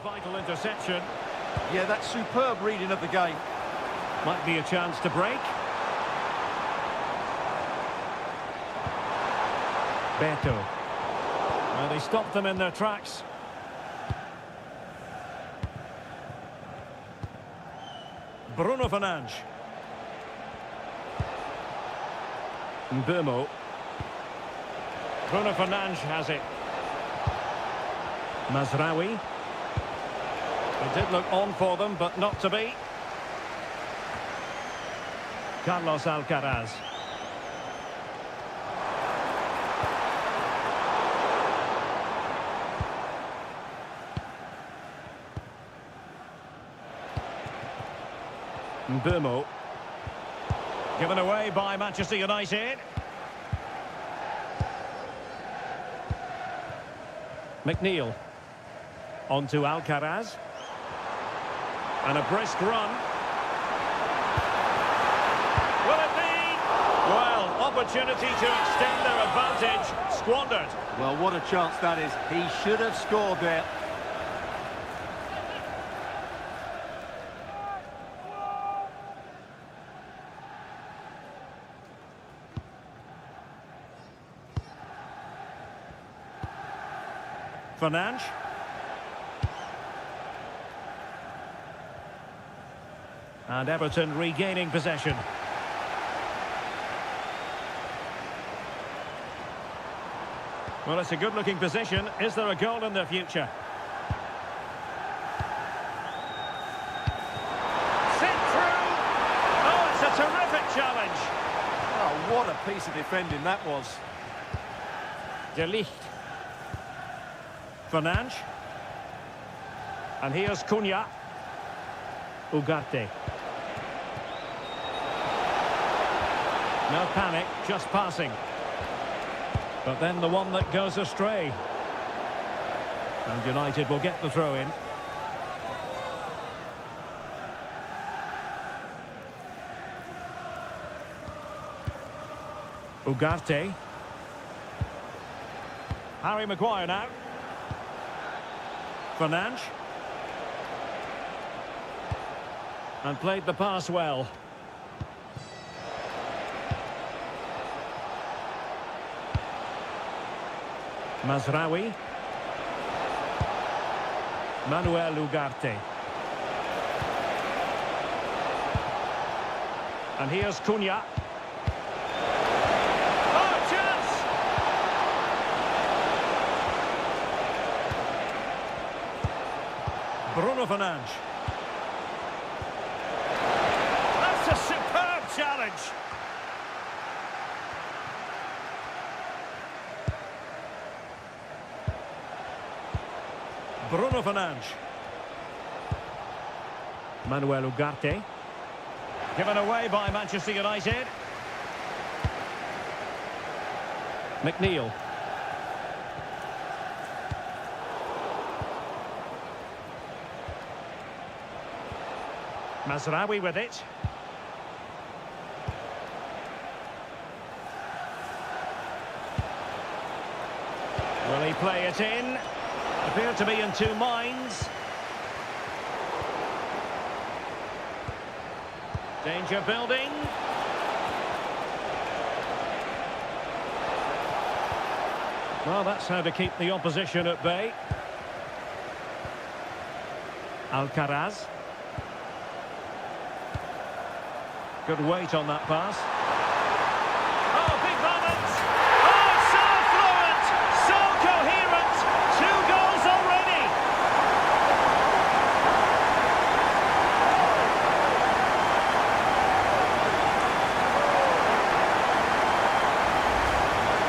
Vital interception. Yeah, that's superb reading of the game. Might be a chance to break. Beto. Well, they stopped them in their tracks. Bruno Fernandes. Mbomo. Bruno Fernandes has it. Mazraoui. It did look on for them, but not to be. Carlos Alcaraz. Mbomo. Given away by Manchester United. McNeil. On to Alcaraz. And a brisk run. Will it be? Well, opportunity to extend their advantage. Squandered. Well, what a chance that is. He should have scored there. Fernandes. And Everton regaining possession. Well, it's a good-looking position. Is there a goal in the future? Sit through! Oh, it's a terrific challenge. Oh, what a piece of defending that was. De Ligt. Fernandes. And here's Cunha. Ugarte. No panic, just passing. But then the one that goes astray. And United will get the throw in. Ugarte. Harry Maguire now. Fernandes. And played the pass well. Mazraoui. Manuel Ugarte. And here's Cunha. Oh, chance! Bruno Fernandes. That's a superb challenge. Bruno Fernandes. Manuel Ugarte. Given away by Manchester United. McNeil. Mazraoui with it. Will he play it in? Appear to be in two minds. Danger building. Well, that's how to keep the opposition at bay. Alcaraz. Good weight on that pass. Oh, big moment! Oh, so fluent! So coherent! 2 goals already!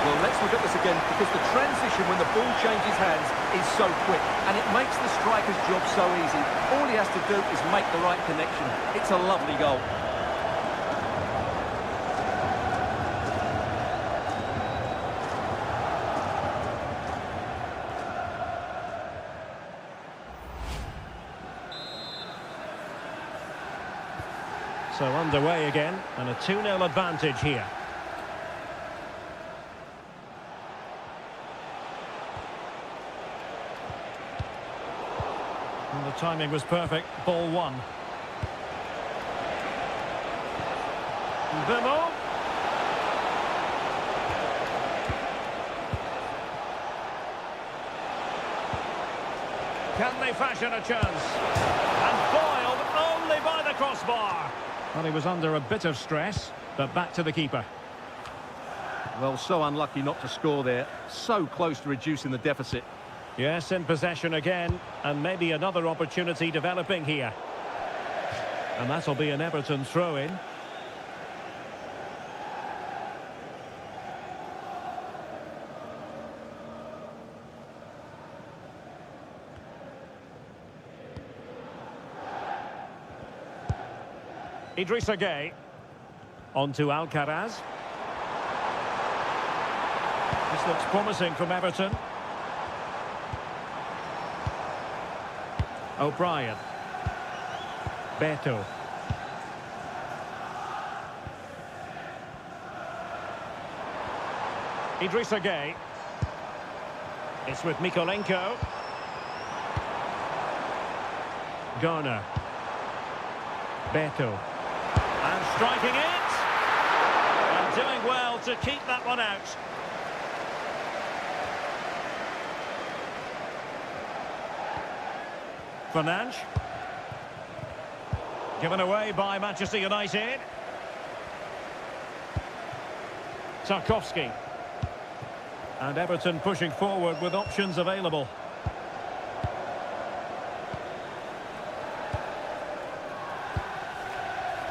Well, let's look at this again, because the transition when the ball changes hands is so quick, and it makes the striker's job so easy. All he has to do is make the right connection. It's a lovely goal. So underway again, and a 2-0 advantage here. And the timing was perfect. Ball one. Vimo. Can they fashion a chance? And foiled only by the crossbar. Well, he was under a bit of stress, but back to the keeper. Well, so unlucky not to score there. So close to reducing the deficit. Yes, in possession again, and maybe another opportunity developing here. And that'll be an Everton throw-in. Idrissa Gueye. On to Alcaraz. This looks promising from Everton. O'Brien. Beto. Idrissa Gueye. It's with Mikolenko. Garner. Beto. And striking it. And doing well to keep that one out. Fernandes. Given away by Manchester United. Tarkowski. And Everton pushing forward with options available.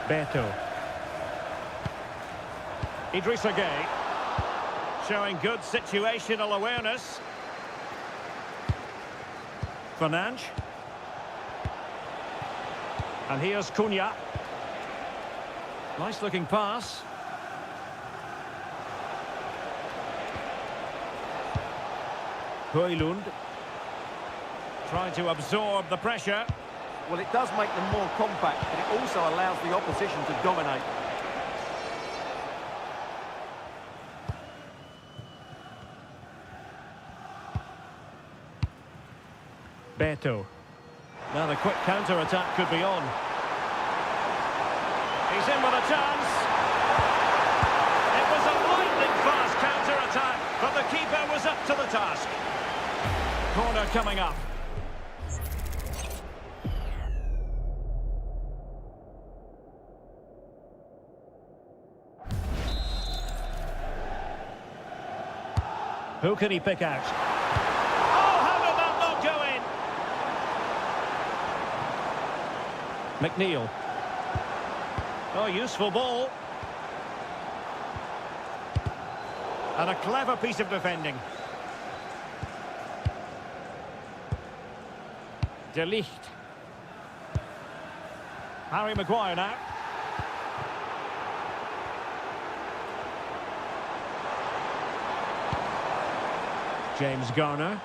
Beto. Idrissa Gueye. Showing good situational awareness. Fernandes. And here's Cunha. Nice looking pass. Højlund. Trying to absorb the pressure. Well, it does make them more compact, but it also allows the opposition to dominate. Beto. Now the quick counter-attack could be on. He's in with a chance. It was a lightning-fast counter-attack, but the keeper was up to the task. Corner coming up. Who can he pick out? Oh, how did that not go in? McNeil. Oh, useful ball. And a clever piece of defending. De Ligt. Harry Maguire now. James Garner.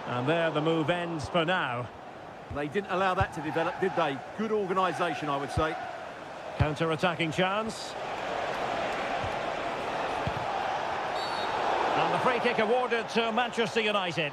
And there the move ends for now. They didn't allow that to develop, did they? Good organisation, I would say. Counter-attacking chance. And the free kick awarded to Manchester United.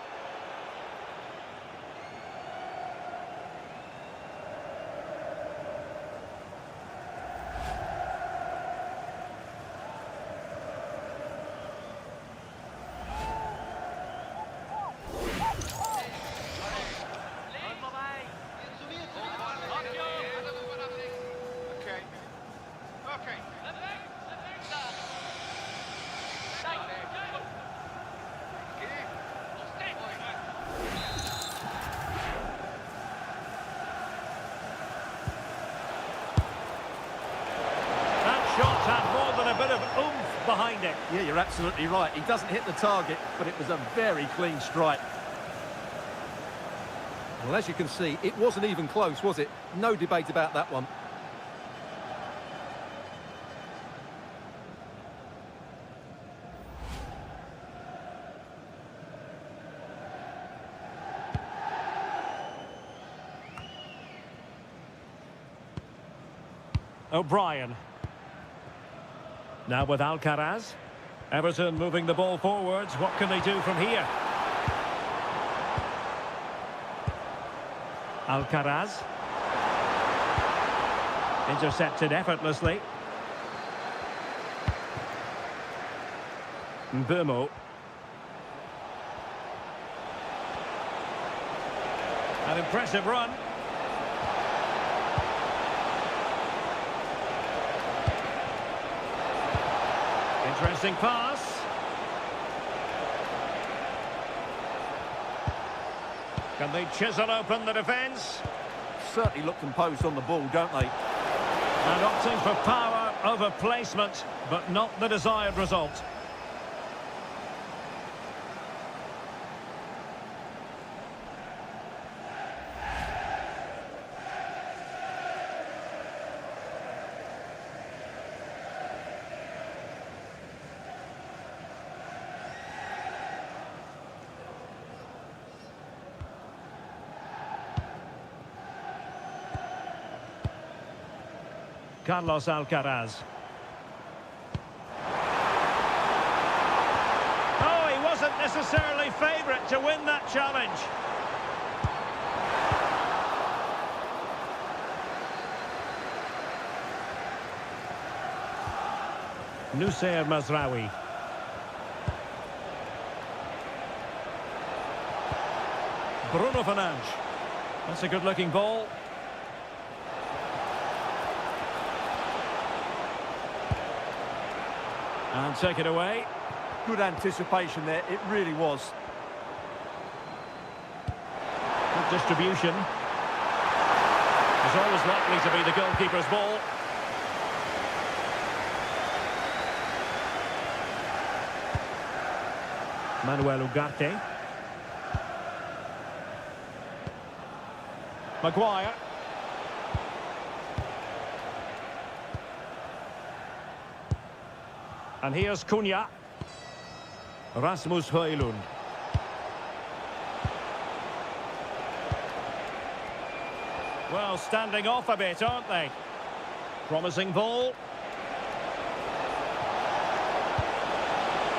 Shot had more than a bit of oomph behind it. Yeah, you're absolutely right. He doesn't hit the target, but it was a very clean strike. Well, as you can see, it wasn't even close, was it? No debate about that one. O'Brien. Now with Alcaraz. Everton moving the ball forwards. What can they do from here? Alcaraz. Intercepted effortlessly. Mbumo. An impressive run. Interesting pass. Can they chisel open the defence? Certainly look composed on the ball, don't they? And opting for power over placement, but not the desired result. Carlos Alcaraz. Oh, he wasn't necessarily favourite to win that challenge. Nusayr Mazraoui. Bruno Fernandes. That's a good-looking ball. And take it away. Good anticipation there, it really was. Good distribution. It's always likely to be the goalkeeper's ball. Manuel Ugarte. Maguire. And here's Cunha. Rasmus Højlund. Well, standing off a bit, aren't they? Promising ball.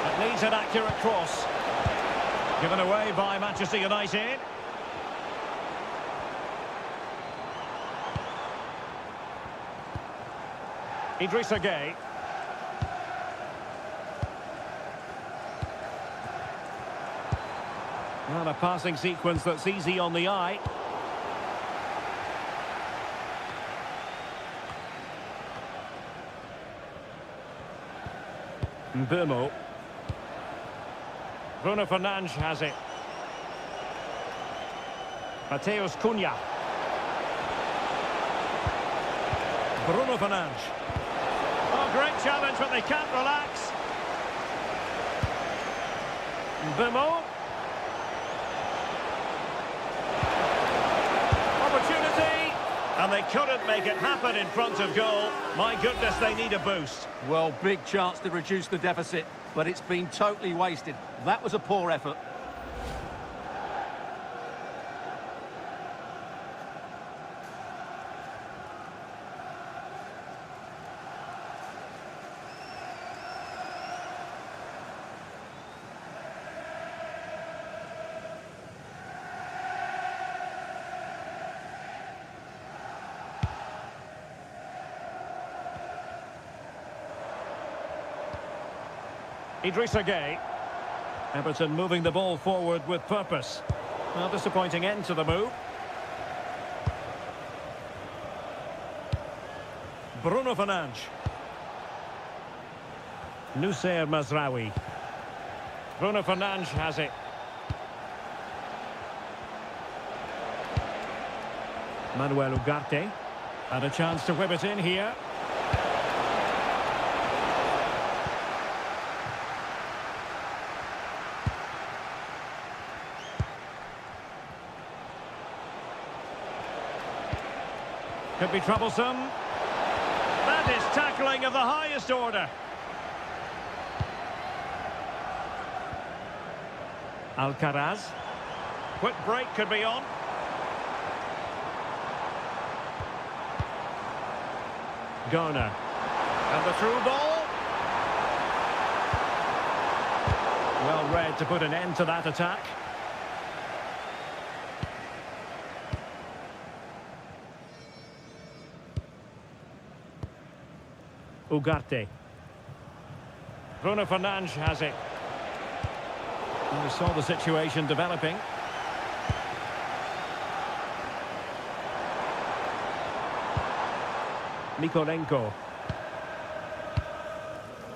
It needs an accurate cross. Given away by Manchester United. Idrissa Gueye. Well, a passing sequence that's easy on the eye. Mbumo. Bruno Fernandes has it. Mateus Cunha. Bruno Fernandes. Oh, great challenge, but they can't relax. Mbumo. Opportunity. And they couldn't make it happen in front of goal. My goodness, they need a boost. Well, big chance to reduce the deficit, but it's been totally wasted. That was a poor effort. Idrissa Gueye. Everton moving the ball forward with purpose. Well, disappointing end to the move. Bruno Fernandes. Nusayr Mazraoui. Bruno Fernandes has it. Manuel Ugarte. And a chance to whip it in here. Could be troublesome. That is tackling of the highest order. Alcaraz. Quick break could be on. Garner. And the through ball. Well read to put an end to that attack. Ugarte. Bruno Fernandes has it. And we saw the situation developing. Mikolenko.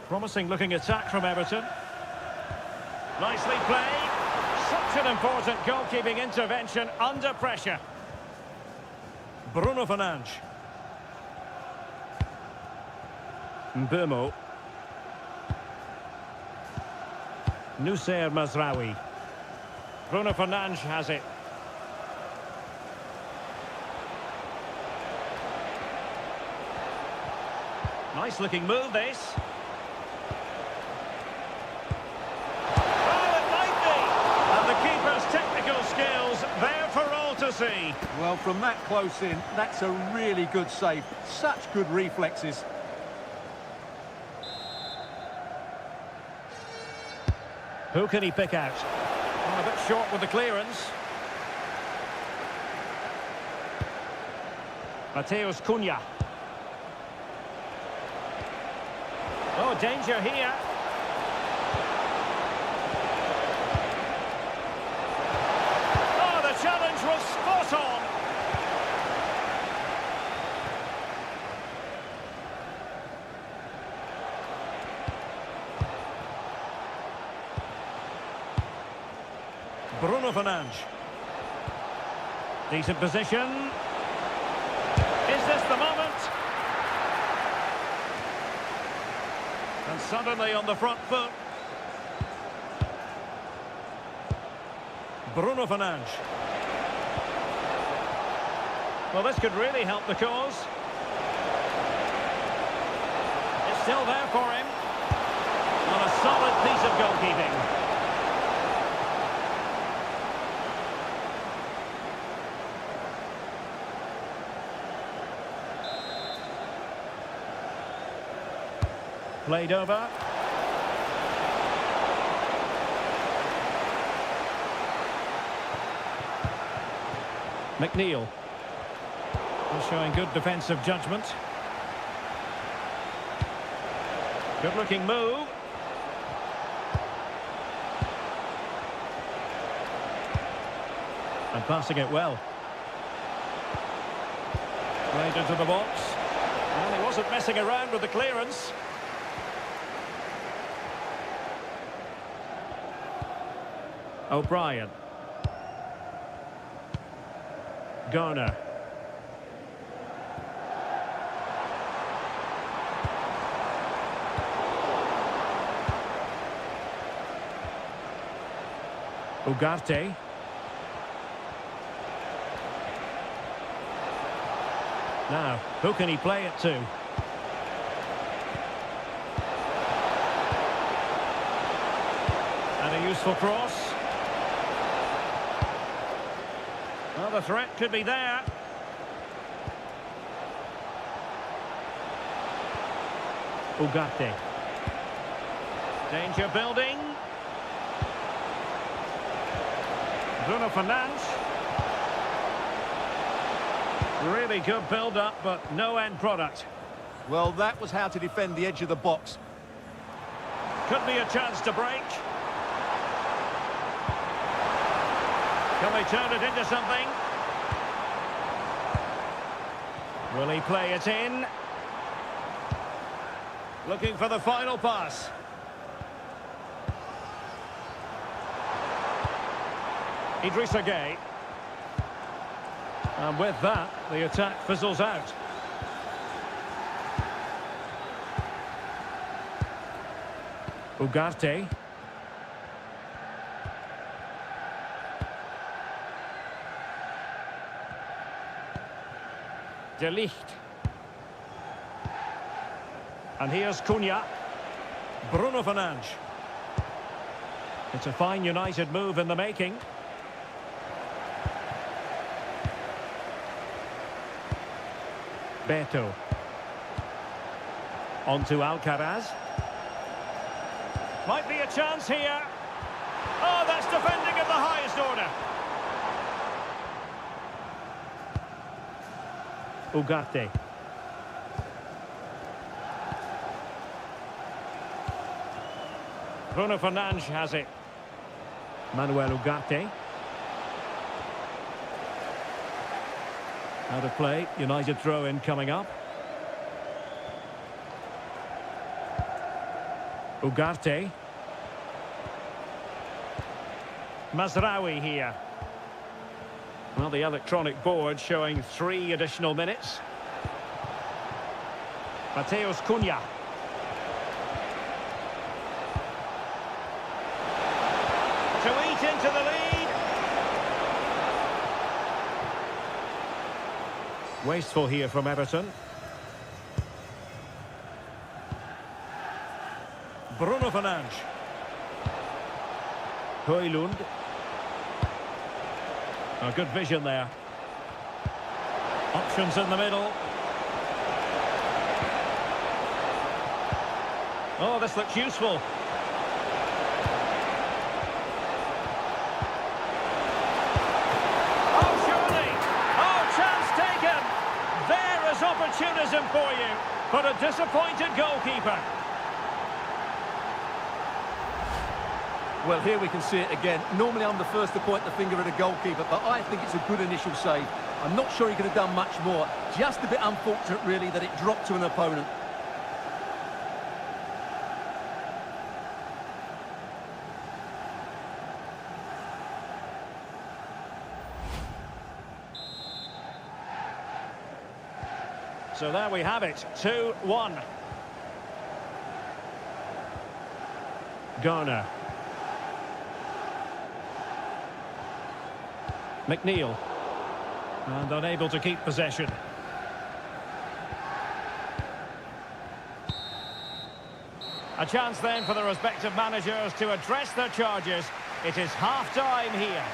Promising looking attack from Everton. Nicely played. Such an important goalkeeping intervention under pressure. Bruno Fernandes. Mbeumo. Noussair Mazraoui. Bruno Fernandes has it. Nice looking move this. Oh, it might be! And the keeper's technical skills there for all to see. Well, from that close in, that's a really good save. Such good reflexes. Who can he pick out? Oh, a bit short with the clearance. Mateus Cunha. Oh, danger here. Oh, the challenge was spot on. Bruno Fernandes. Decent position. Is this the moment? And suddenly on the front foot. Bruno Fernandes. Well, this could really help the cause. It's still there for him. On a solid piece of goalkeeping. Played over. McNeil. He's showing good defensive judgment. Good looking move. And passing it well. Played into the box. And he wasn't messing around with the clearance. O'Brien. Garner. Ugarte. Now, who can he play it to? And a useful cross. Well, the threat could be there. Ugarte. Danger building. Bruno Fernandes. Really good build-up, but no end product. Well, that was how to defend the edge of the box. Could be a chance to break. Can they turn it into something? Will he play it in? Looking for the final pass. Idrissa Gueye. And with that, the attack fizzles out. Ugarte. De Ligt. And here's Cunha. Bruno Fernandes. It's a fine United move in the making. Beto. On to Alcaraz. Might be a chance here. Oh, that's defending of the highest order. Ugarte. Bruno Fernandes has it. Manuel Ugarte. Out of play. United throw-in coming up. Ugarte. Mazraoui here. Well, the electronic board showing 3 additional minutes. Mateus Cunha. To eat into the lead. Wasteful here from Everton. Bruno Fernandes. Højlund. A good vision there. Options in the middle. Oh, this looks useful. Oh, surely. Oh, chance taken. There is opportunism for you, but a disappointed goalkeeper. Well, here we can see it again. Normally I'm the first to point the finger at a goalkeeper, but I think it's a good initial save. I'm not sure he could have done much more. Just a bit unfortunate, really, that it dropped to an opponent. So there we have it, 2-1. Garner. McNeil. And unable to keep possession. A chance then for the respective managers to address their charges. It is half-time here.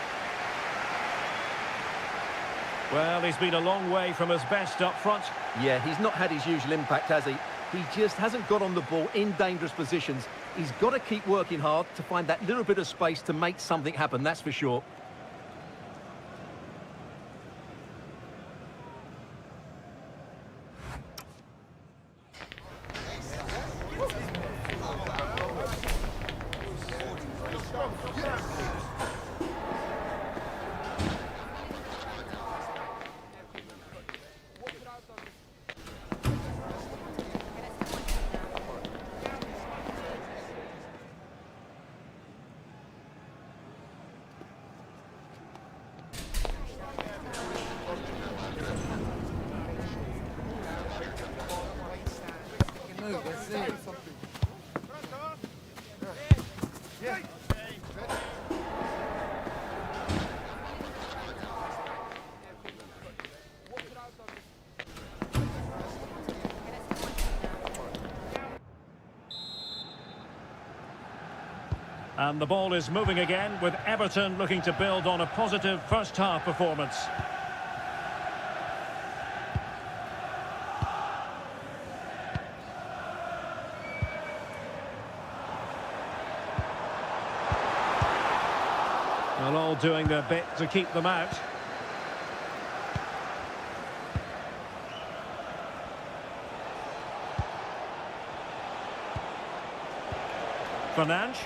Well, he's been a long way from his best up front. Yeah, he's not had his usual impact, has he? He just hasn't got on the ball in dangerous positions. He's got to keep working hard to find that little bit of space to make something happen, that's for sure. And the ball is moving again, with Everton looking to build on a positive first-half performance. Well, all doing their bit to keep them out. Fernandes.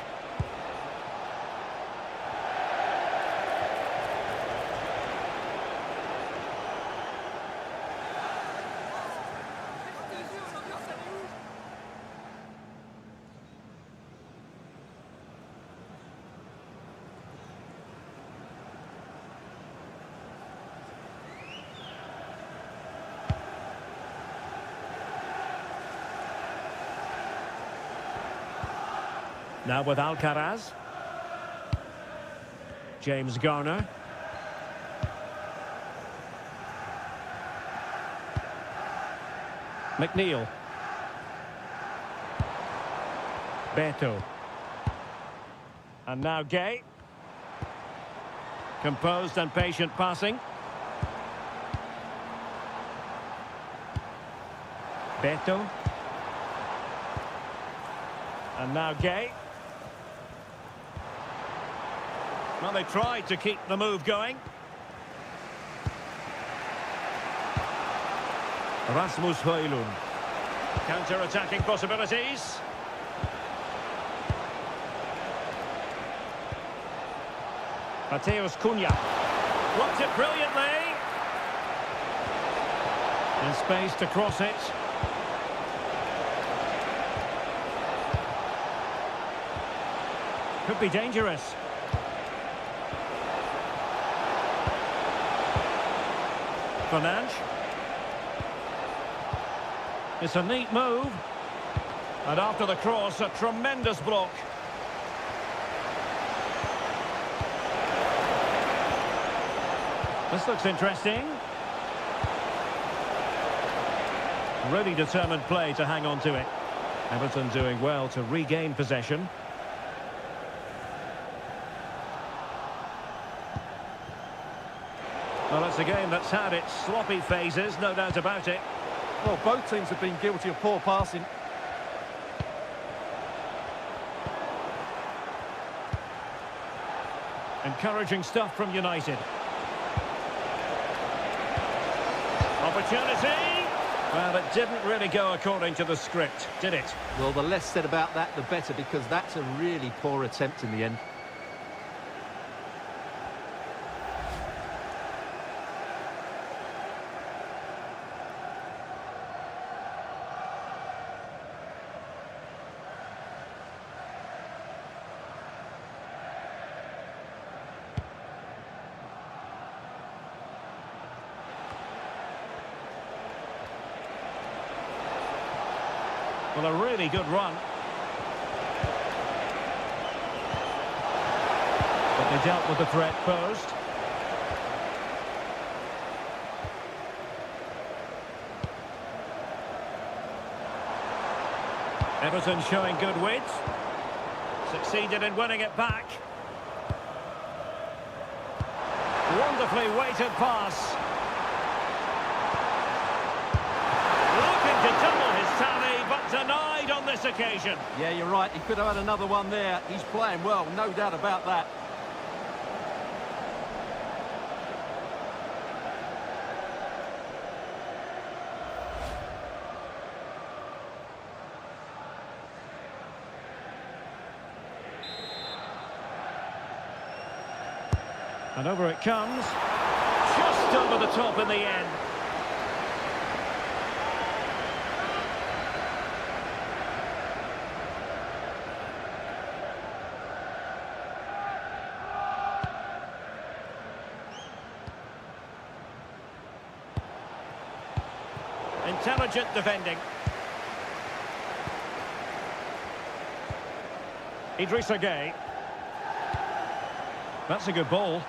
Now with Alcaraz. James Garner. McNeil. Beto. And now Gay. Composed and patient passing. Beto. And now Gay. Well, they tried to keep the move going. Rasmus Højlund. Counter-attacking possibilities. Mateus Cunha. Blocked it brilliantly. In space to cross it. Could be dangerous. Fernandes. It's a neat move. And after the cross, a tremendous block. This looks interesting. Really determined play to hang on to it. Everton doing well to regain possession. Well, it's a game that's had its sloppy phases, no doubt about it. Well, both teams have been guilty of poor passing. Encouraging stuff from United. Opportunity! Well, it didn't really go according to the script, did it? Well, the less said about that, the better, because that's a really poor attempt in the end. Well, a really good run. But they dealt with the threat posed. Everton showing good wit. Succeeded in winning it back. Wonderfully weighted pass. Looking to double his tally, but denied on this occasion. Yeah, you're right. He could have had another one there. He's playing well, no doubt about that. And over it comes. Just over the top in the end. Intelligent defending. Idrissa Gueye. That's a good ball.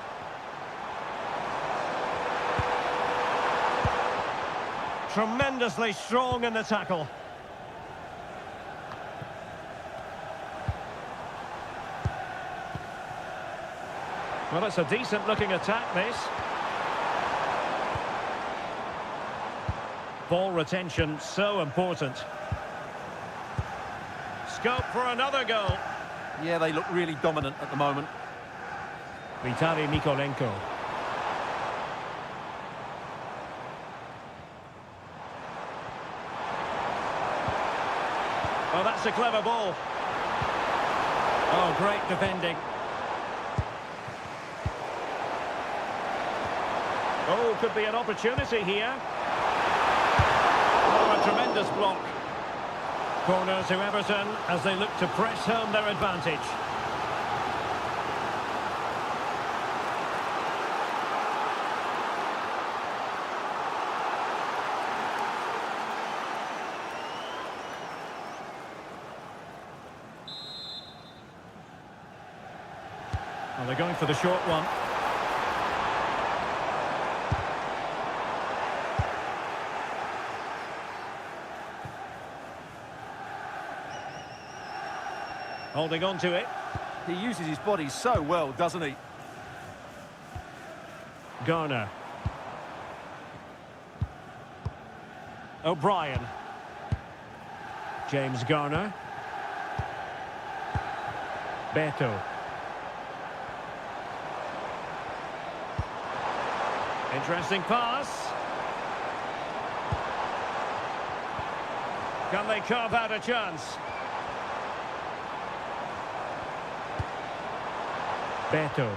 Tremendously strong in the tackle. Well, it's a decent looking attack, this. Ball retention, so important. Scope for another goal. Yeah, they look really dominant at the moment. Vitaly Mikolenko. Oh, that's a clever ball. Oh, great defending. Oh, could be an opportunity here. Oh, a tremendous block. Corner to Everton as they look to press home their advantage. Well, they're going for the short one. Holding on to it. He uses his body so well, doesn't he? Garner. O'Brien. James Garner. Beto. Interesting pass. Can they carve out a chance? Beto.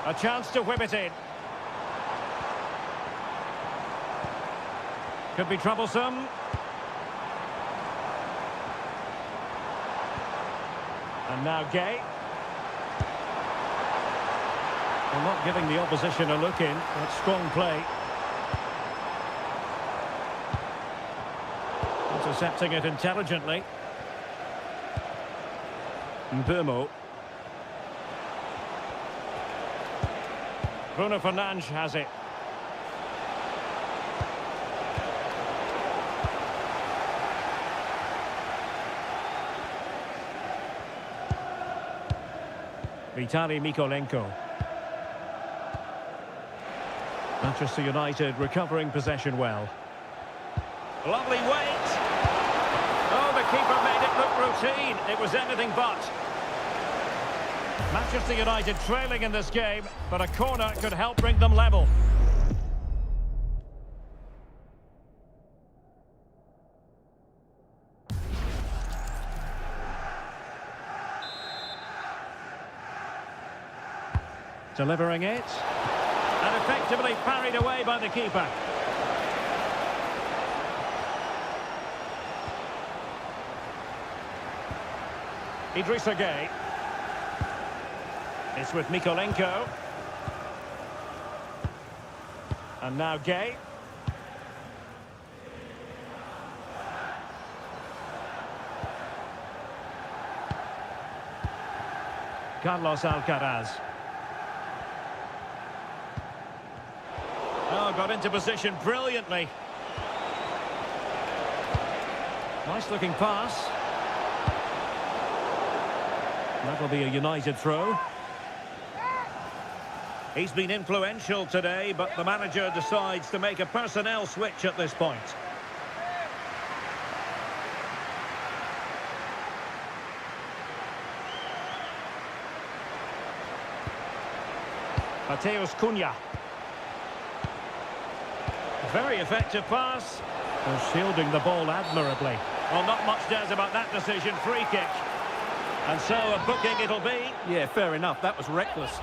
A chance to whip it in. Could be troublesome. And now Gay. Well, not giving the opposition a look in. That's strong play. Intercepting it intelligently. Burmo. Bruno Fernandes has it. Vitaly Mykolenko. Manchester United recovering possession well. Lovely weight. Oh, the keeper made it look routine. It was anything but. Manchester United trailing in this game, but a corner could help bring them level. Delivering it. And effectively parried away by the keeper. Idrissa Gay. It's with Mykolenko. And now Gay. Carlos Alcaraz. Oh, got into position brilliantly. Nice looking pass. That'll be a United throw. He's been influential today, but the manager decides to make a personnel switch at this point. Mateus Cunha. Very effective pass. They're shielding the ball admirably. Well, not much doubt about that decision. Free kick. And so a booking it'll be. Yeah, fair enough. That was reckless.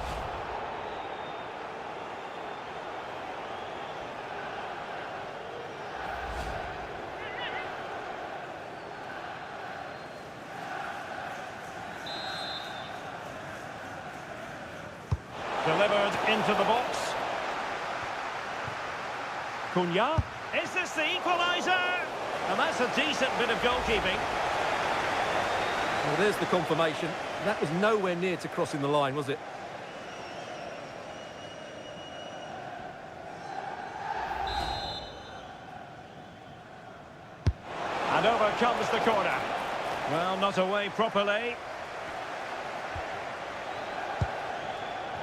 Delivered into the box. Cunha. Is this the equaliser? And that's a decent bit of goalkeeping. Well, there's the confirmation. That was nowhere near to crossing the line, was it? And over comes the corner. Well, not away properly.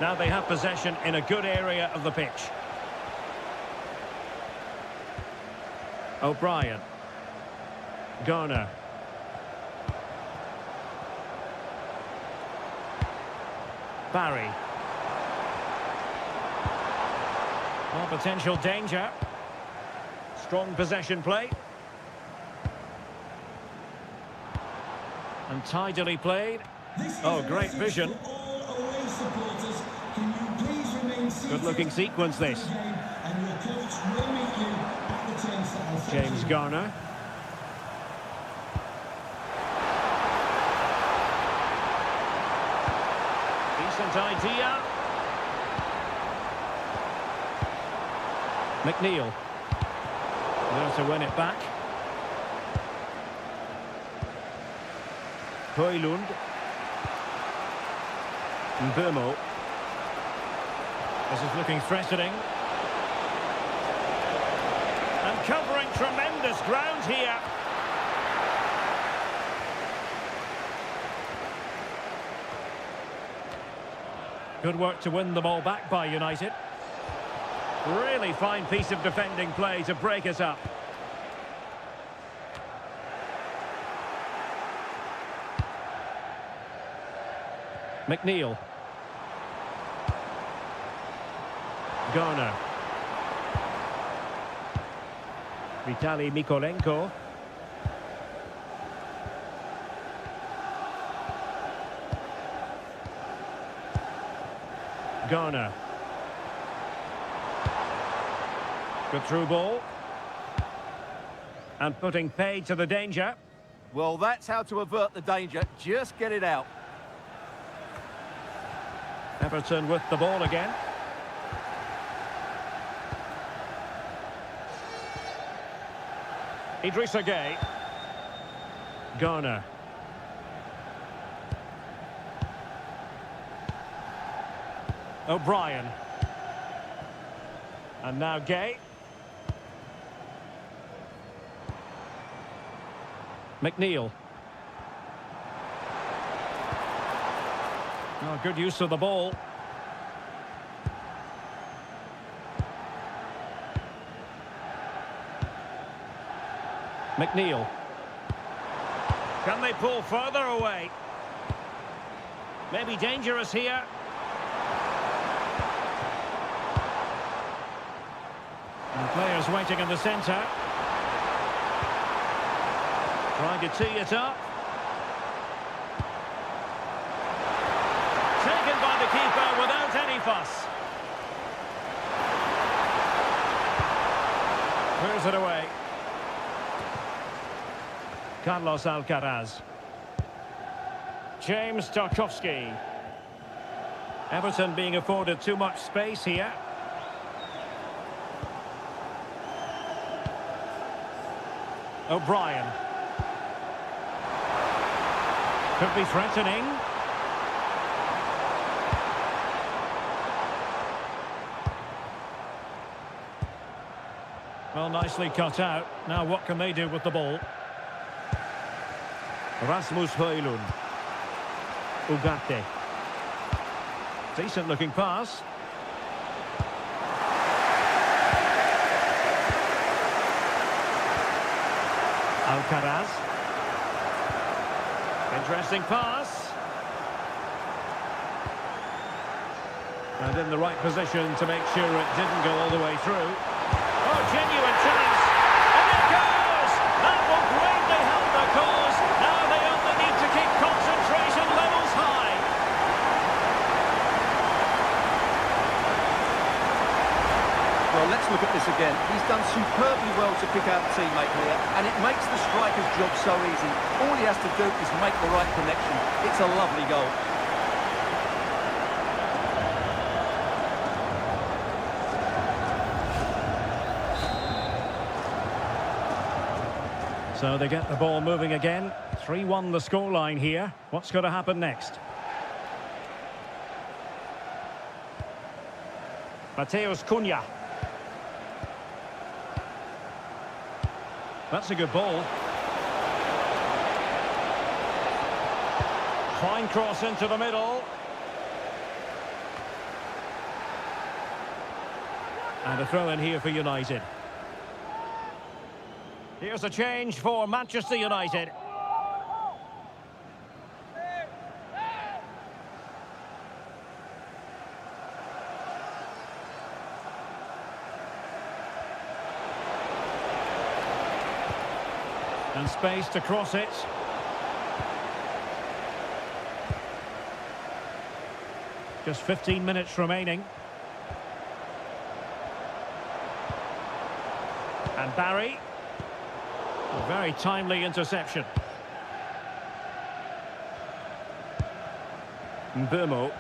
Now they have possession in a good area of the pitch. O'Brien. Garner. Barry. Well, potential danger. Strong possession play. And tidily played. Oh, great vision. Good-looking sequence, this. James Garner. Decent idea. McNeil. There to win it back. Højlund. Burmo. This is looking threatening. And covering tremendous ground here. Good work to win the ball back by United. Really fine piece of defending play to break us up. McNeil. Garner. Vitaly Mykolenko. Garner. Good through ball. And putting paid to the danger. Well, that's how to avert the danger. Just get it out. Everton with the ball again. Idrissa Gueye. Garner. O'Brien. And now Gueye. McNeil. Oh, good use of the ball. McNeil. Can they pull further away? Maybe dangerous here. And players waiting in the centre. Trying to tee it up. Taken by the keeper without any fuss. Clears it away. Carlos Alcaraz. James Tarkowski. Everton being afforded too much space here. O'Brien. Could be threatening. Well, nicely cut out. Now what can they do with the ball? Rasmus Højlund. Ugarte. Decent looking pass. Alcaraz. Interesting pass. And in the right position to make sure it didn't go all the way through. Oh, genuine chance. And it goes! That will greatly help the cause. Now they only need to keep concentration levels high. Well, let's look at this again. He's done superbly well to pick out a teammate here, and it makes the striker's job so easy. All he has to do is make the right connection. It's a lovely goal. So they get the ball moving again. 3-1 the scoreline here. What's going to happen next? Matheus Cunha. That's a good ball. Fine cross into the middle. And a throw in here for United. Here's a change for Manchester United. And space to cross it. Just 15 minutes remaining. And Barry. A very timely interception. Mbeumo.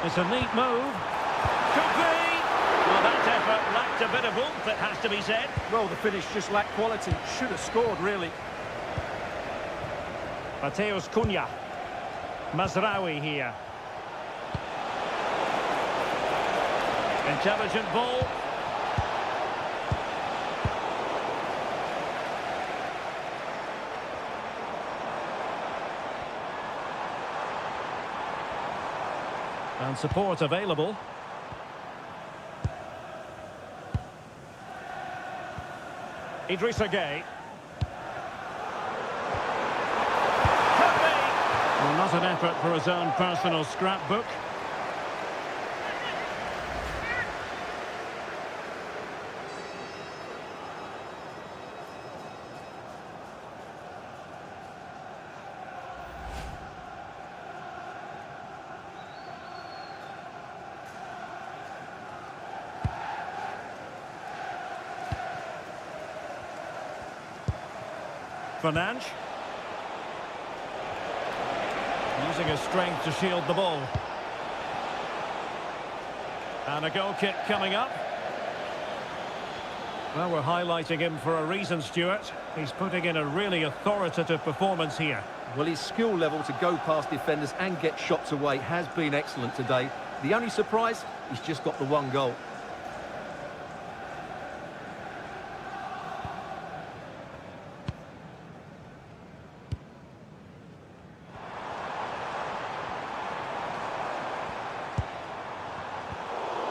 It's a neat move. Could be. Well, that effort lacked a bit of oomph, it has to be said. Well, the finish just lacked quality. Should have scored, really. Matheus Cunha. Mazraoui here. Intelligent ball. And support available. Idrissa Gueye. Well, not an effort for his own personal scrapbook. Fernandes. Using his strength to shield the ball. And a goal kick coming up. Well, we're highlighting him for a reason, Stuart. He's putting in a really authoritative performance here. Well, his skill level to go past defenders and get shots away has been excellent today. The only surprise, he's just got the one goal.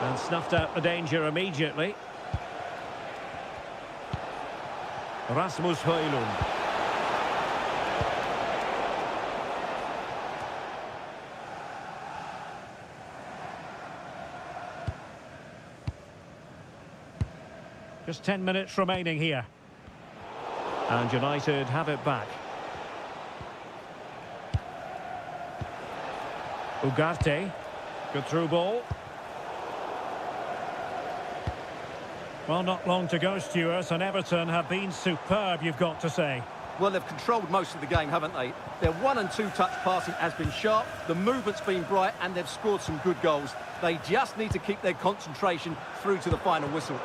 And snuffed out the danger immediately. Rasmus Højlund. Just 10 minutes remaining here. And United have it back. Ugarte. Good through ball. Well, not long to go, Stuart, and Everton have been superb, you've got to say. Well, they've controlled most of the game, haven't they? Their 1- and 2-touch passing has been sharp, the movement's been bright, and they've scored some good goals. They just need to keep their concentration through to the final whistle.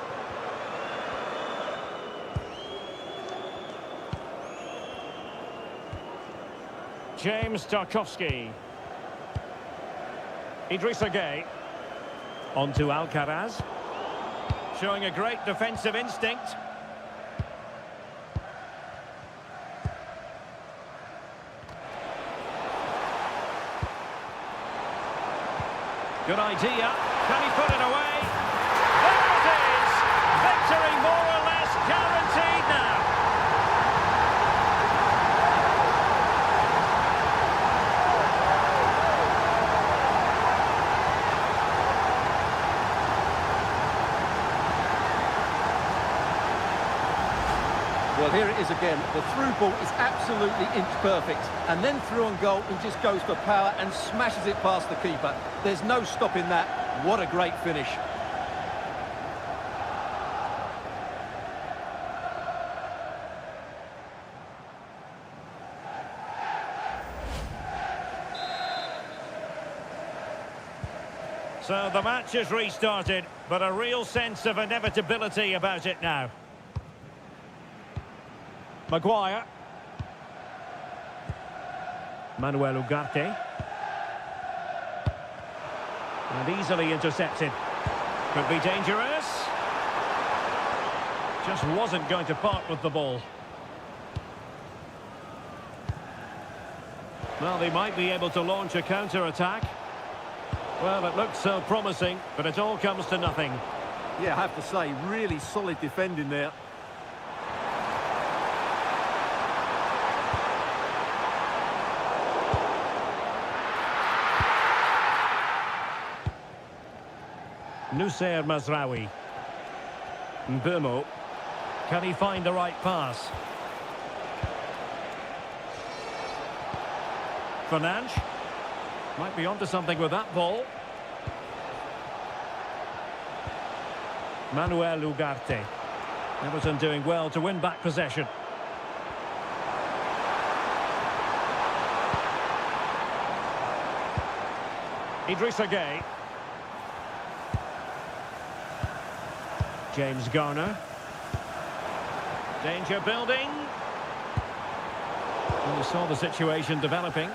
James Tarkowski. Idrissa Gueye. On to Alcaraz. Showing a great defensive instinct. Good idea. Can he put it away? There it is! Victory more or less guaranteed now. Well, here it is again. The through ball is absolutely inch perfect. And then through on goal, he just goes for power and smashes it past the keeper. There's no stopping that. What a great finish. So the match is restarted, but a real sense of inevitability about it now. Maguire. Manuel Ugarte. And easily intercepted. Could be dangerous. Just wasn't going to part with the ball. Well, they might be able to launch a counter-attack. Well, it looks so promising, but it all comes to nothing. Yeah, I have to say, really solid defending there. Nussair Mazraoui. Mbeumo. Can he find the right pass? Fernandes. Might be onto something with that ball. Manuel Ugarte. Everton doing well to win back possession. Idrissa Gueye. James Garner. Danger building. Well, we saw the situation developing.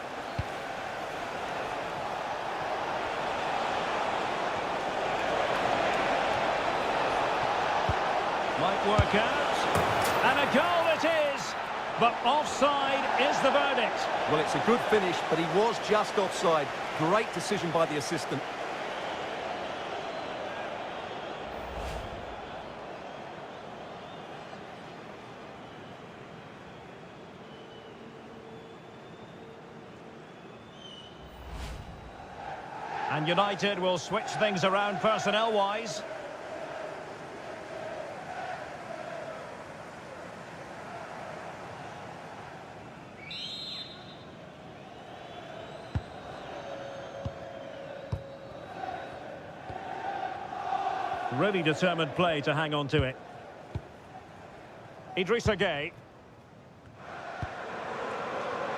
Might work out. And a goal it is. But offside is the verdict. Well, it's a good finish, but he was just offside. Great decision by the assistant. And United will switch things around personnel-wise. Really determined play to hang on to it. Idrissa Gueye.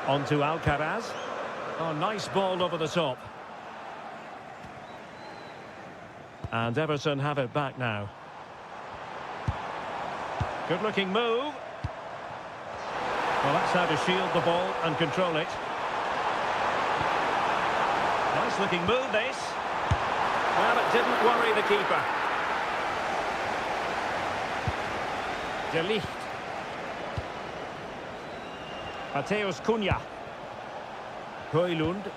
On to Alcaraz. Oh, nice ball over the top. And Everton have it back now. Good looking move. Well, that's how to shield the ball and control it. Nice looking move, this. Well, it didn't worry the keeper. De Ligt. Mateus Cunha. Højlund.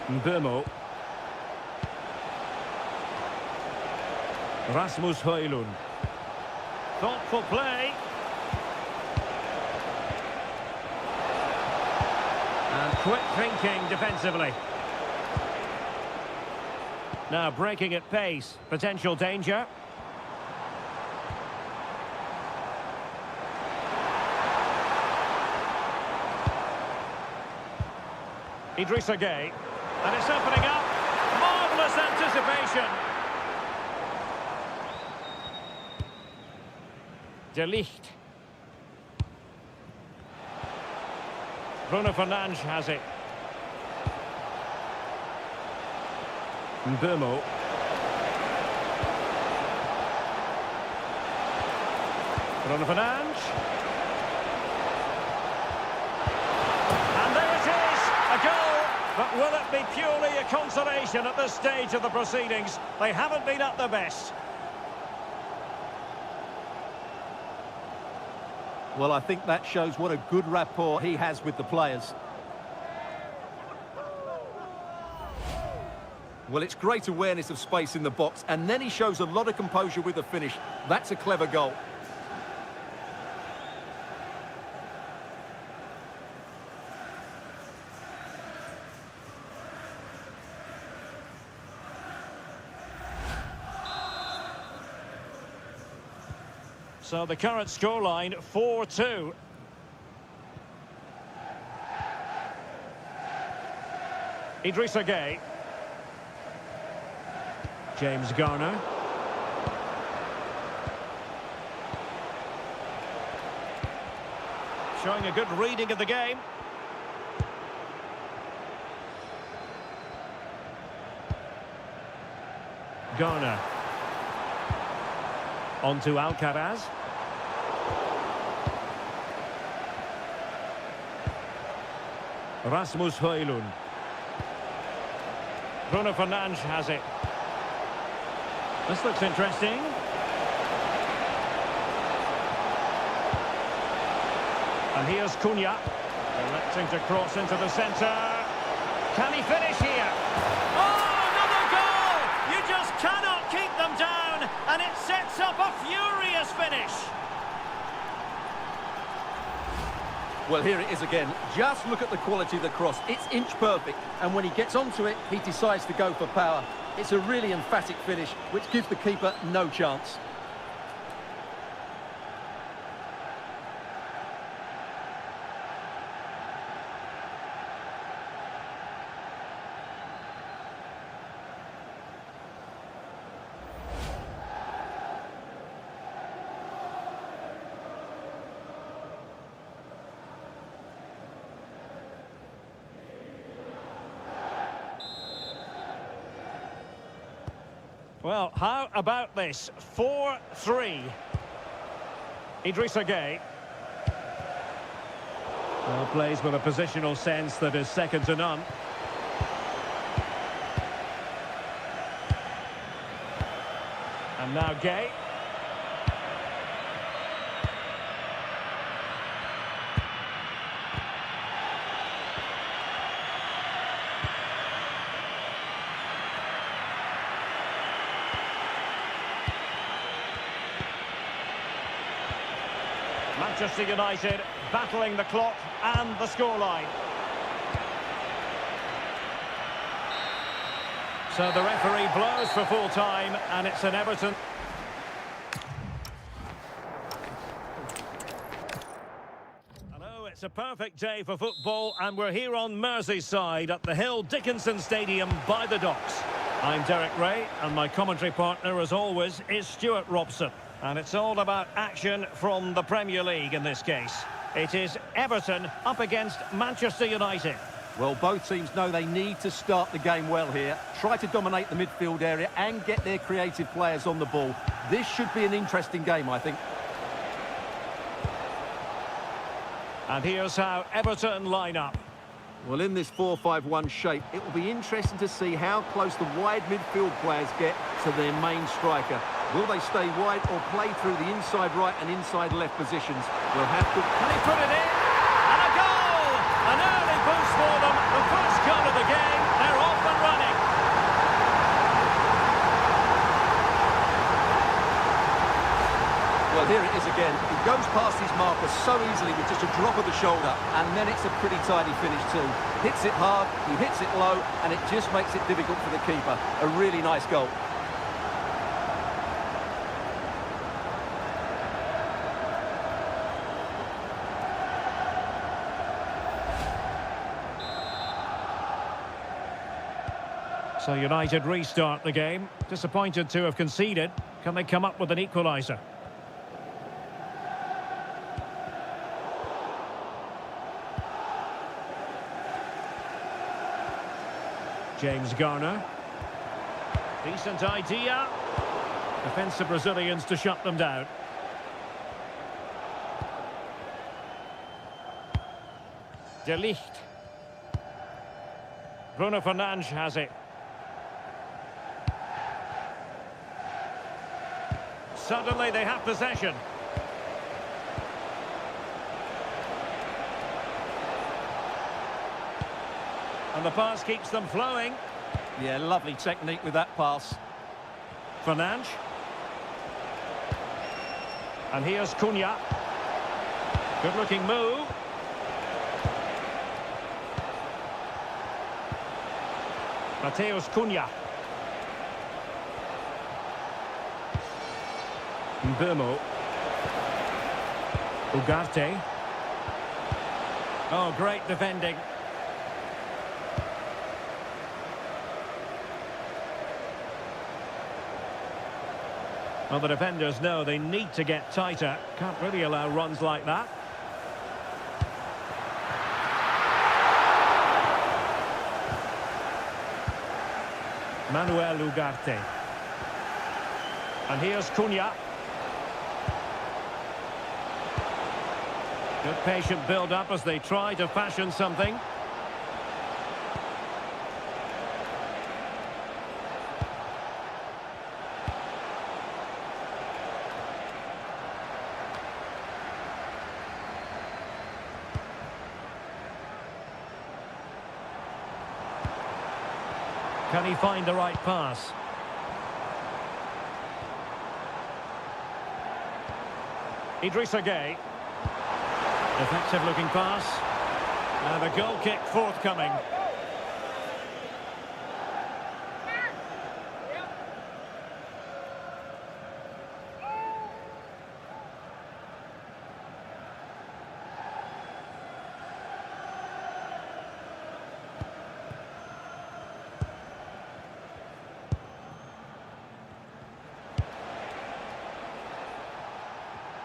Mbeumo. Rasmus Højlund. Thoughtful play. And quick thinking defensively. Now breaking at pace. Potential danger. Idrissa Gueye. And it's opening up. Marvellous anticipation. De Ligt. Bruno Fernandes has it. Mbeumo. Bruno Fernandes. And there it is, a goal. But will it be purely a consolation at this stage of the proceedings? They haven't been at their best. Well, I think that shows what a good rapport he has with the players. Well, it's great awareness of space in the box, and then he shows a lot of composure with the finish. That's a clever goal. So the current scoreline, 4-2. Idrissa Gueye. James Garner. Showing a good reading of the game. Garner. On to Alcaraz. Rasmus Højlund. Bruno Fernandes has it. This looks interesting. And here's Cunha. Electing to cross into the centre. Can he finish here? Oh, another goal! You just cannot keep them down, and it sets up a furious finish. Well, here it is again. Just look at the quality of the cross. It's inch perfect, and when he gets onto it, he decides to go for power. It's a really emphatic finish, which gives the keeper no chance. Well, how about this? 4-3. Idrissa Gueye. Well, plays with a positional sense that is second to none. And now Gueye. Manchester United battling the clock and the scoreline. So the referee blows for full time, and it's an Everton. Hello, it's a perfect day for football, and we're here on Merseyside at the Hill Dickinson Stadium by the docks. I'm Derek Ray, and my commentary partner, as always, is Stuart Robson. And it's all about action from the Premier League in this case. It is Everton up against Manchester United. Well, both teams know they need to start the game well here. Try to dominate the midfield area and get their creative players on the ball. This should be an interesting game, I think. And here's how Everton line up. Well, in this 4-5-1 shape, it will be interesting to see how close the wide midfield players get to their main striker. Will they stay wide or play through the inside right and inside left positions? We'll have to... Can he put it in? And a goal! An early boost for them. The first goal of the game. They're off and running. Well, here it is again. He goes past his marker so easily with just a drop of the shoulder, and then it's a pretty tidy finish too. Hits it hard, he hits it low, and it just makes it difficult for the keeper. A really nice goal. So United restart the game. Disappointed to have conceded. Can they come up with an equaliser? James Garner. Decent idea. Defensive Brazilians to shut them down. De Ligt. Bruno Fernandes has it. Suddenly they have possession. And the pass keeps them flowing. Yeah, lovely technique with that pass. Fernandes. And here's Cunha. Good-looking move. Mateus Cunha. Mbeumo. Ugarte. Oh, great defending. Well, the defenders know they need to get tighter. Can't really allow runs like that. Manuel Ugarte. And here's Cunha. Good patient build-up as they try to fashion something. Can he find the right pass? Idrissa Gueye. Effective looking pass. And a goal kick forthcoming.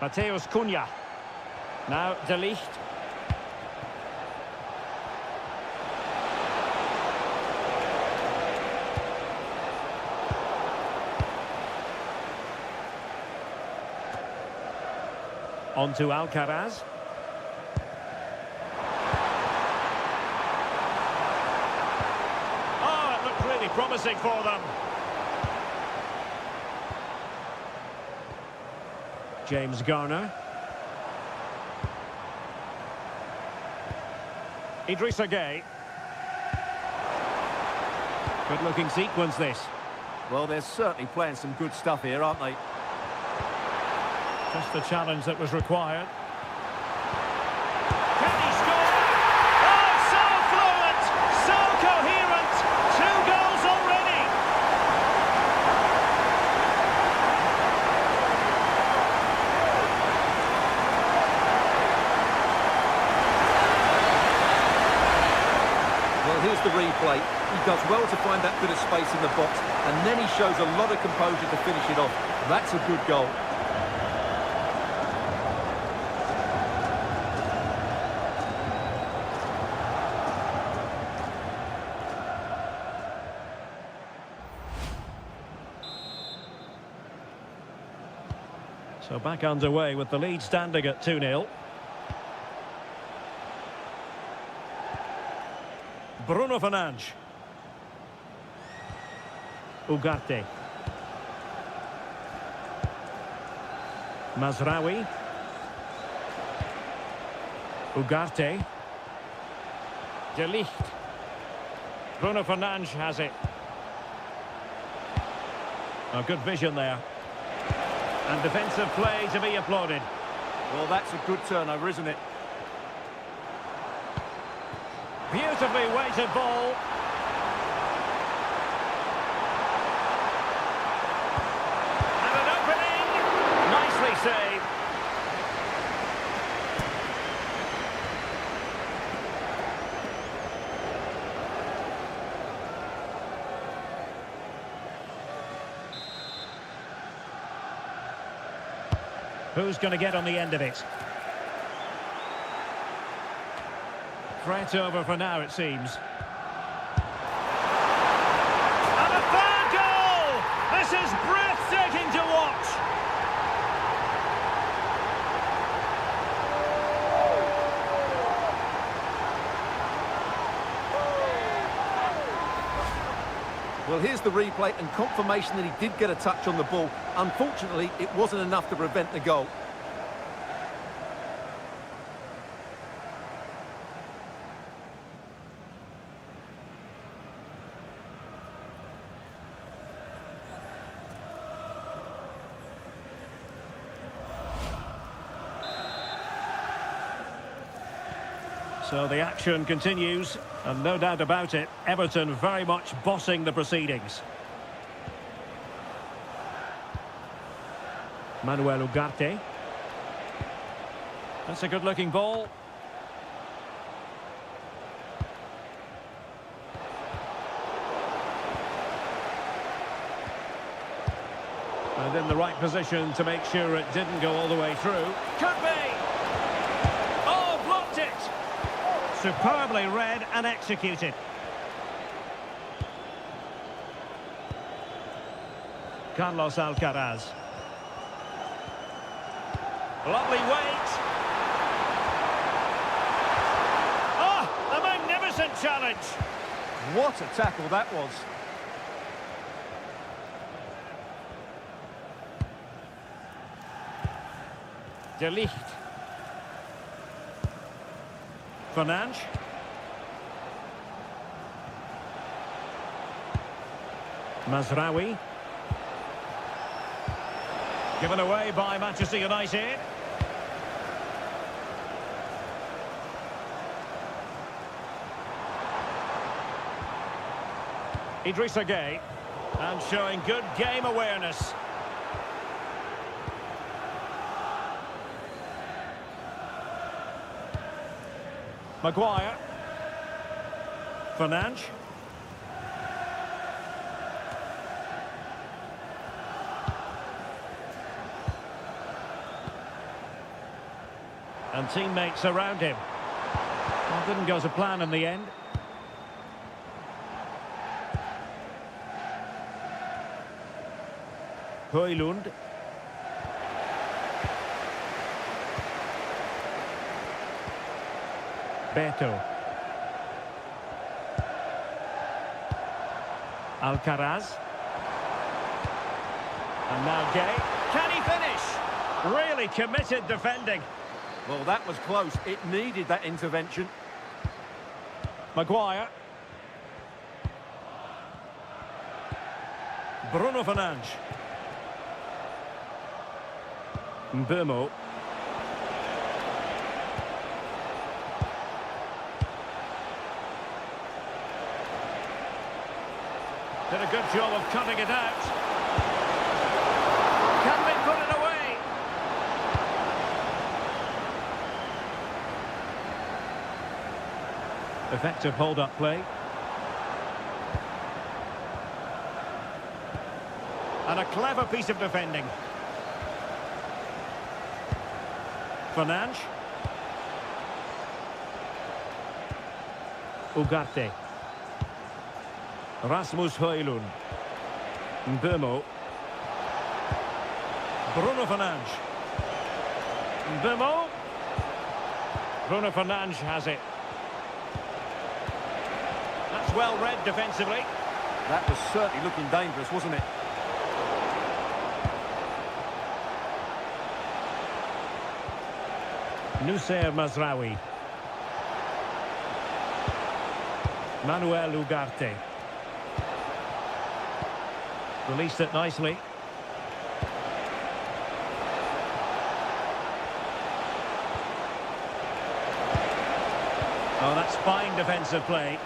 Mateus Cunha. Now De Ligt. On to Alcaraz. Oh, it looked really promising for them. James Garner. Idrissa Gueye. Good looking sequence this. Well, they're certainly playing some good stuff here, aren't they? Just the challenge that was required. Can he score? Oh, so fluent, so coherent. 2 goals already. Well, here's the replay. He does well to find that bit of space in the box, and then he shows a lot of composure to finish it off. That's a good goal. So back underway with the lead standing at 2-0. Bruno Fernandes. Ugarte. Mazraoui. Ugarte. De Ligt. Bruno Fernandes has it. A good vision there. And defensive play to be applauded. Well, that's a good turnover, isn't it? Beautifully weighted ball. And an opening. Nicely saved. Who's going to get on the end of it? Threat over for now, it seems. And a third goal! This is breathtaking to watch. Well, here's the replay and confirmation that he did get a touch on the ball. Unfortunately, it wasn't enough to prevent the goal. So the action continues, and no doubt about it, Everton very much bossing the proceedings. Manuel Ugarte. That's a good-looking ball. And in the right position to make sure it didn't go all the way through. Could be! Oh, blocked it! Superbly read and executed. Carlos Alcaraz. Lovely weight. Oh, a magnificent challenge. What a tackle that was. De Ligt. Fernandes. Mazraoui. Given away by Manchester United. Idrissa Gueye. And showing good game awareness. Maguire. Fernandes. And teammates around him. Well, didn't go to plan in the end. Højlund. Beto. Alcaraz. And now Gueye. Can he finish? Really committed defending. Well, that was close. It needed that intervention. Maguire. Bruno Fernandes. Mbeumo. Did a good job of cutting it out. Can they put it away? Effective hold-up play. And a clever piece of defending. Fernandes. Ugarte. Rasmus Højlund. Mbeumo. Bruno Fernandes. Bimo. Bruno Fernandes has it. That's well read defensively. That was certainly looking dangerous, wasn't it? Nusser Mazraoui. Manuel Ugarte. Released it nicely. Oh, that's fine defensive play.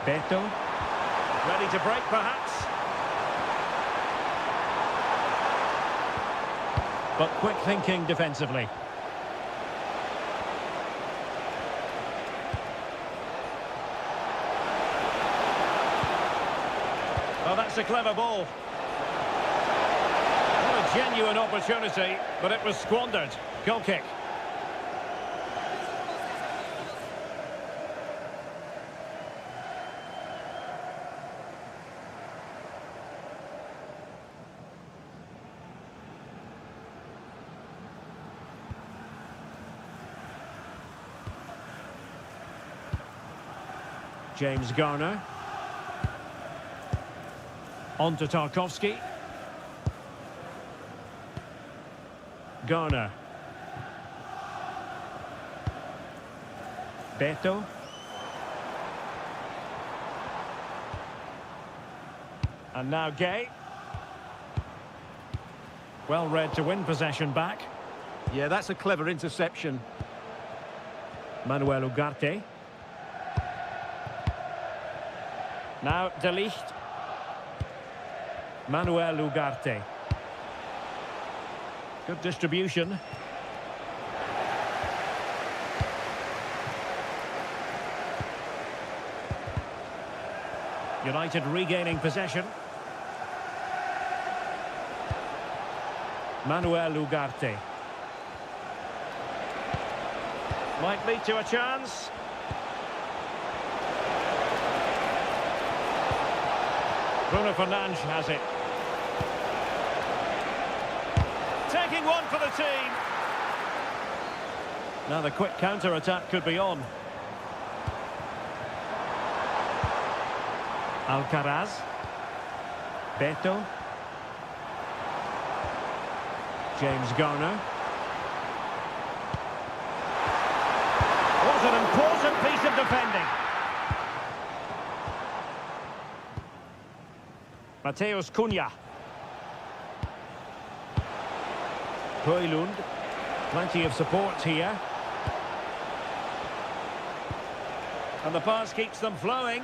Beto. Ready to break, perhaps. But quick thinking defensively. Oh, that's a clever ball. What a genuine opportunity, but it was squandered. Goal kick. James Garner. On to Tarkowski. Garner. Beto. And now Gay. Well read to win possession back. Yeah, that's a clever interception. Manuel Ugarte. Now De Ligt. Manuel Ugarte. Good distribution. United regaining possession. Manuel Ugarte. Might lead to a chance. Bruno Fernandes has it. Taking one for the team. Now the quick counter-attack could be on. Alcaraz. Beto. James Garner. What an important piece of defending. Mateus Cunha. Højlund. Plenty of support here. And the pass keeps them flowing.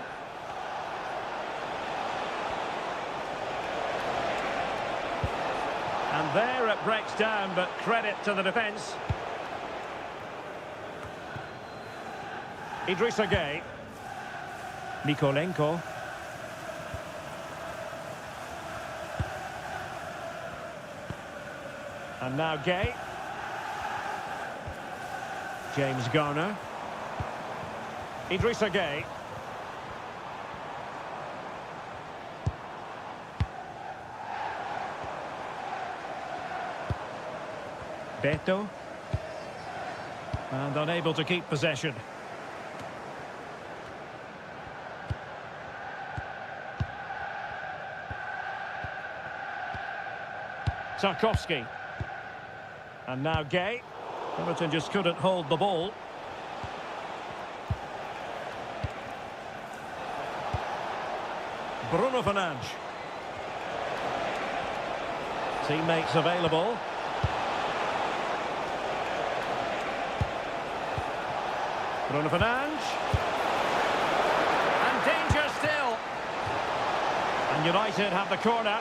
And there it breaks down, but credit to the defence. Idrissa Gueye. Mikolenko. And now Gay. James Garner. Idrissa Gueye. Beto. And unable to keep possession. Tarkowski. And now Gay. Everton just couldn't hold the ball. Bruno Fernandes. Teammates available. Bruno Fernandes. And danger still. And United have the corner.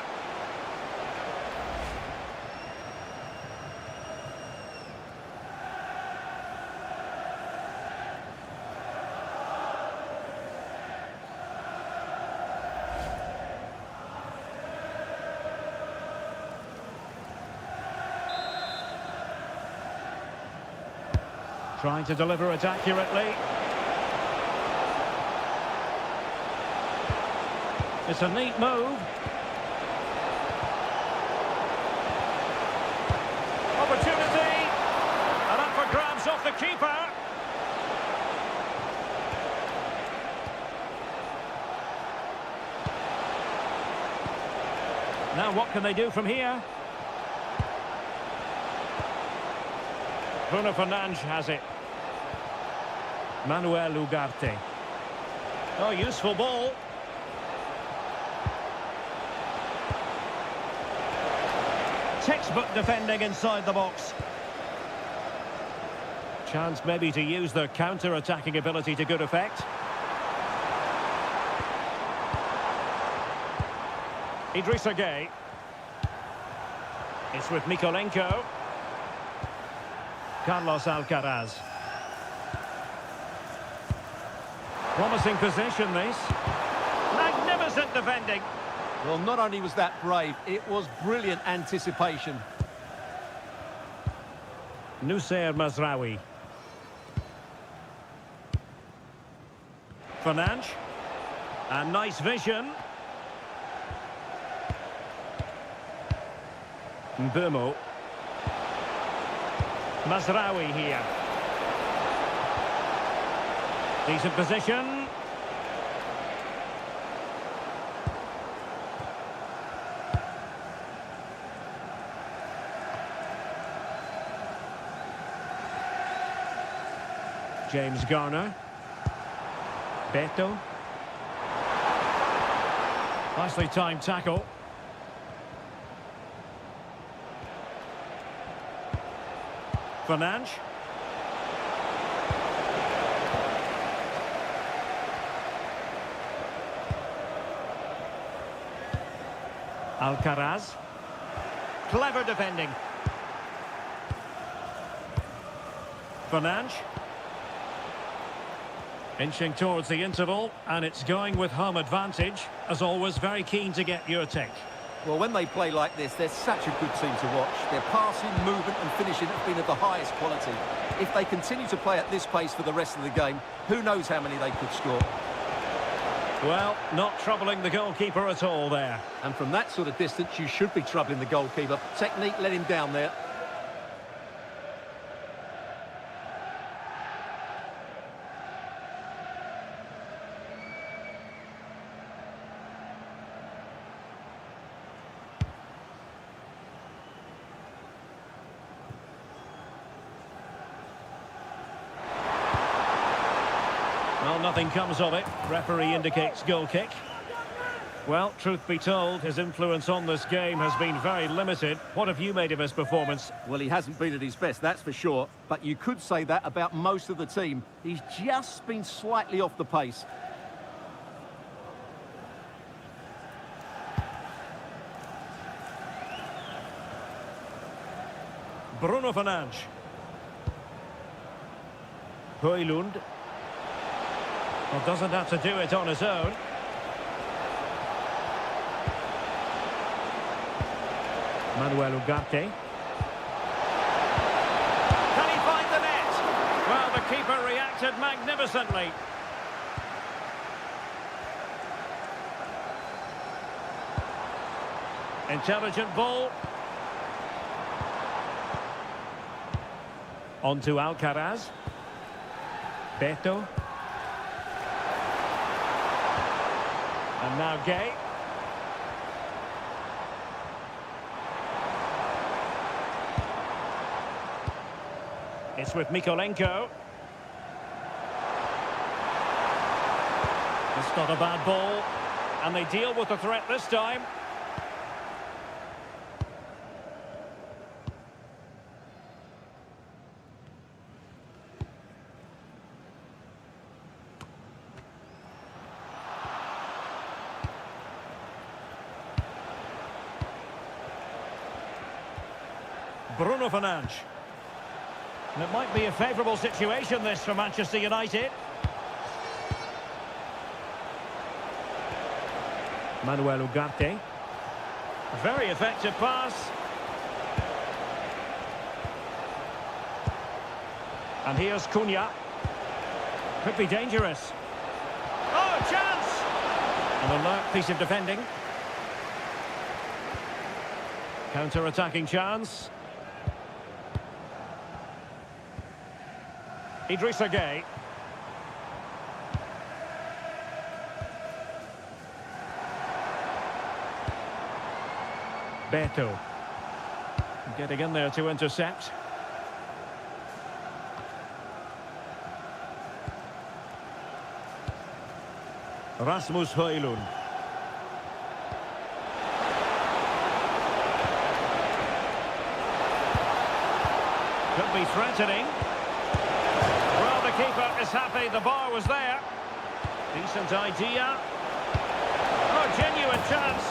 Trying to deliver it accurately. It's a neat move. Now what can they do from here? Bruno Fernandes has it. Manuel Ugarte. Oh, useful ball. Textbook defending inside the box. Chance maybe to use their counter-attacking ability to good effect. Idrissa Gueye. It's with Mykolenko. Carlos Alcaraz. Promising position, this. Magnificent defending. Well, not only was that brave, it was brilliant anticipation. Noussair Mazraoui. Fernandes. And nice vision. Mbeumo. Mazraoui here. Decent position. James Garner. Beto. Nicely timed tackle. Fernandes. Alcaraz. Clever defending. Fernandes. Inching towards the interval, and it's going with home advantage. As always, very keen to get your take. Well, when they play like this, they're such a good team to watch. Their passing, movement and finishing have been of the highest quality. If they continue to play at this pace for the rest of the game, who knows how many they could score. Well, not troubling the goalkeeper at all there. And from that sort of distance, you should be troubling the goalkeeper. Technique let him down there. Well, nothing comes of it. Referee indicates goal kick. Well, truth be told, his influence on this game has been very limited. What have you made of his performance? Well, he hasn't been at his best, that's for sure. But you could say that about most of the team. He's just been slightly off the pace. Bruno Fernandes. Højlund. Well, doesn't have to do it on his own. Manuel Ugarte. Can he find the net? Well, the keeper reacted magnificently. Intelligent ball. On to Alcaraz. Beto. And now Gueye. It's with Mykolenko. It's not a bad ball. And they deal with the threat this time. Bruno Fernandes. And it might be a favourable situation, this, for Manchester United. Manuel Ugarte. Very effective pass. And here's Cunha. Could be dangerous. Oh, chance! An alert piece of defending. Counter-attacking chance. Idrissa Gueye. Beto. Getting in there to intercept. Rasmus Højlund. Could be threatening. Well, the keeper is happy the bar was there. Decent idea. Oh, genuine chance.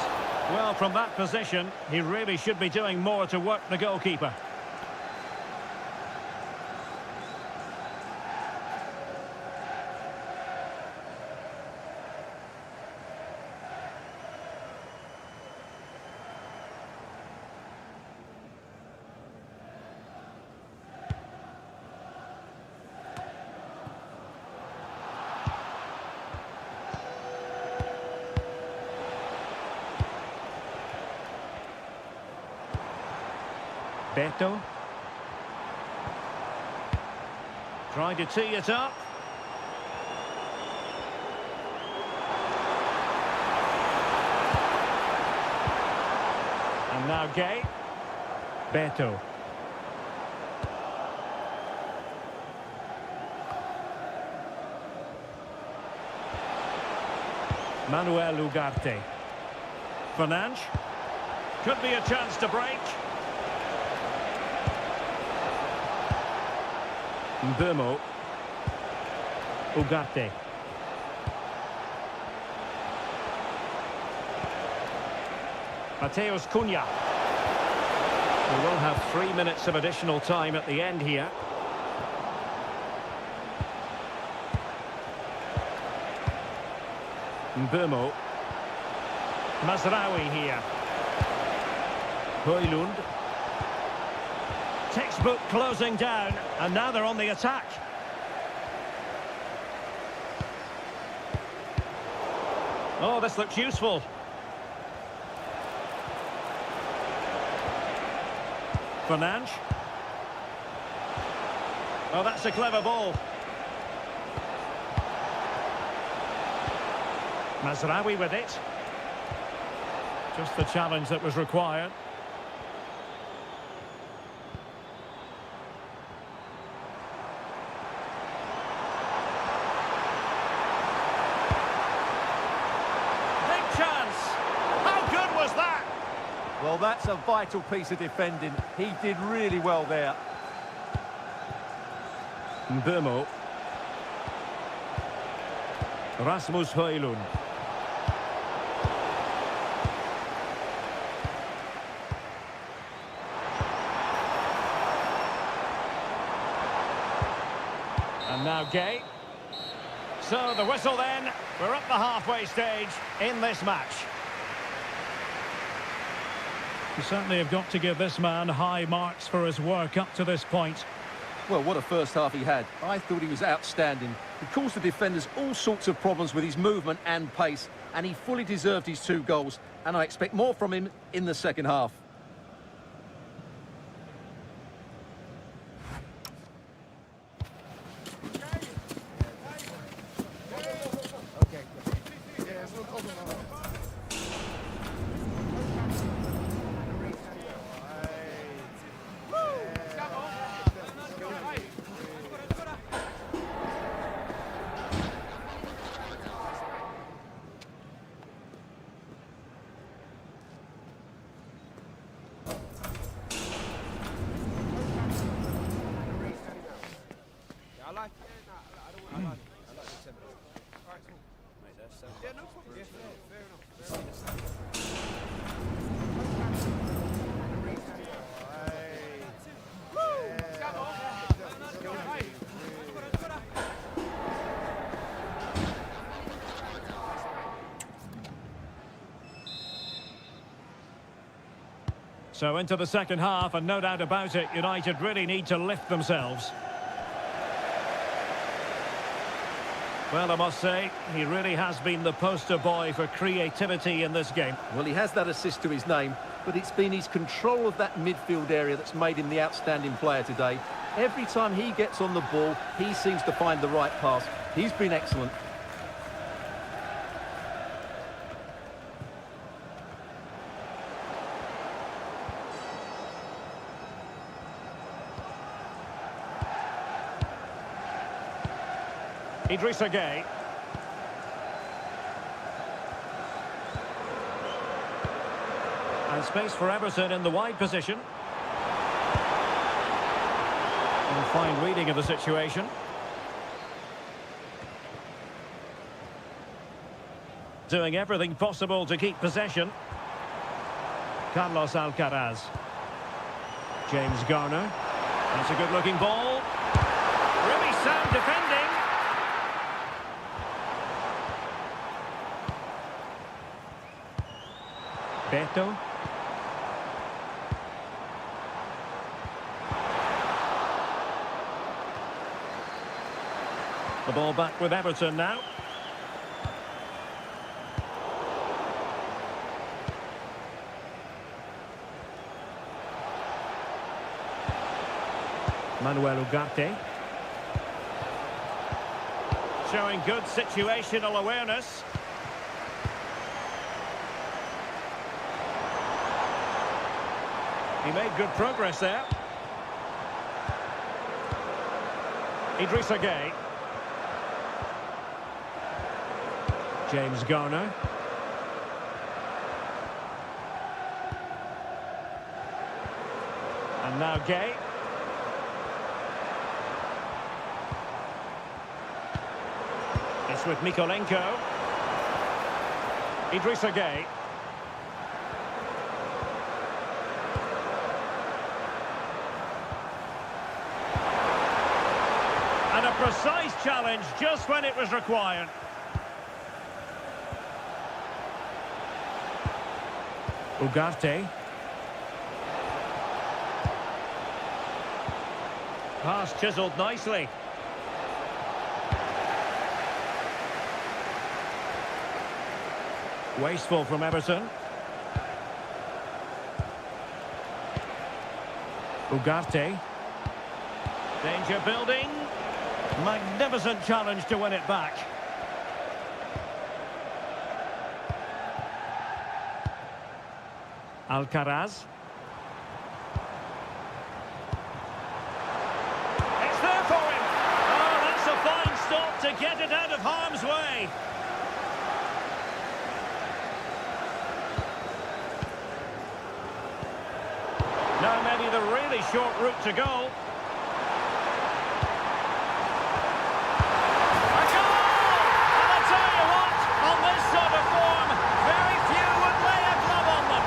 Well, from that position, he really should be doing more to work the goalkeeper. Beto. Trying to tee it up. And now Gay. Beto. Manuel Ugarte. Fernandes. Could be a chance to break. Mbeumo. Ugarte. Mateus Cunha. We will have 3 minutes of additional time at the end here. Mbeumo. Mazraoui here. Højlund. Textbook closing down, and now they're on the attack. Oh, this looks useful. Fernandes. Oh, that's a clever ball. Mazraoui with it. Just the challenge that was required. Well, that's a vital piece of defending. He did really well there. Mbeumo. Rasmus Højlund. And now Gay. So the whistle then. We're up the halfway stage in this match. You certainly have got to give this man high marks for his work up to this point. Well, what a first half he had. I thought he was outstanding. He caused the defenders all sorts of problems with his movement and pace, and he fully deserved his 2 goals, and I expect more from him in the second half. So into the second half, and no doubt about it, United really need to lift themselves. Well, I must say, he really has been the poster boy for creativity in this game. Well, he has that assist to his name, but it's been his control of that midfield area that's made him the outstanding player today. Every time he gets on the ball, he seems to find the right pass. He's been excellent. Idrissa Gueye. And space for Everton in the wide position. And fine reading of the situation. Doing everything possible to keep possession. Carlos Alcaraz. James Garner. That's a good-looking ball. Really sound defending. Beto. The ball back with Everton now. Manuel Ugarte. Showing good situational awareness. He made good progress there. Idrissa Gueye. James Garner. And now Gueye. It's with Mikolenko. Idrissa Gueye. And a precise challenge just when it was required. Ugarte. Pass chiselled nicely. Wasteful from Everton. Ugarte. Danger building. Magnificent challenge to win it back. Alcaraz. It's there for him. Oh, that's a fine stop to get it out of harm's way. Now maybe the really short route to goal. A goal! And I tell you what, on this sort of form, very few would lay a glove on them.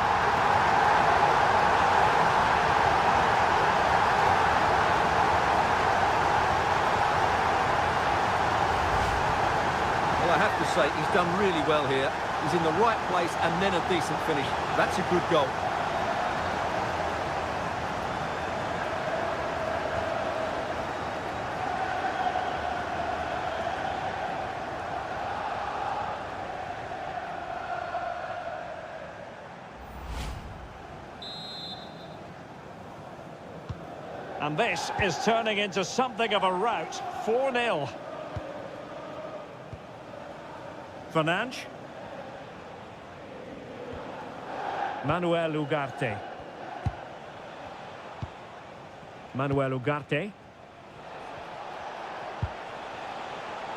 Well, I have to say, he's done really well here. He's in the right place and then a decent finish. That's a good goal. And this is turning into something of a rout. 4-0. Fernandes. Manuel Ugarte. Manuel Ugarte.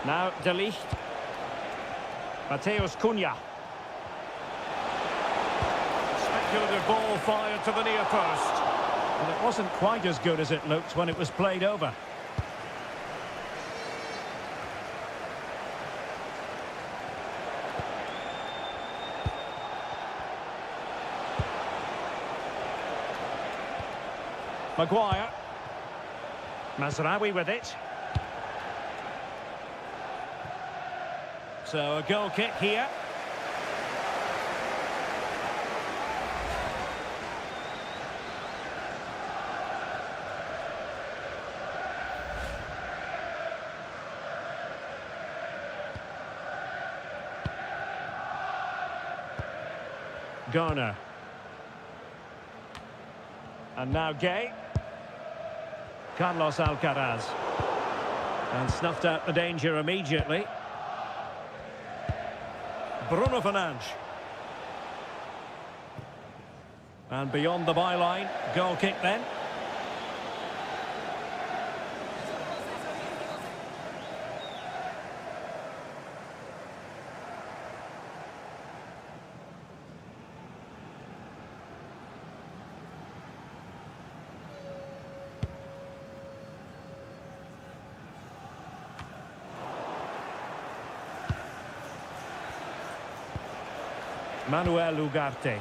Now De Ligt. Mateus Cunha. Speculative ball fired to the near post. And it wasn't quite as good as it looked when it was played over. Maguire. Mazraoui with it. So a goal kick here. Garner. And now Gueye. Carlos Alcaraz. And snuffed out the danger immediately. Bruno Fernandes. And beyond the byline, goal kick then. Manuel Ugarte.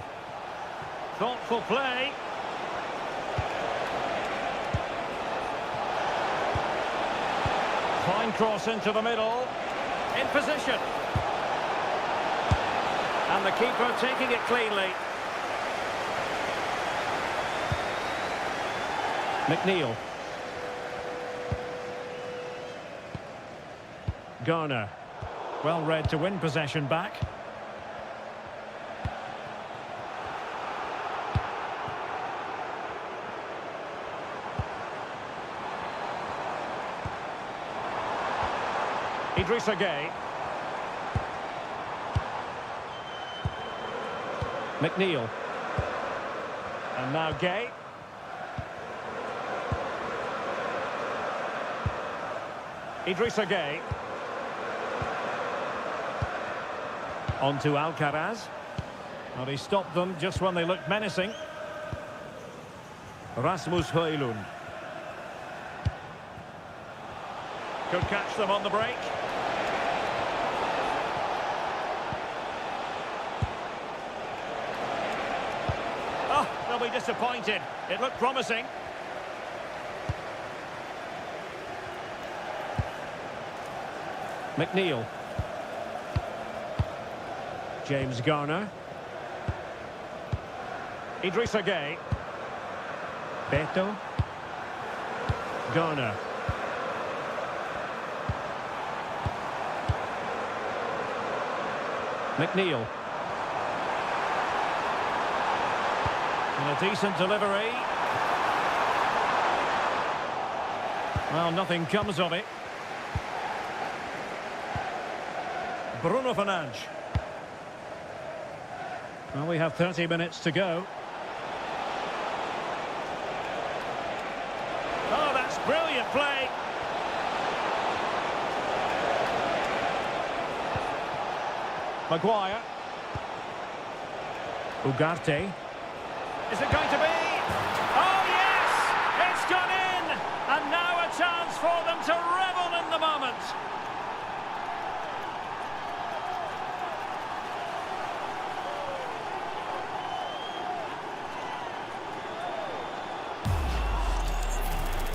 Thoughtful play. Fine cross into the middle. In position. And the keeper taking it cleanly. McNeil. Garner. Well read to win possession back. Idrissa Gueye. McNeil. And now Gueye. Idrissa Gueye. On to Alcaraz. Well, he stopped them just when they looked menacing. Rasmus Højlund. Could catch them on the break. Oh, they'll be disappointed. It looked promising. McNeil. James Garner. Idrissa Gueye. Beto. Garner. McNeil. And a decent delivery. Well, nothing comes of it. Bruno Fernandes. Well, we have 30 minutes to go. Oh, that's brilliant play. Maguire. Ugarte. Is it going to be? Oh, yes! It's gone in! And now a chance for them to revel in the moment.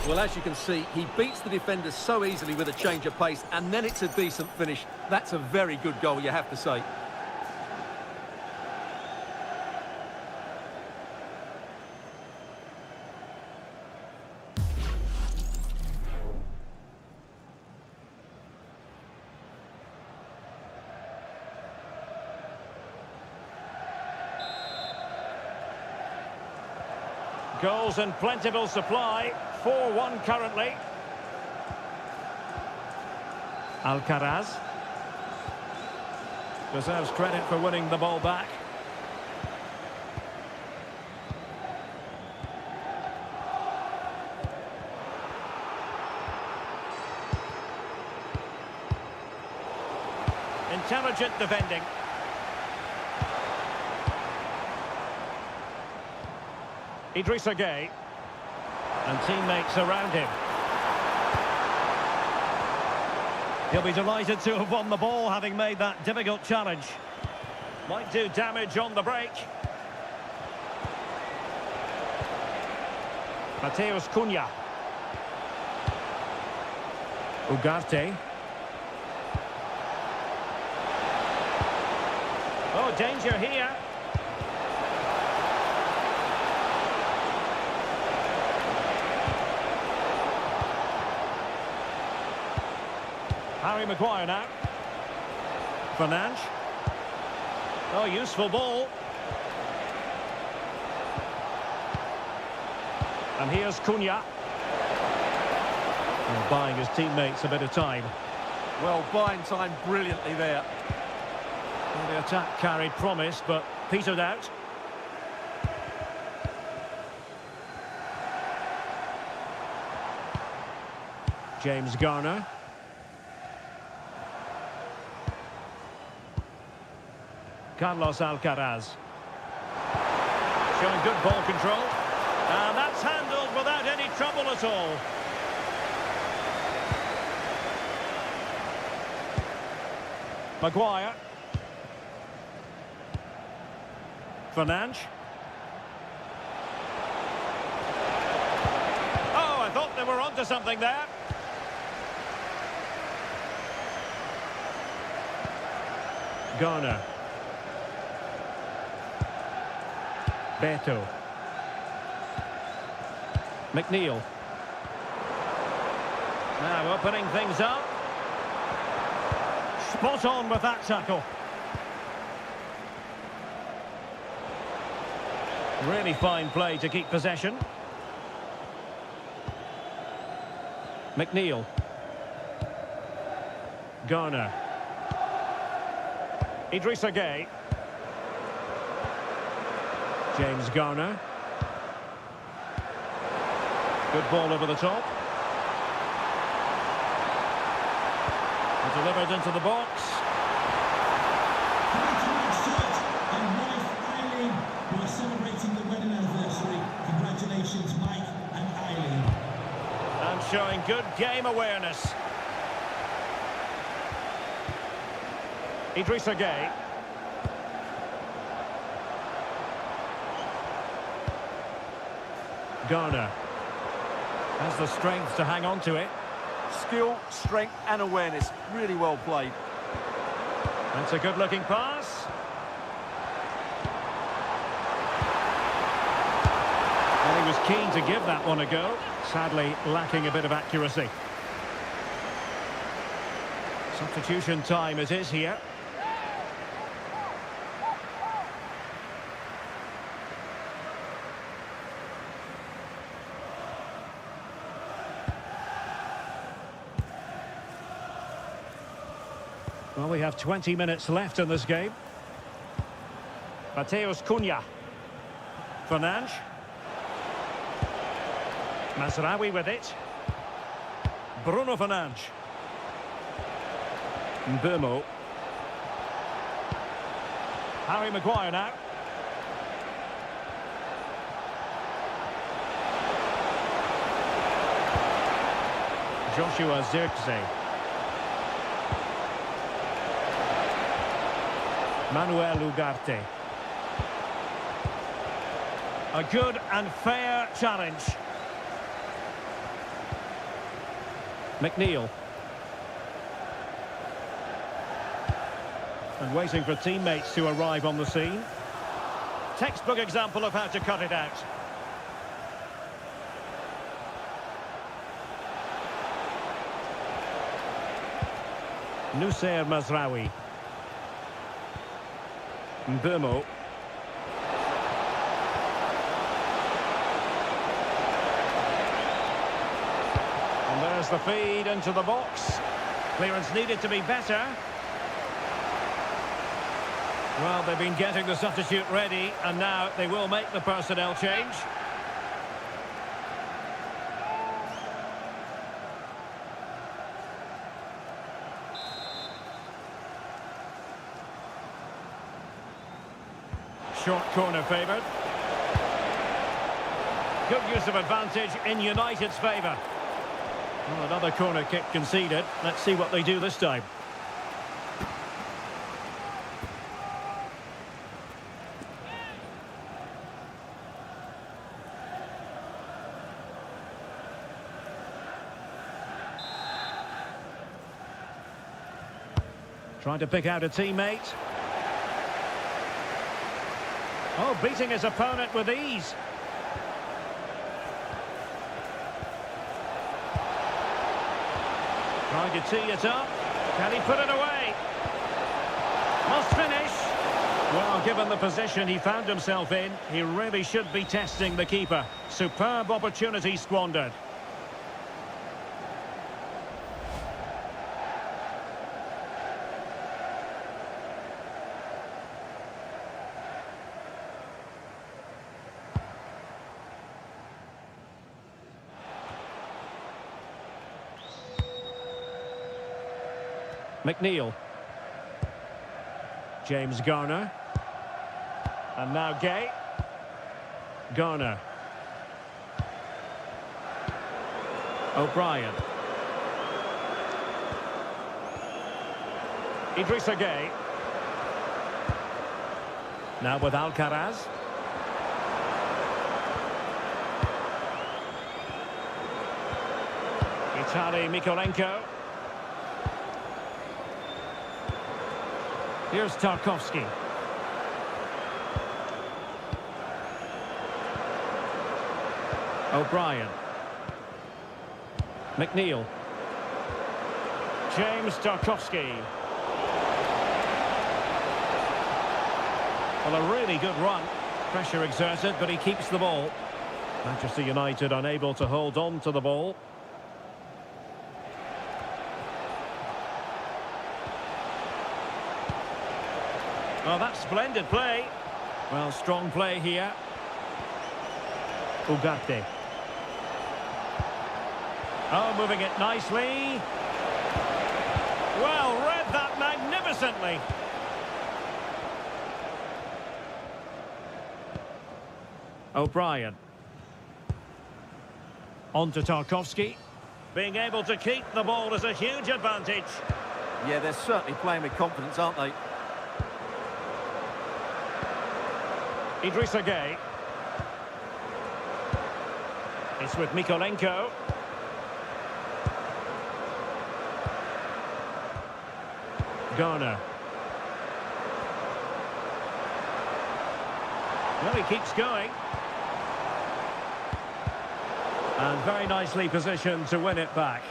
Well, as you can see, he beats the defenders so easily with a change of pace, and then it's a decent finish. That's a very good goal, you have to say. Goals in plentiful supply. 4-1 currently. Alcaraz. Deserves credit for winning the ball back. Intelligent defending. Idrissa Gueye. And teammates around him. He'll be delighted to have won the ball, having made that difficult challenge. Might do damage on the break. Mateus Cunha. Ugarte. Oh, danger here. Harry Maguire now. Fernandes. Oh, useful ball. And here's Cunha. And buying his teammates a bit of time. Well, buying time brilliantly there. Well, the attack carried promise, but petered out. James Garner. Carlos Alcaraz. Showing good ball control. And that's handled without any trouble at all. Maguire. Fernandes. Oh, I thought they were onto something there. Garner. Beto. McNeil. Now opening things up. Spot on with that tackle. Really fine play to keep possession. McNeil. Garner. Idrissa Gueye. James Garner. Good ball over the top. Delivered into the box. And wife Eileen, who are celebrating the wedding anniversary. Congratulations, Mike and Eileen. And showing good game awareness. Idrissa Gueye. Garner has the strength to hang on to it. Skill, strength and awareness. Really well played. That's a good-looking pass. And he was keen to give that one a go. Sadly, lacking a bit of accuracy. Substitution time it is here. Well, we have 20 minutes left in this game. Mateus Cunha. Fernandes. Mazraoui with it. Bruno Fernandes. Mbeumo. Harry Maguire now. Joshua Zirkzee. Manuel Ugarte. A good and fair challenge. McNeil. And waiting for teammates to arrive on the scene. Textbook example of how to cut it out. Noussair Mazraoui. Mbeumo. And there's the feed into the box. Clearance needed to be better. Well, they've been getting the substitute ready, and now they will make the personnel change. Short corner favoured. Good use of advantage in United's favour. Well, another corner kick conceded. Let's see what they do this time. Trying to pick out a teammate. Oh, beating his opponent with ease. Trying to tee it up. Can he put it away? Must finish. Well, given the position he found himself in, he really should be testing the keeper. Superb opportunity squandered. McNeil. James Garner. And now Gueye. Garner. O'Brien. Idrissa Gueye. Now with Alcaraz. Vitali Mikolenko. Here's Tarkowski. O'Brien. McNeil. James Tarkowski. Well, a really good run. Pressure exerted, but he keeps the ball. Manchester United unable to hold on to the ball. Oh, that's splendid play. Well, strong play here. Ugarte. Oh, moving it nicely. Well, read that magnificently. O'Brien. On to Tarkowski. Being able to keep the ball is a huge advantage. Yeah, they're certainly playing with confidence, aren't they? Idrissa Gueye. It's with Mikolenko. Garner. Well, he keeps going. And very nicely positioned to win it back.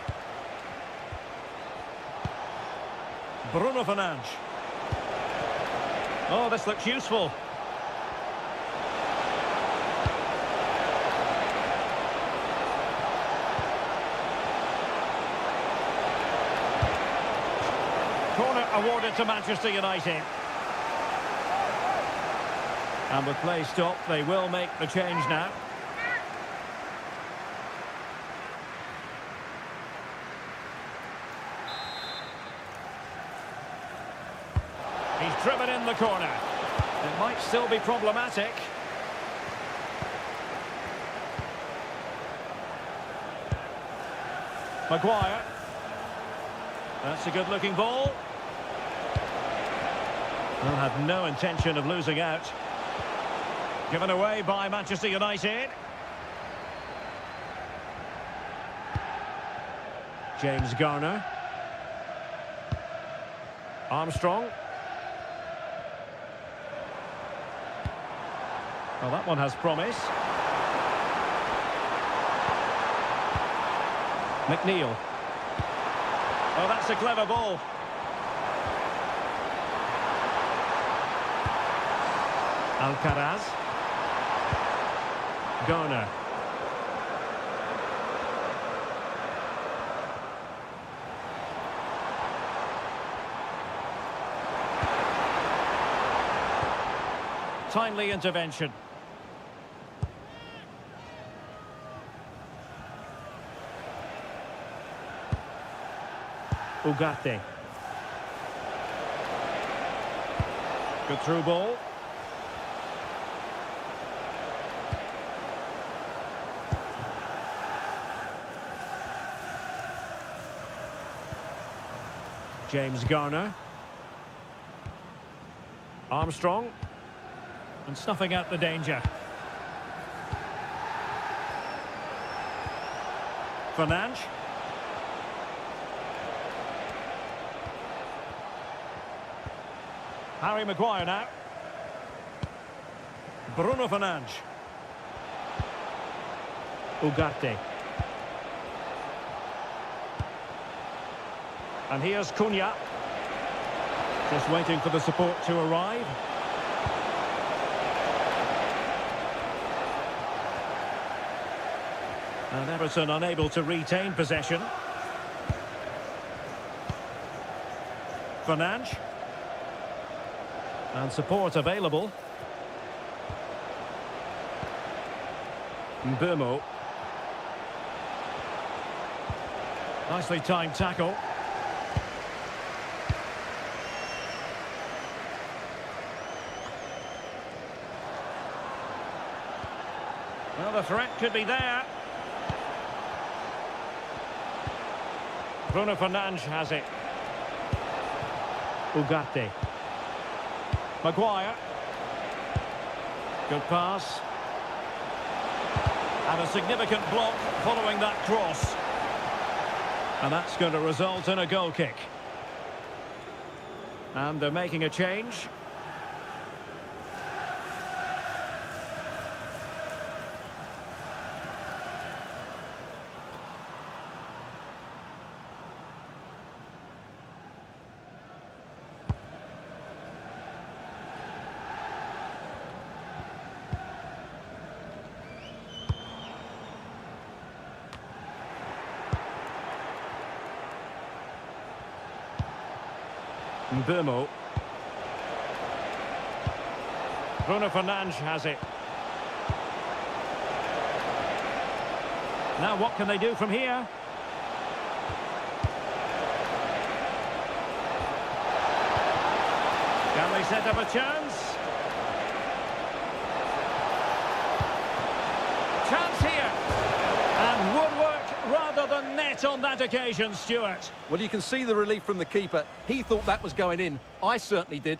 Bruno Fernandes. Oh, this looks useful. Corner awarded to Manchester United. And with play stopped, they will make the change now. He's driven in the corner. It might still be problematic. Maguire. That's a good-looking ball. They'll have no intention of losing out. Given away by Manchester United. James Garner. Armstrong. Well, that one has promise. McNeil. Oh, that's a clever ball. Alcaraz. Garner. Timely intervention. Ugarte. Good through ball. James Garner. Armstrong. And snuffing out the danger. Fernandes. Harry Maguire now. Bruno Fernandes. Ugarte. And here's Cunha. Just waiting for the support to arrive. And Everton unable to retain possession. Fernandes. And support available. Mbeumo. Nicely timed tackle. Well, the threat could be there. Bruno Fernandes has it. Ugarte. Maguire. Good pass. And a significant block following that cross. And that's going to result in a goal kick. And they're making a change. Burmo. Bruno Fernandes has it. Now what can they do from here? Can they set up a chance? Chance here. And woodwork rather than net on that occasion, Stuart. Well, you can see the relief from the keeper. He thought that was going in. I certainly did.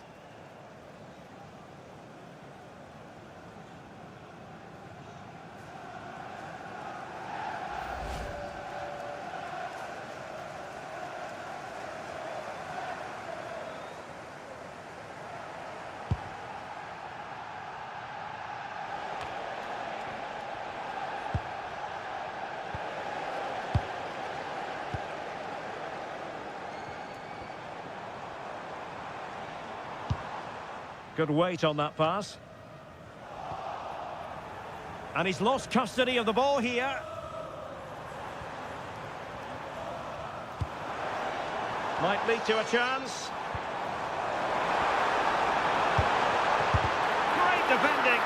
Good weight on that pass. And he's lost custody of the ball here. Might lead to a chance. Great defending.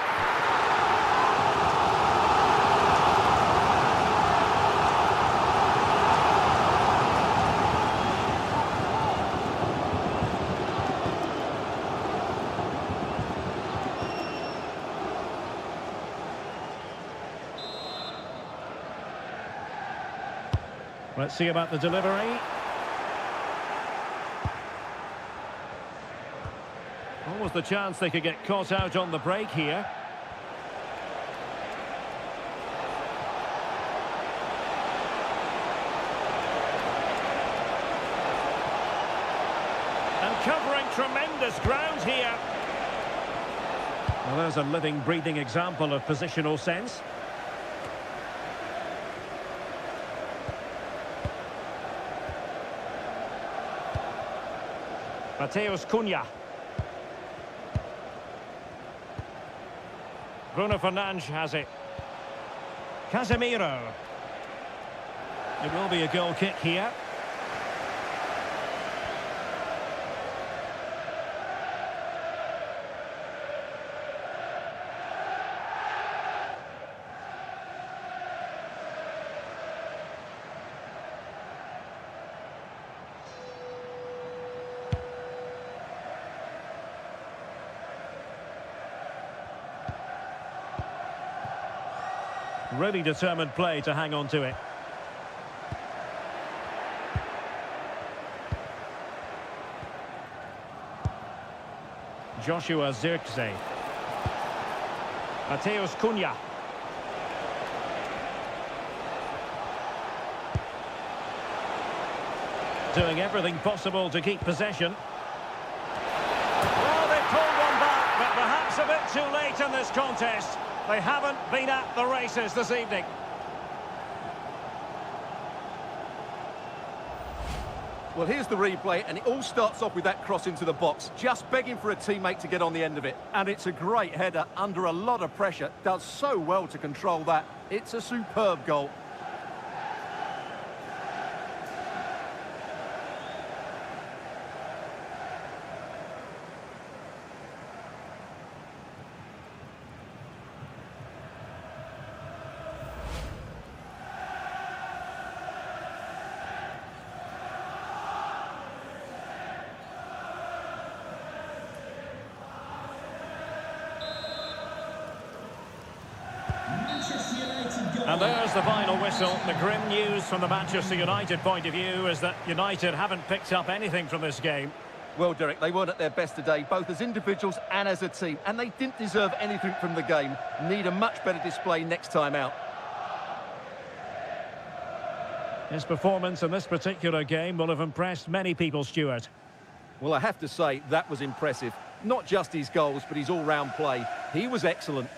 Let's see about the delivery. Almost the chance they could get caught out on the break here. And covering tremendous ground here. Well, there's a living, breathing example of positional sense. Mateus Cunha. Bruno Fernandes has it. Casemiro. It will be a goal kick here. Really determined play to hang on to it. Joshua Zirkzee. Mateus Cunha. Doing everything possible to keep possession. Well, they pulled one back, but perhaps a bit too late in this contest. They haven't been at the races this evening. Well, here's the replay, and it all starts off with that cross into the box, just begging for a teammate to get on the end of it. And it's a great header under a lot of pressure. Does so well to control that. It's a superb goal. And there's the final whistle. The grim news from the Manchester United point of view is that United haven't picked up anything from this game. Well, Derek, they weren't at their best today, both as individuals and as a team, and they didn't deserve anything from the game. Need a much better display next time out. His performance in this particular game will have impressed many people, Stuart. Well, I have to say, that was impressive. Not just his goals, but his all-round play. He was excellent.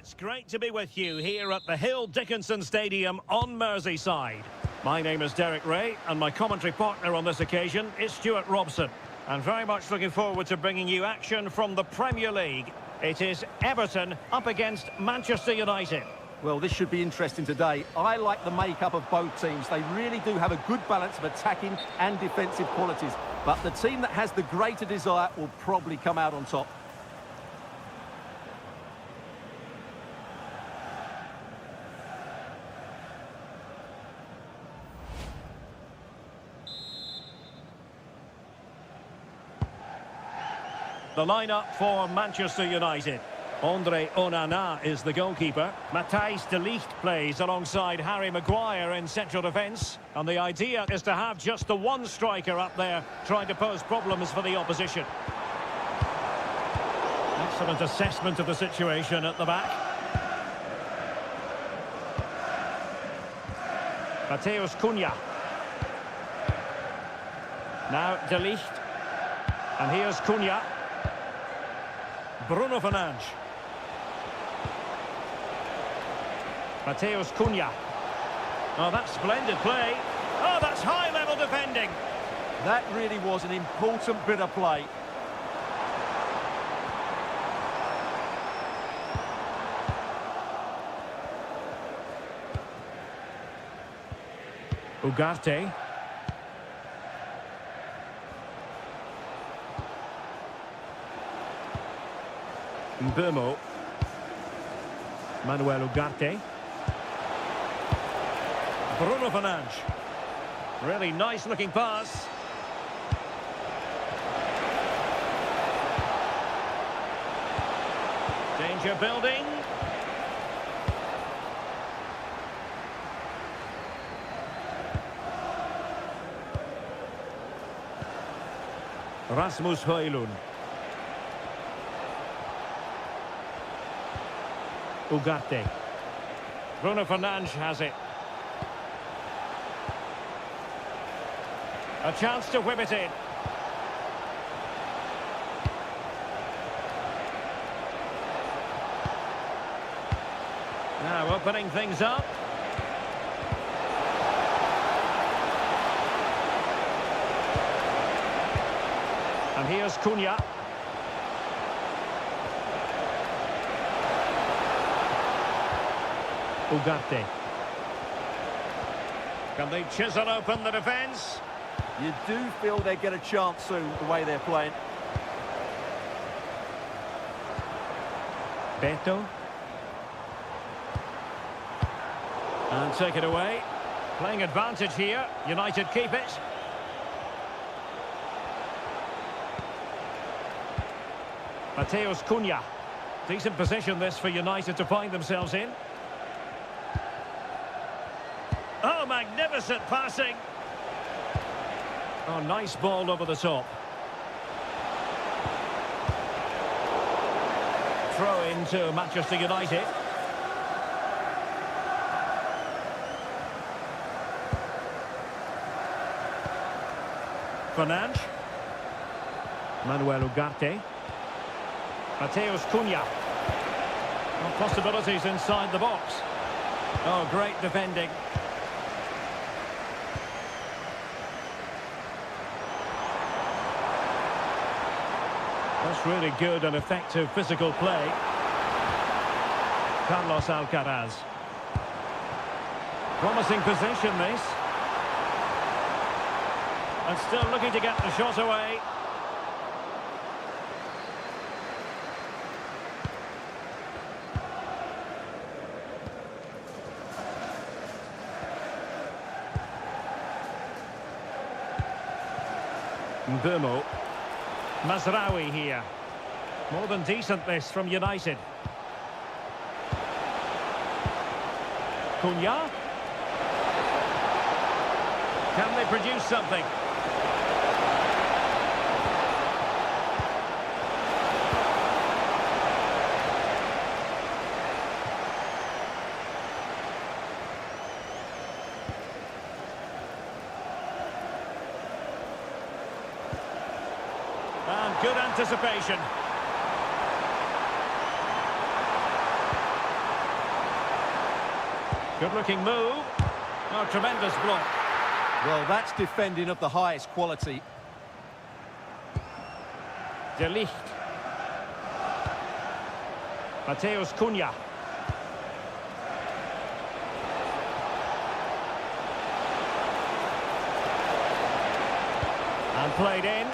It's great to be with you here at the Hill Dickinson Stadium on Merseyside. My name is Derek Ray, and my commentary partner on this occasion is Stuart Robson. And very much looking forward to bringing you action from the Premier League. It is Everton up against Manchester United. Well, this should be interesting today. I like the makeup of both teams. They really do have a good balance of attacking and defensive qualities. But the team that has the greater desire will probably come out on top. The lineup for Manchester United. Andre Onana is the goalkeeper. Matthijs de Ligt plays alongside Harry Maguire in central defence. And the idea is to have just the one striker up there trying to pose problems for the opposition. Excellent assessment of the situation at the back. Mateus Cunha. Now De Ligt. And here's Cunha. Bruno Fernandes. Mateus Cunha. Oh, that's splendid play. Oh, that's high-level defending. That really was an important bit of play. Ugarte. Mbeumo. Manuel Ugarte. Bruno Fernandes. Really nice looking pass. Danger building. Rasmus Højlund. Ugarte. Bruno Fernandes has it. A chance to whip it in. Now opening things up. And here's Cunha. Ugarte. Can they chisel open the defence? You do feel they get a chance soon, the way they're playing. Beto. And take it away. Playing advantage here. United keep it. Mateus Cunha. Decent position this for United to find themselves in. Oh, magnificent passing. Oh, nice ball over the top. Throw into Manchester United. Fernandes. Manuel Ugarte. Mateus Cunha. Well, possibilities inside the box. Oh, great defending. That's really good and effective physical play. Carlos Alcaraz. Promising position, this. And still looking to get the shot away. Mbeumo. Mazraoui here. More than decent this from United. Cunha. Can they produce something? And good anticipation. Good-looking move. Oh, tremendous block. Well, that's defending of the highest quality. De Ligt. Mateus Cunha. And played in.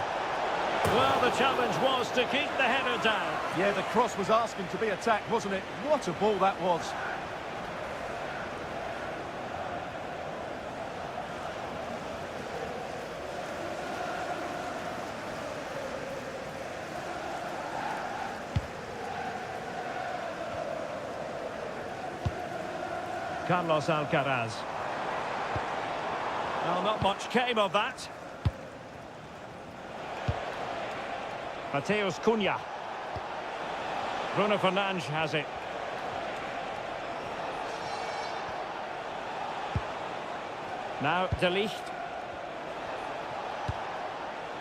Well, the challenge was to keep the header down. Yeah, the cross was asking to be attacked, wasn't it? What a ball that was. Carlos Alcaraz. Well, not much came of that. Mateus Cunha. Bruno Fernandes has it. Now, De Ligt.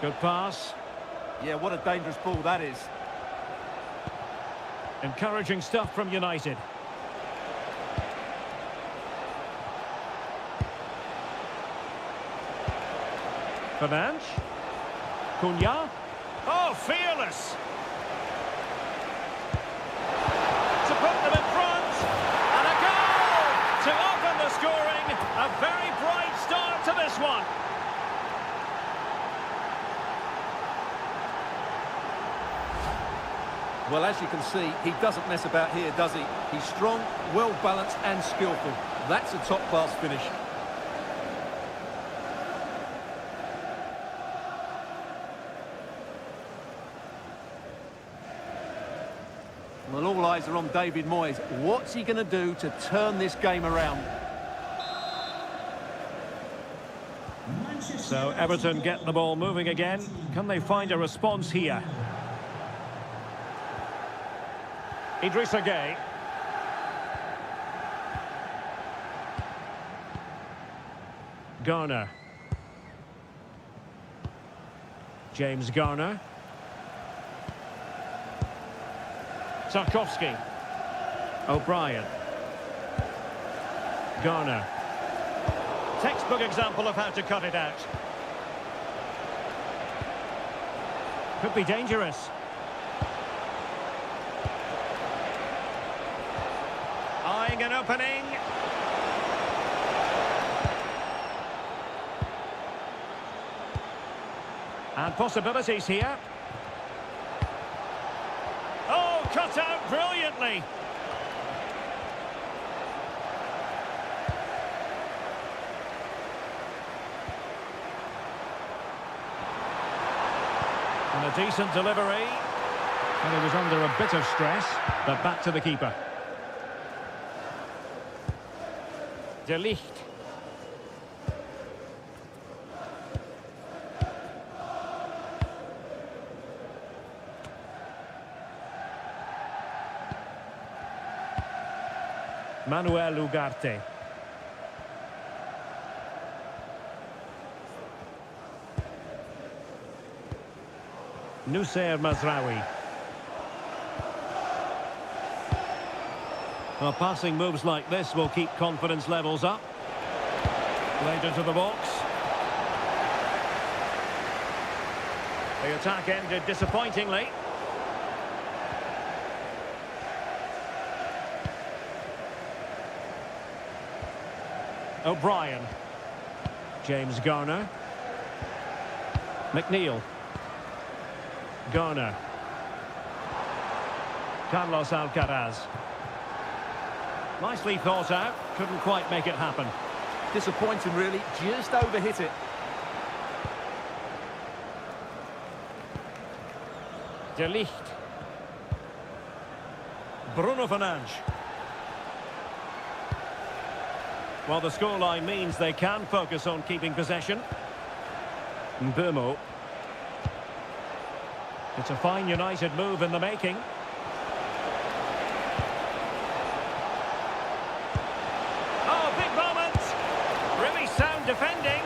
Good pass. Yeah, what a dangerous ball that is. Encouraging stuff from United. Fernandes. Cunha. Oh, fearless! To put them in front. And a goal to open the scoring. A very bright start to this one. Well, as you can see, he doesn't mess about here, does he? He's strong, well-balanced and skillful. That's a top-class finish. Well, all eyes are on David Moyes. What's he going to do to turn this game around? So Everton get the ball moving again. Can they find a response here? Idrissa Gueye. Garner. James Garner. Tarkowski. O'Brien. Garner. Textbook example of how to cut it out. Could be dangerous. Eyeing an opening. And possibilities here. Oh, cut out brilliantly. And a decent delivery. And he was under a bit of stress, but back to the keeper. De Ligt. Manuel Ugarte. Noussair Mazraoui. Well, passing moves like this will keep confidence levels up. Played into the box. The attack ended disappointingly. O'Brien. James Garner. McNeil. Garner. Carlos Alcaraz. Nicely thought out, couldn't quite make it happen. Disappointing, really, just overhit it. De Ligt. Bruno Fernandes. Well, the scoreline means they can focus on keeping possession. Mbeumo. It's a fine United move in the making. Oh, big moment! Really sound defending.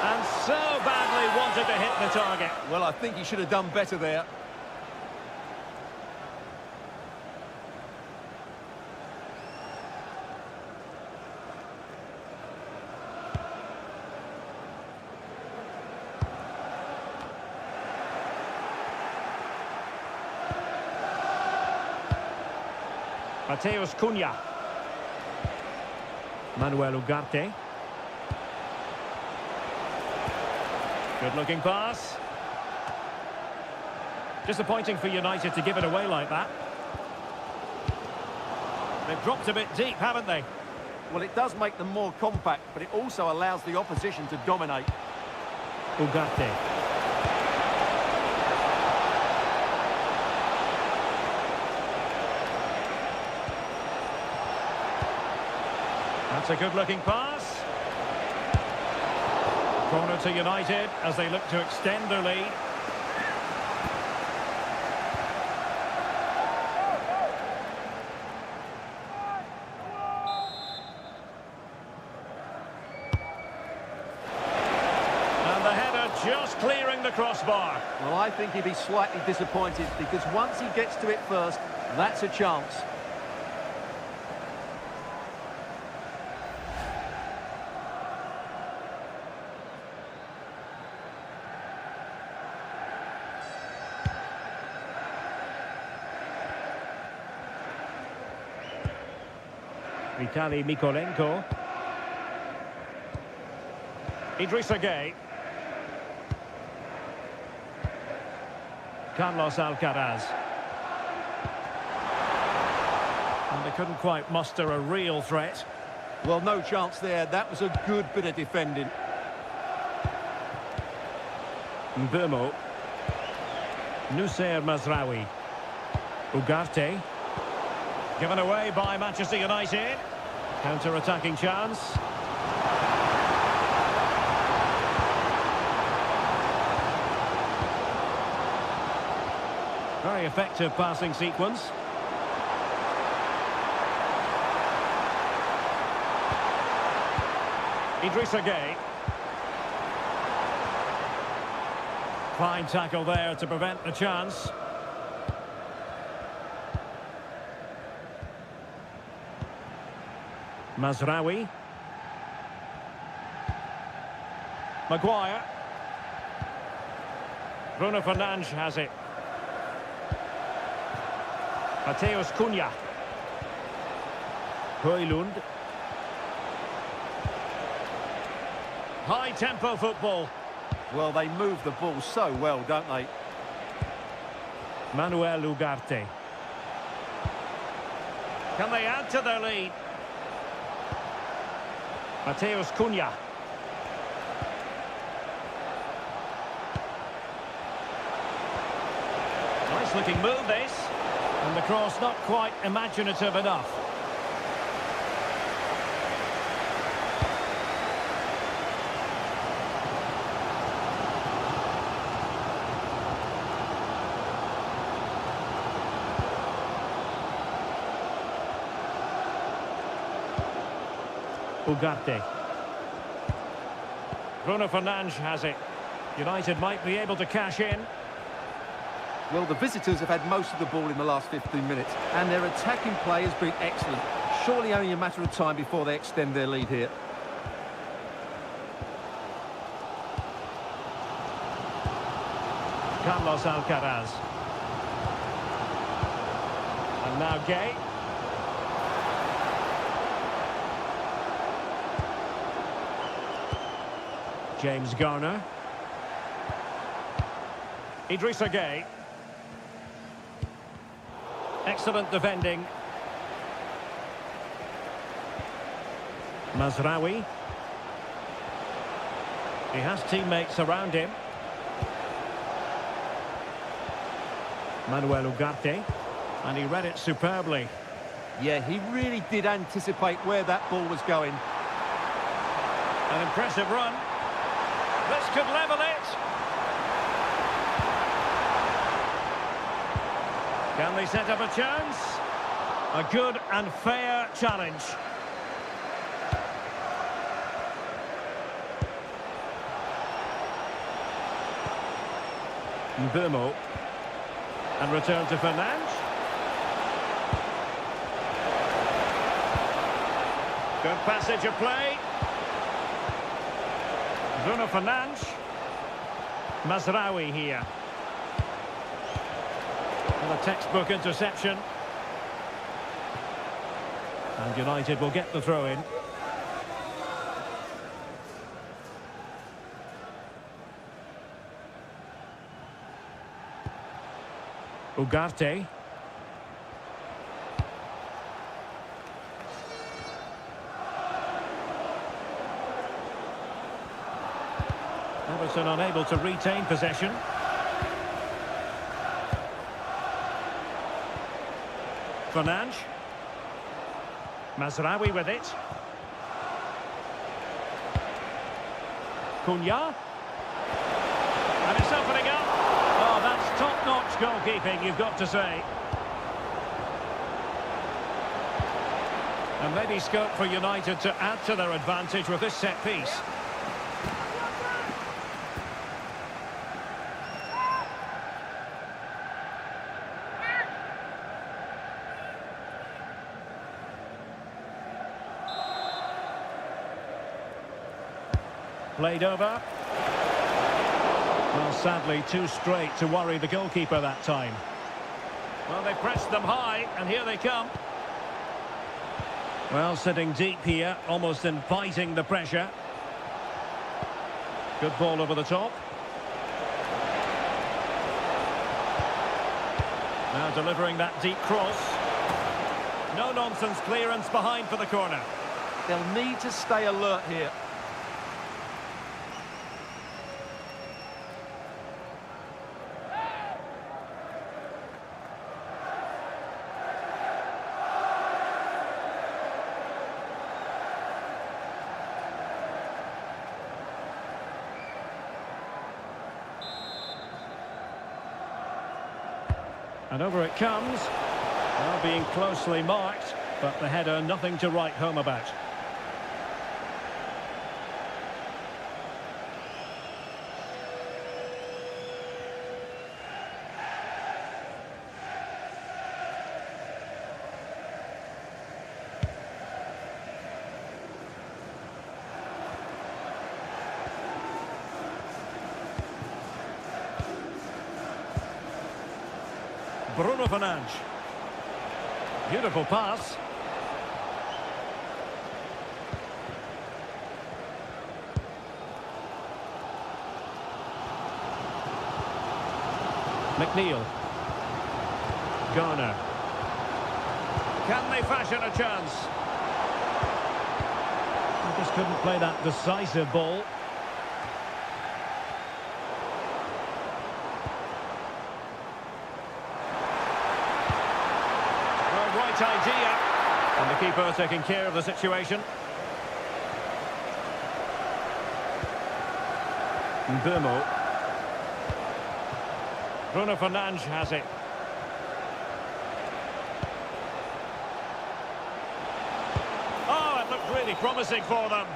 And so badly wanted to hit the target. Well, I think he should have done better there. Mateus Cunha. Manuel Ugarte. Good looking pass. Disappointing for United to give it away like that. They've dropped a bit deep, haven't they? Well, it does make them more compact, but it also allows the opposition to dominate. Ugarte. That's a good-looking pass. Corner to United as they look to extend their lead. crossbar. Well, I think he'd be slightly disappointed because once he gets to it first, that's a chance. Vitali Mikolenko. Idrissa Gueye. Carlos Alcaraz. And they couldn't quite muster a real threat. Well, no chance there. That was a good bit of defending. Mbeumo. Nussair Mazraoui. Ugarte. Given away by Manchester United. Counter-attacking chance. Very effective passing sequence. Idrissa Gueye. Fine tackle there to prevent the chance. Mazraoui. Maguire. Bruno Fernandes has it. Mateus Cunha. Højlund. High-tempo football. Well, they move the ball so well, don't they? Manuel Ugarte. Can they add to their lead? Mateus Cunha. Nice looking move this. And the cross not quite imaginative enough. Ugarte. Bruno Fernandes has it. United might be able to cash in. Well, the visitors have had most of the ball in the last 15 minutes, and their attacking play has been excellent. Surely only a matter of time before they extend their lead here. Carlos Alcaraz. And now Gueye. James Garner. Idrissa Gueye. Excellent defending. Mazraoui. He has teammates around him. Manuel Ugarte. And he read it superbly. Yeah, he really did anticipate where that ball was going. An impressive run. This could level it. Can they set up a chance? A good and fair challenge. Mbeumo. And return to Fernandes. Good passage of play. Bruno Fernandes. Mazraoui here. And a textbook interception. And United will get the throw-in. Ugarte. Everton unable to retain possession. Fernandes. Mazraoui with it. Cunha. And it's opening up. Oh, that's top-notch goalkeeping, you've got to say. And maybe scope for United to add to their advantage with this set piece. Played over. Well, sadly, too straight to worry the goalkeeper that time. Well, they pressed them high, and here they come. Well, sitting deep here, almost inviting the pressure. Good ball over the top. Now delivering that deep cross. No-nonsense clearance behind for the corner. They'll need to stay alert here. And over it comes. Well, being closely marked, but the header nothing to write home about. Bruno Fernandes. Beautiful pass. McNeil. Garner. Can they fashion a chance? They just couldn't play that decisive ball. Right idea. And the keeper taking care of the situation. Mbumo. Bruno Fernandes has it. Oh, it looked really promising for them.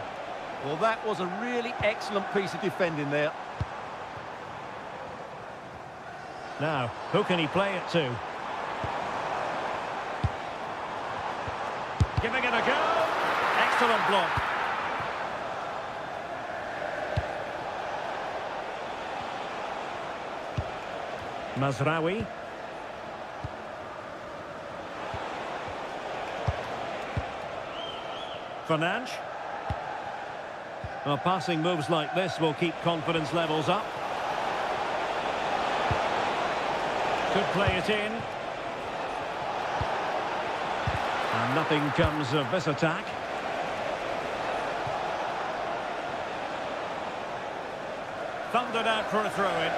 Well, that was a really excellent piece of defending there. Now, who can he play it to? Giving it a go. Excellent block. Mazraoui. Fernandes. Well, passing moves like this will keep confidence levels up. Could play it in. And nothing comes of this attack. Thundered out for a throw-in.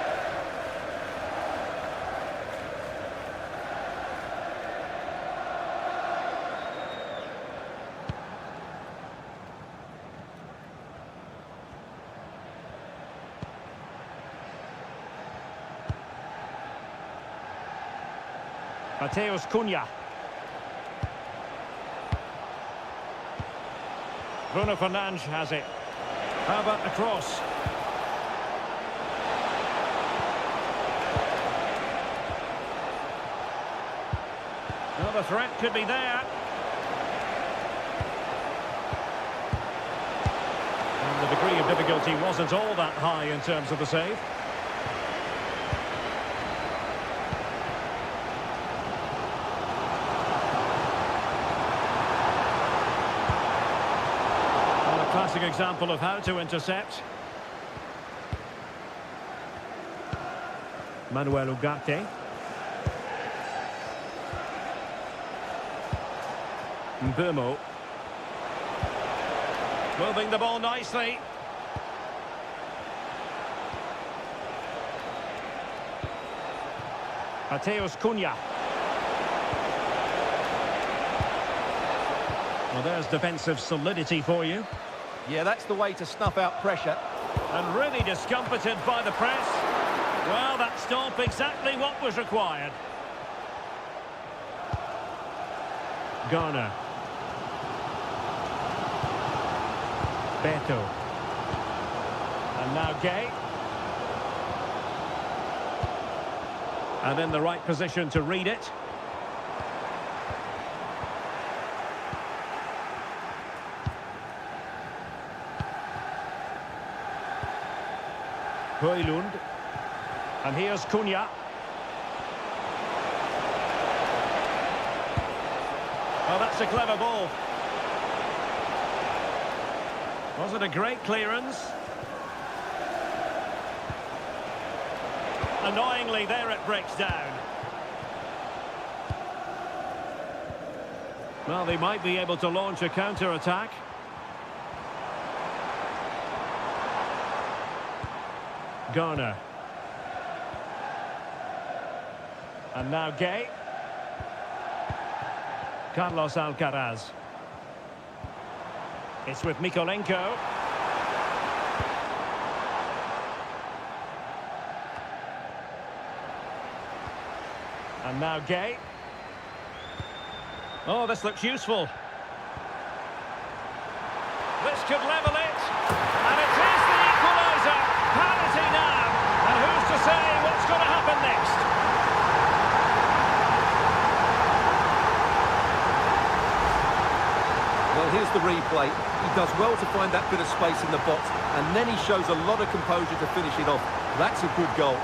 Mateus Cunha. Bruno Fernandes has it. How about the cross? Well, the threat could be there. And the degree of difficulty wasn't all that high in terms of the save. Classic example of how to intercept. Manuel Ugarte. Mbumo. Moving the ball nicely. Mateus Cunha. Well, there's defensive solidity for you. Yeah, that's the way to snuff out pressure. And really discomfited by the press. Well, that stopped exactly what was required. Garner. Beto. And now Gay. And in the right position to read it. Højlund. And here's Cunha. Oh, that's a clever ball. Was it a great clearance? Annoyingly, there it breaks down. Well, they might be able to launch a counter-attack. Garner. And now Gay. Carlos Alcaraz. It's with Mykolenko. And now Gay. Oh, this looks useful. This could level it. And it is the equaliser. Penalty now. And who's to say what's going to happen next? Well, here's the replay. He does well to find that bit of space in the box, and then he shows a lot of composure to finish it off. That's a good goal.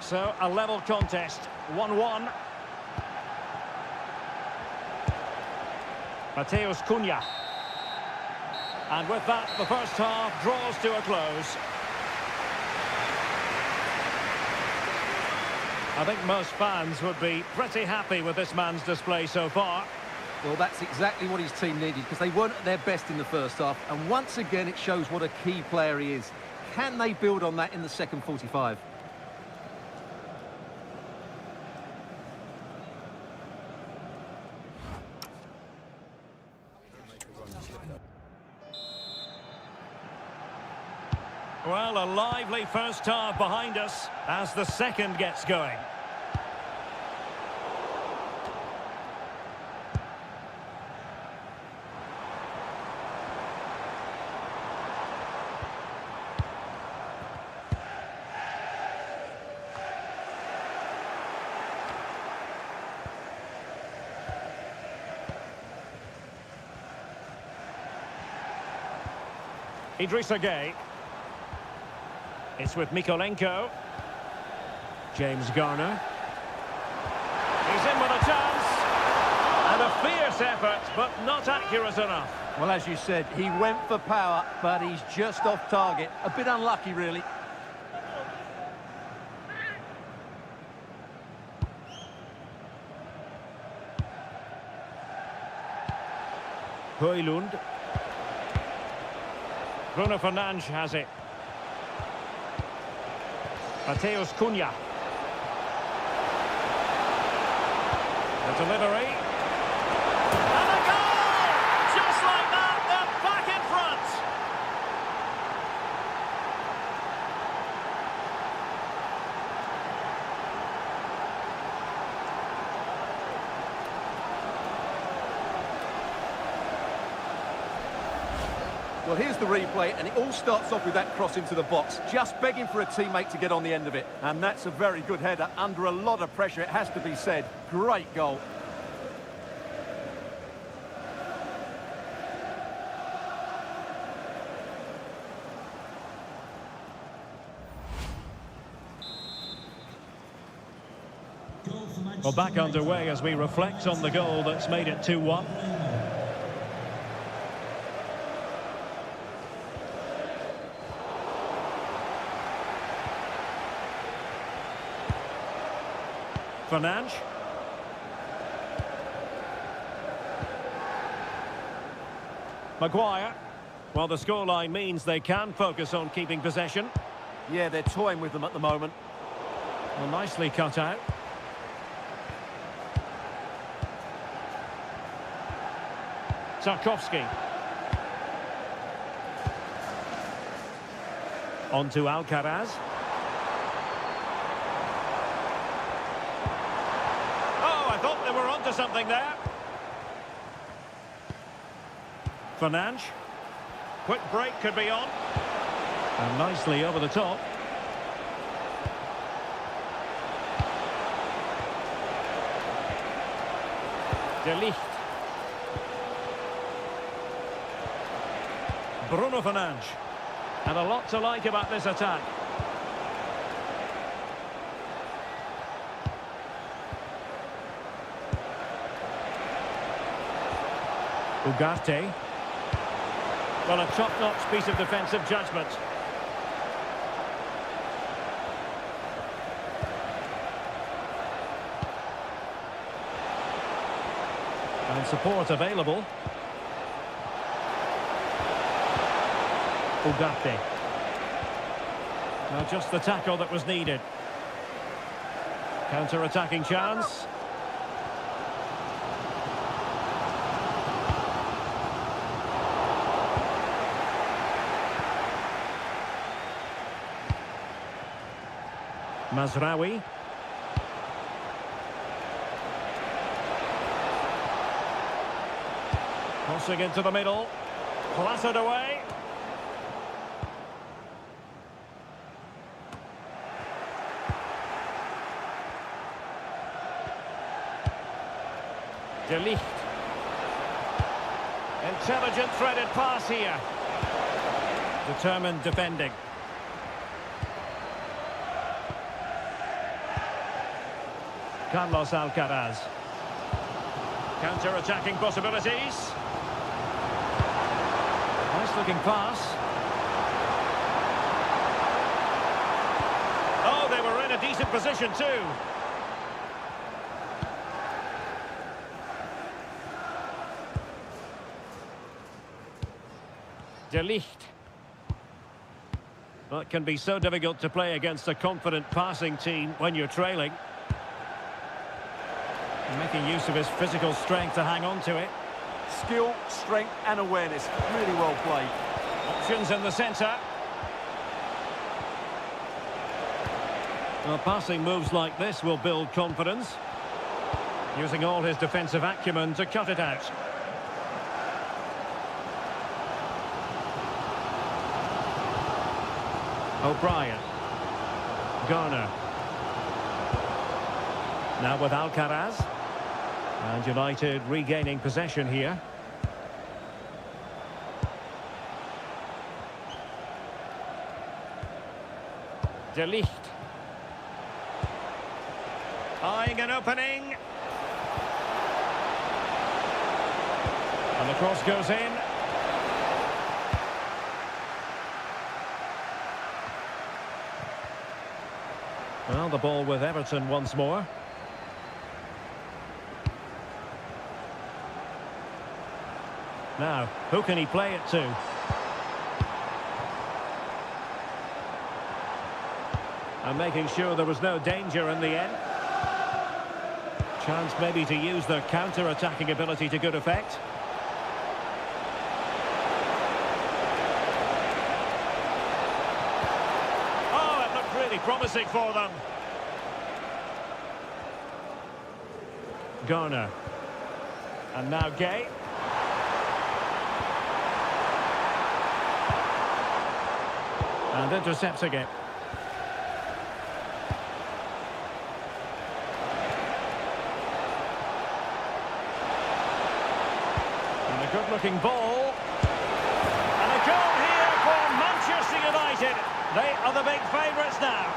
So, a level contest, 1-1. Mateus Cunha. And with that, the first half draws to a close. I think most fans would be pretty happy with this man's display so far. Well, that's exactly what his team needed, because they weren't at their best in the first half. And once again, it shows what a key player he is. Can they build on that in the second 45? Well, a lively first half behind us as the second gets going. Idrissa Gay. It's with Mykolenko. James Garner. He's in with a chance. And a fierce effort, but not accurate enough. Well, as you said, he went for power, but he's just off target. A bit unlucky, really. Højlund. Bruno Fernandes has it. Mateus Cunha. The delivery. And a goal! Just like that, they're back in front. Well, here's the replay, and it all starts off with that cross into the box, just begging for a teammate to get on the end of it. And that's a very good header, under a lot of pressure, it has to be said. Great goal. Well, back underway as we reflect on the goal that's made it 2-1. Fernandes. Maguire. Well, the scoreline means they can focus on keeping possession. Yeah, they're toying with them at the moment. Well, nicely cut out. Tarkowski. On to Alcaraz. onto something there. Fernandes. Quick break could be on. And nicely over the top. De Ligt. Bruno Fernandes. And a lot to like about this attack. Ugarte. Well, a top-notch piece of defensive judgment. And support available. Ugarte. Now just the tackle that was needed. Counter-attacking chance. Mazraoui. Crossing into the middle. Clattered away. De Ligt. Intelligent threaded pass here. Determined defending. Carlos Alcaraz. Counter-attacking possibilities. Nice looking pass. Oh, they were in a decent position too. De Ligt. Well, it can be so difficult to play against a confident passing team when you're trailing. Making use of his physical strength to hang on to it. Skill, strength and awareness. Really well played. Options in the centre. Well, passing moves like this will build confidence. Using all his defensive acumen to cut it out. O'Brien. Garner. Now with Alcaraz. And United regaining possession here. De Ligt. Eyeing an opening. And the cross goes in. Well, the ball with Everton once more. Now, who can he play it to? And making sure there was no danger in the end. Chance maybe to use their counter-attacking ability to good effect. Oh, it looked really promising for them. Garner. And now Gay. And intercepting it. And a good-looking ball. And a goal here for Manchester United. They are the big favourites now.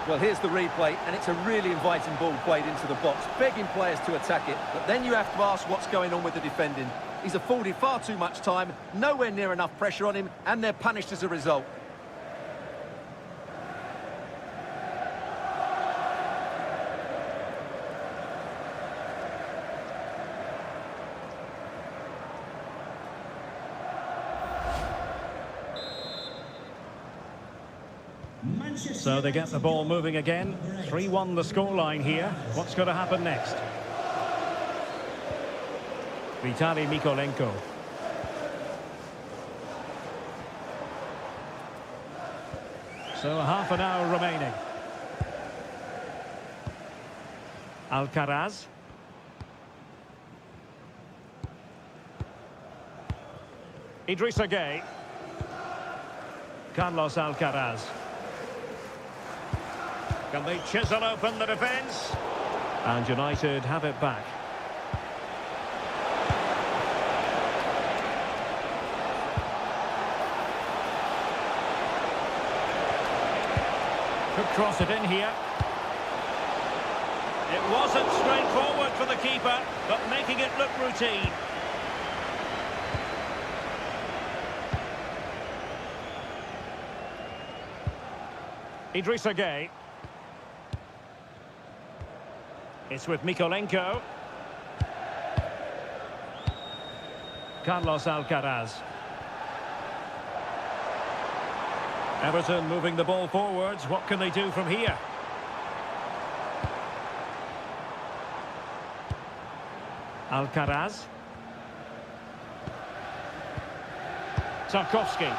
Well, here's the replay, and it's a really inviting ball played into the box, begging players to attack it, but then you have to ask what's going on with the defending. He's afforded far too much time, nowhere near enough pressure on him, and they're punished as a result. So they get the ball moving again. 3-1 the scoreline here. What's going to happen next? Vitaly Mykolenko. So half an hour remaining. Alcaraz. Idrissa Gueye. Carlos Alcaraz. Can they chisel open the defence? And United have it back. Could cross it in here. It wasn't straightforward for the keeper, but making it look routine. Idrissa Gueye. It's with Mykolenko. Carlos Alcaraz. Everton moving the ball forwards. What can they do from here? Alcaraz. Tarkowski.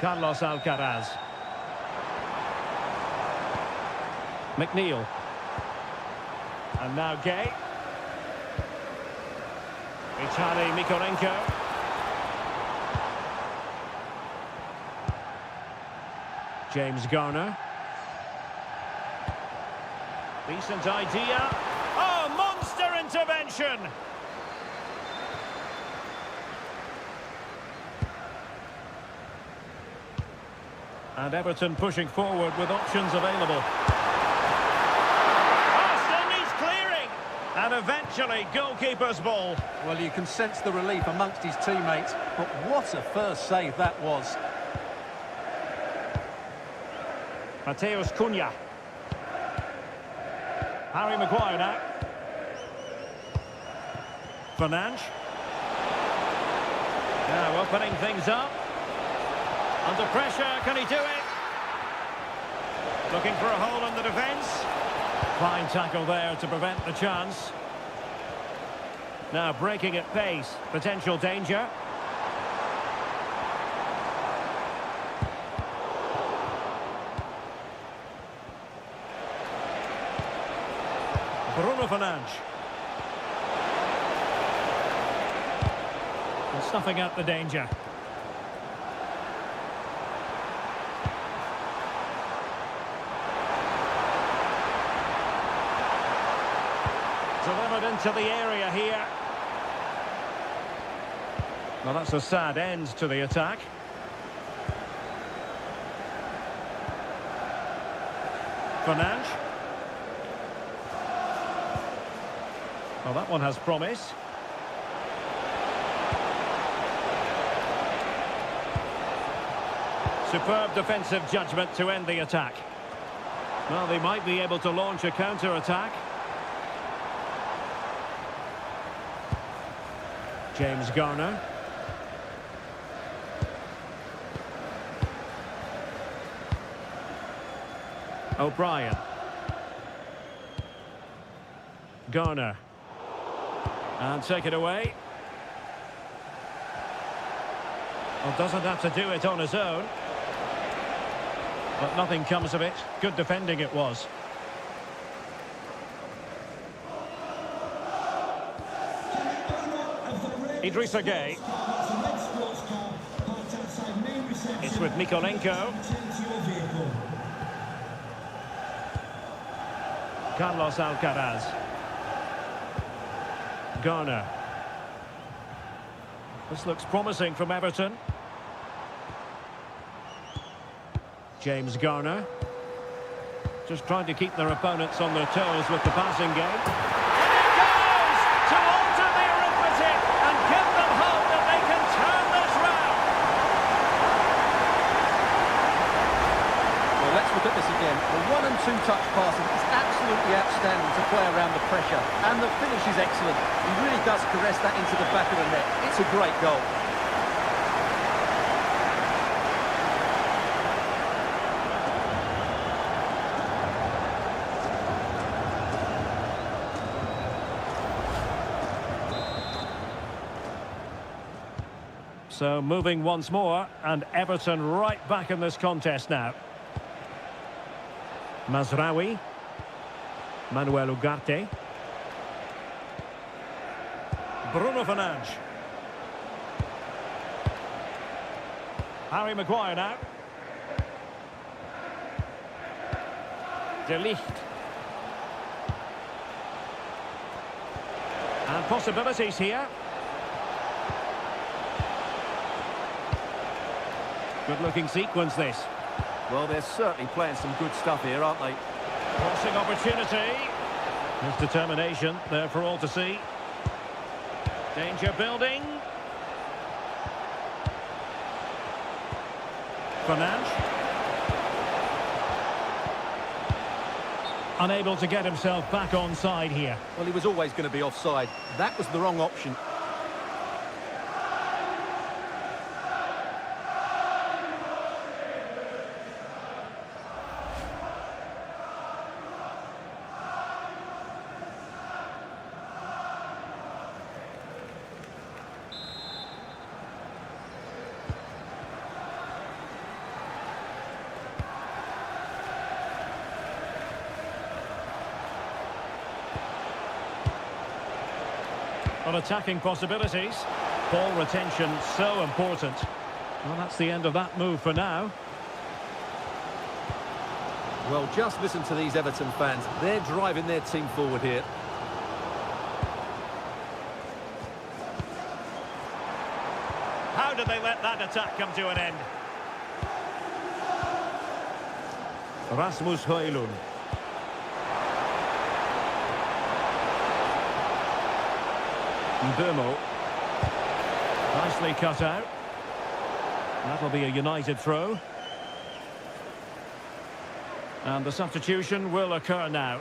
Carlos Alcaraz. McNeil. And now Gueye. Vitaly Mykolenko. James Garner. Decent idea. Oh, monster intervention! And Everton pushing forward with options available. Oh, still needs clearing! And eventually, goalkeeper's ball. Well, you can sense the relief amongst his teammates, but what a first save that was. Mateus Cunha. Harry Maguire now. Fernandes. Now opening things up. Under pressure, can he do it? Looking for a hole in the defence. Fine tackle there to prevent the chance. Now breaking at pace, potential danger. Bruno Fernandes. And snuffing out the danger. Delivered into the area here. Well, that's a sad end to the attack. Fernandes. Well, that one has promise. Superb defensive judgment to end the attack. Well, they might be able to launch a counter-attack. James Garner. O'Brien. Garner. And take it away. Well, doesn't have to do it on his own. But nothing comes of it. Good defending it was. Idrissa Gueye. It's with Mykolenko. Carlos Alcaraz. Garner. This looks promising from Everton. James Garner. Just trying to keep their opponents on their toes with the passing game. And it goes to alter the arithmetic and give them hope that they can turn this round. Well, let's look at this again. The 1- and 2-touch passing is absolutely outstanding to play around the pressure. And the finish is excellent. He really does caress that into the back of the net. It's a great goal. So moving once more, and Everton right back in this contest now. Mazraoui. Manuel Ugarte. Bruno Fernandes. Harry Maguire now. De Ligt. And possibilities here. Good looking sequence this. Well, they're certainly playing some good stuff here, aren't they? Crossing opportunity. His determination there for all to see. Danger building. Fernandes. Unable to get himself back on side here. Well, he was always going to be offside. That was the wrong option. On attacking possibilities. Ball retention so important. Well, that's the end of that move for now. Well, just listen to these Everton fans. They're driving their team forward here. How did they let that attack come to an end? Rasmus Højlund. Burmo. Nicely cut out. That'll be a United throw. And the substitution will occur now.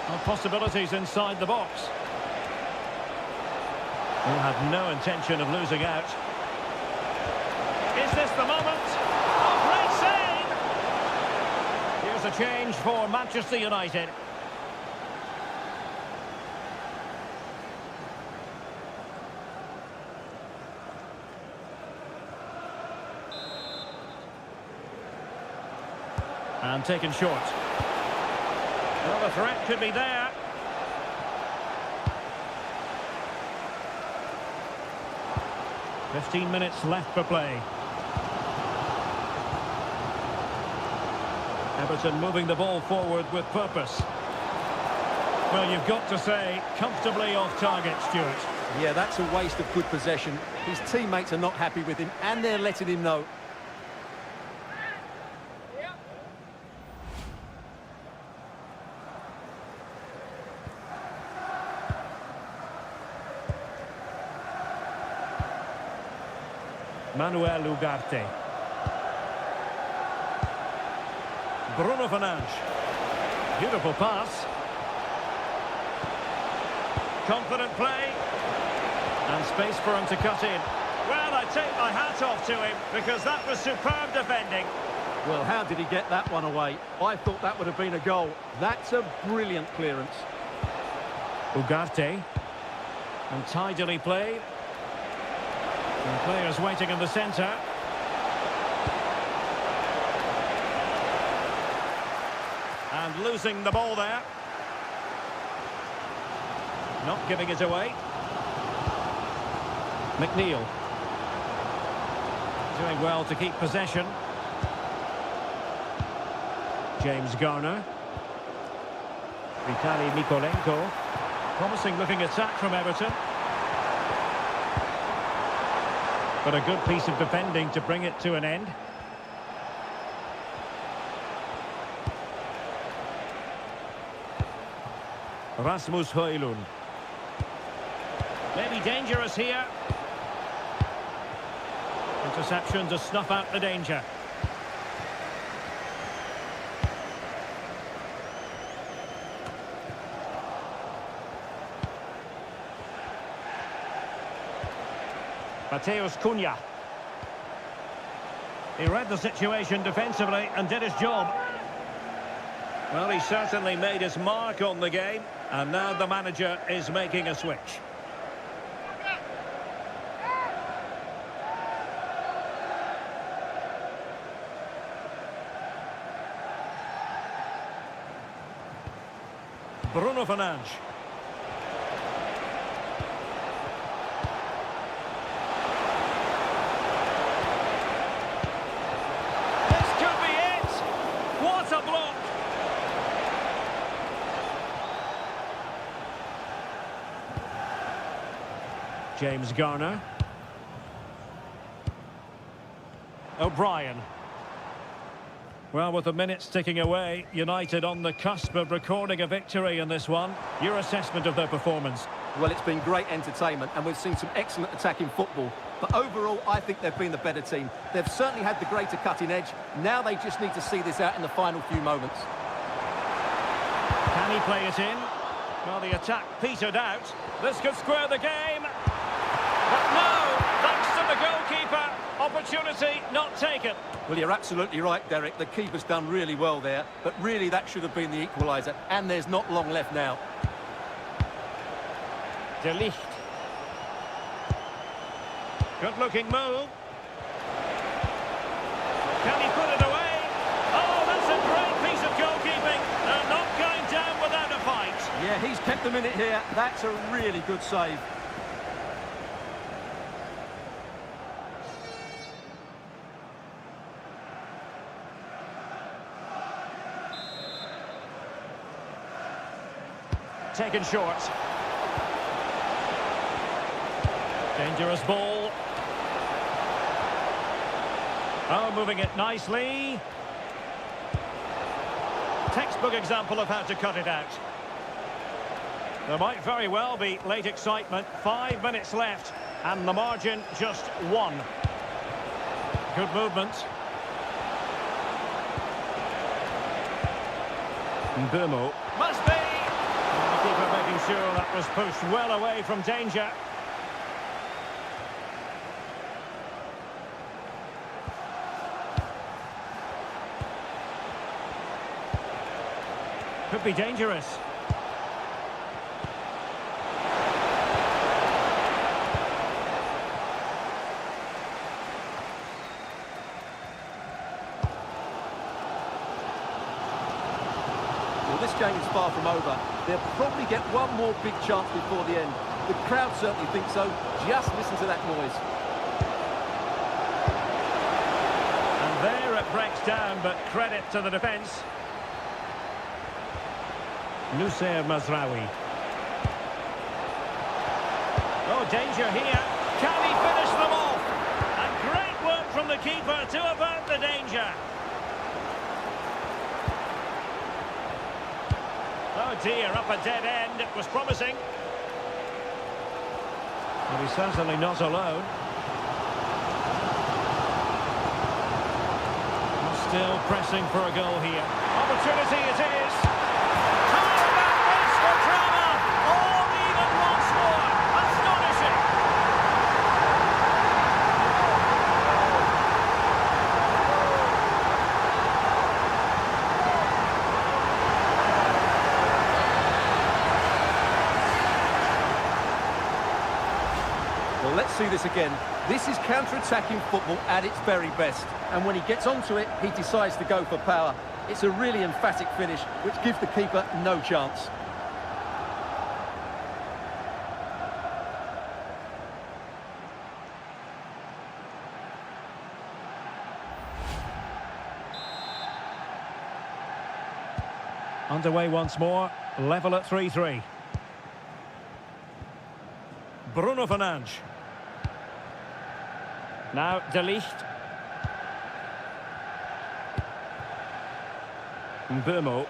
Well, possibilities inside the box. Will have no intention of losing out. Is this the moment? Oh, great save! Here's a change for Manchester United. And taken short. Well, the threat could be there. "15 minutes left for play. Everton moving the ball forward with purpose. Well, you've got to say, comfortably off target, Stuart. Yeah, that's a waste of good possession. His teammates are not happy with him, and they're letting him know. Manuel Ugarte. Bruno Fernandes. Beautiful pass. Confident play. And space for him to cut in. Well, I take my hat off to him because that was superb defending. Well, how did he get that one away? I thought that would have been a goal. That's a brilliant clearance. Ugarte. And tidily played. And players waiting in the centre. And losing the ball there. Not giving it away. McNeil. Doing well to keep possession. James Garner. Vitaly Mykolenko. Promising looking attack from Everton. But a good piece of defending to bring it to an end. Rasmus Højlund. Maybe dangerous here. Interception to snuff out the danger. Mateus Cunha. He read the situation defensively and did his job. Well, he certainly made his mark on the game, and now the manager is making a switch. Bruno Fernandes. This could be it. What a block. James Garner. O'Brien. Well, with the minutes ticking away, United on the cusp of recording a victory in this one. Your assessment of their performance? Well, it's been great entertainment, and we've seen some excellent attacking football. But overall, I think they've been the better team. They've certainly had the greater cutting edge. Now they just need to see this out in the final few moments. Can he play it in? Well, the attack petered out. This could square the game. But no, thanks to the goalkeeper. Opportunity not taken. Well, you're absolutely right, Derek. The keeper's done really well there, but really that should have been the equaliser, and there's not long left now. De Ligt. Good-looking move. Can he put it away? Oh, that's a great piece of goalkeeping. They're not going down without a fight. Yeah, he's kept them in it here. That's a really good save. Taken short. Dangerous ball. Oh, moving it nicely. Textbook example of how to cut it out. There might very well be late excitement. 5 minutes left, and the margin just 1. Good movement. Mbumo. Must be! The keeper making sure that was pushed well away from danger. Could be dangerous. Well, this game is far from over. They'll probably get one more big chance before the end. The crowd certainly think so. Just listen to that noise. And there it breaks down, but credit to the defence. Nusayr Mazraoui. Oh, danger here. Can he finish them off? And great work from the keeper to avert the danger. Oh dear, up a dead end. It was promising. But he's certainly not alone. Still pressing for a goal here. Opportunity it is. How about this for drama? All even once more. Astonishing. Well, let's see this again. This is counter-attacking football at its very best. And when he gets onto it, he decides to go for power. It's a really emphatic finish, which gives the keeper no chance. Underway once more, level at 3-3. Bruno Fernandes. Now De Ligt. Mbumo.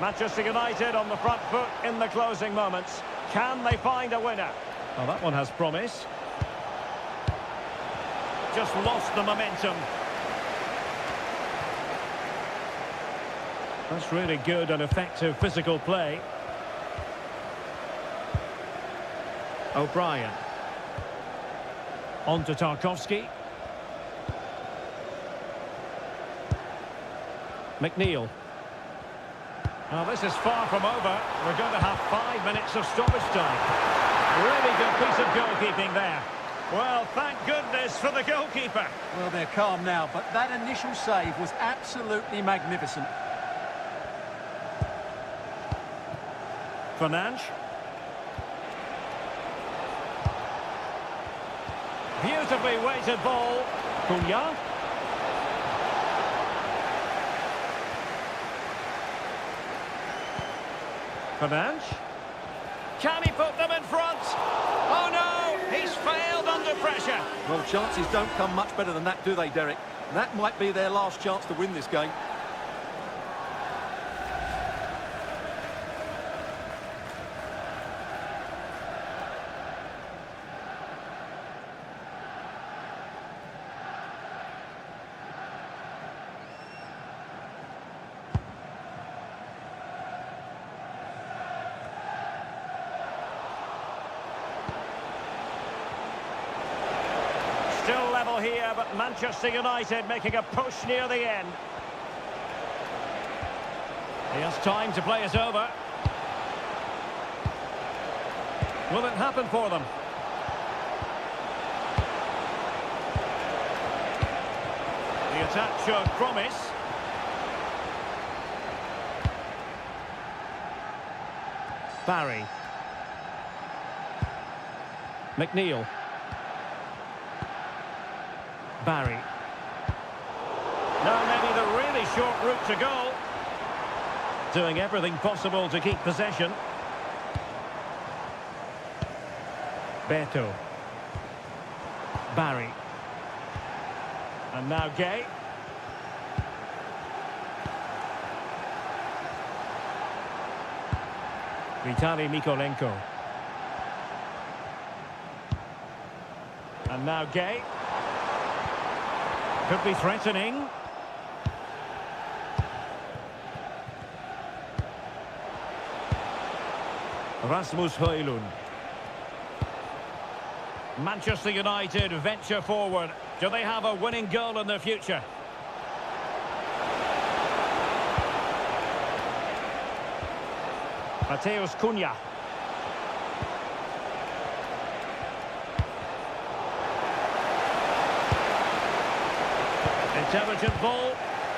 Manchester United on the front foot in the closing moments. Can they find a winner? Well, that one has promise. Just lost the momentum. That's really good and effective physical play. O'Brien. On to Tarkowski. McNeil. Now this is far from over. We're going to have 5 minutes of stoppage time. Really good piece of goalkeeping there. Well, thank goodness for the goalkeeper. Well, they're calm now, but that initial save was absolutely magnificent. Fernandes. Beautifully weighted ball. Cunha. Fernandes. Can he put them in front? Oh no, he's failed under pressure. Well, chances don't come much better than that, do they, Derek? That might be their last chance to win this game. Still level here, but Manchester United making a push near the end. He has time to play it over. Will it happen for them? The attack showed promise. Barry. McNeil. Barry. Now maybe the really short route to go. Doing everything possible to keep possession. Beto. Barry. And now Gay. Vitaly Mikolenko. And now Gay. Could be threatening. Rasmus Højlund. Manchester United venture forward. Do they have a winning goal in their future? Matheus Cunha. Intelligent ball.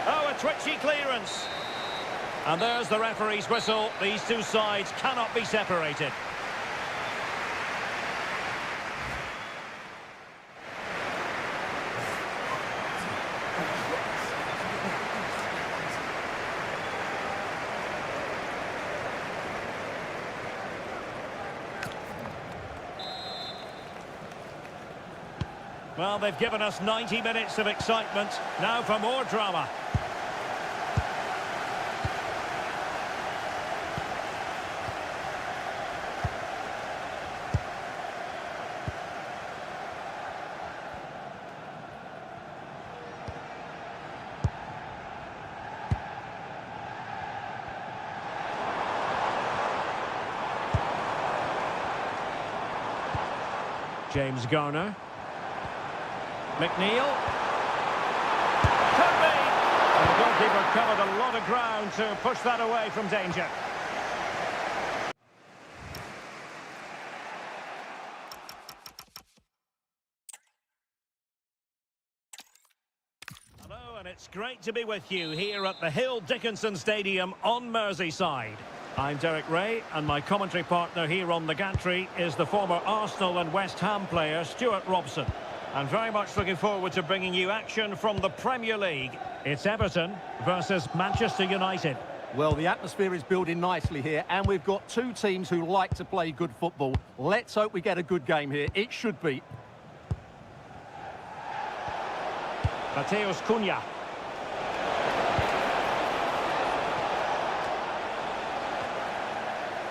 Oh, a twitchy clearance. And there's the referee's whistle. These two sides cannot be separated. Well, they've given us 90 minutes of excitement. Now for more drama. James Garner. McNeil. Could be. And the goalkeeper covered a lot of ground to push that away from danger. Hello, and it's great to be with you here at the Hill Dickinson Stadium on Merseyside. I'm Derek Ray, and my commentary partner here on the gantry is the former Arsenal and West Ham player Stuart Robson. And very much looking forward to bringing you action from the Premier League. It's Everton versus Manchester United. Well, the atmosphere is building nicely here, and we've got two teams who like to play good football. Let's hope we get a good game here. It should be. Matheus Cunha.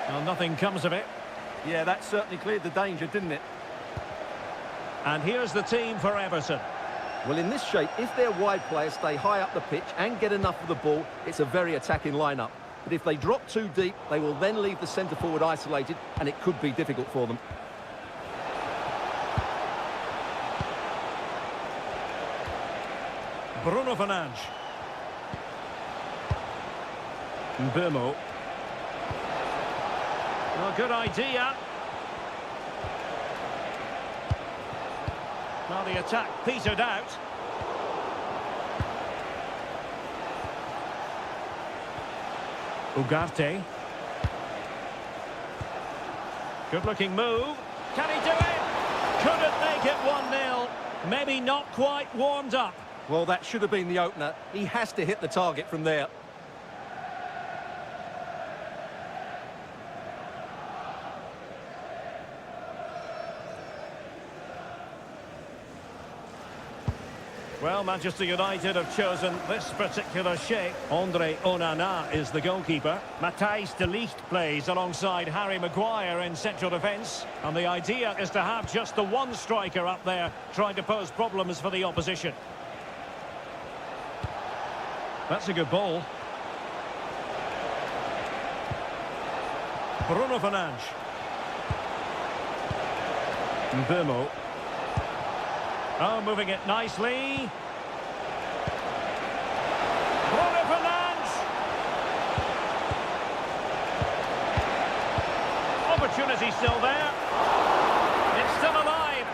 Well, nothing comes of it. Yeah, that certainly cleared the danger, didn't it? And here's the team for Everton. Well, in this shape, if their wide players stay high up the pitch and get enough of the ball, it's a very attacking lineup. But if they drop too deep, they will then leave the centre-forward isolated, and it could be difficult for them. Bruno Fernandes. Mbemo. Well, good idea. Well, the attack petered out. Ugarte. Good-looking move. Can he do it? Couldn't make it 1-0. Maybe not quite warmed up. Well, that should have been the opener. He has to hit the target from there. Well, Manchester United have chosen this particular shape. Andre Onana is the goalkeeper. Matthijs de Ligt plays alongside Harry Maguire in central defence. And the idea is to have just the one striker up there trying to pose problems for the opposition. That's a good ball. Bruno Fernandes. Mbemo. Oh, moving it nicely. Bruno Fernandes. Opportunity still there. It's still alive.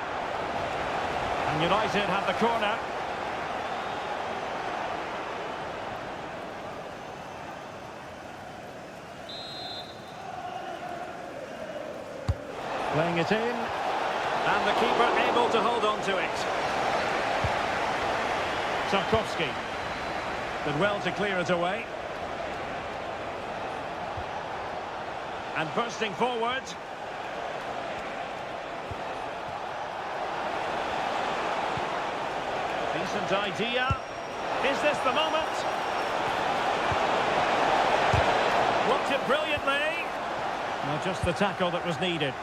And United have the corner. Playing it in. And the keeper able to hold on to it. Tarkowski. Did well to clear it away. And bursting forward. Decent idea. Is this the moment? Blocked it brilliantly. Now just the tackle that was needed.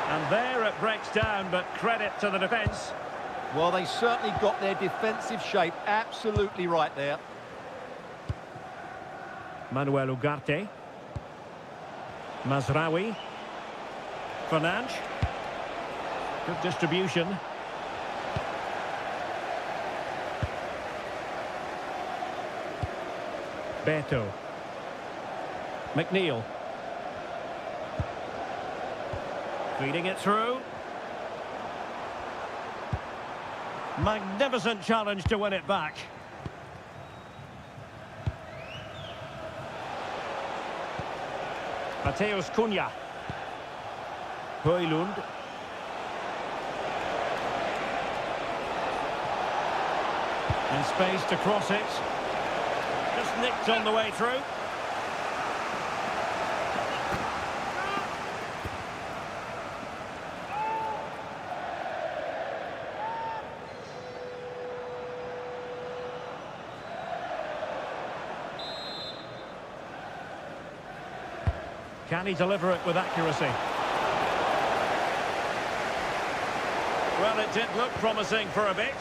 And there it breaks down, but credit to the defence. Well, they certainly got their defensive shape absolutely right there. Manuel Ugarte. Mazraoui. Fernandes. Good distribution. Beto. McNeil. Feeding it through. Magnificent challenge to win it back. Mateus Cunha. Højlund. And space to cross it. Just nicked on the way through. Can he deliver it with accuracy? Well, it did look promising for a bit.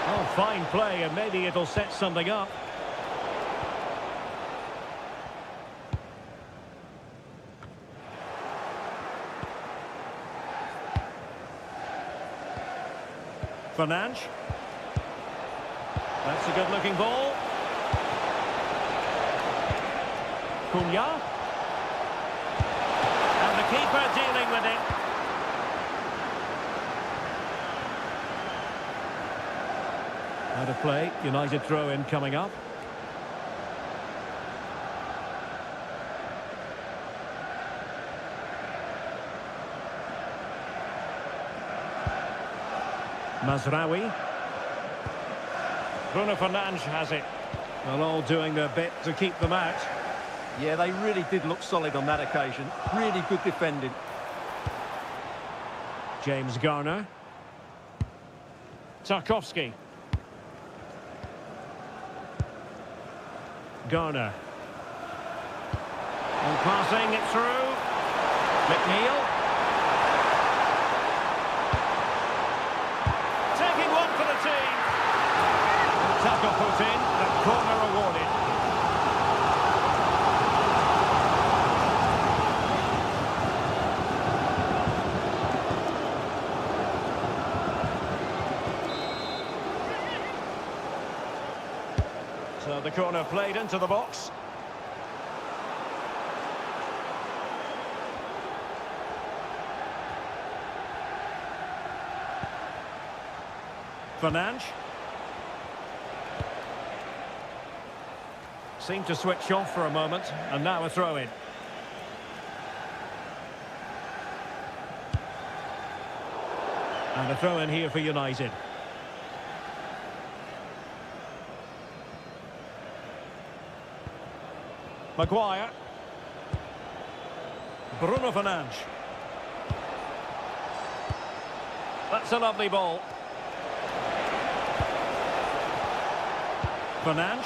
Oh, fine play, and maybe it'll set something up. Fernandes. That's a good-looking ball. Cunha. And the keeper dealing with it. Out of play, United throw-in coming up. Mazraoui. Bruno Fernandes has it. Well, all doing their bit to keep them out. Yeah, they really did look solid on that occasion. Really good defending. James Garner. Tarkowski. Garner. And passing it through. McNeil. Taking one for the team. Tackle put in, the corner awarded. the corner played into the box. Fernandes. Seemed to switch off for a moment, and now a throw-in. And a throw-in here for United. Maguire. Bruno Fernandes. That's a lovely ball. Fernandes.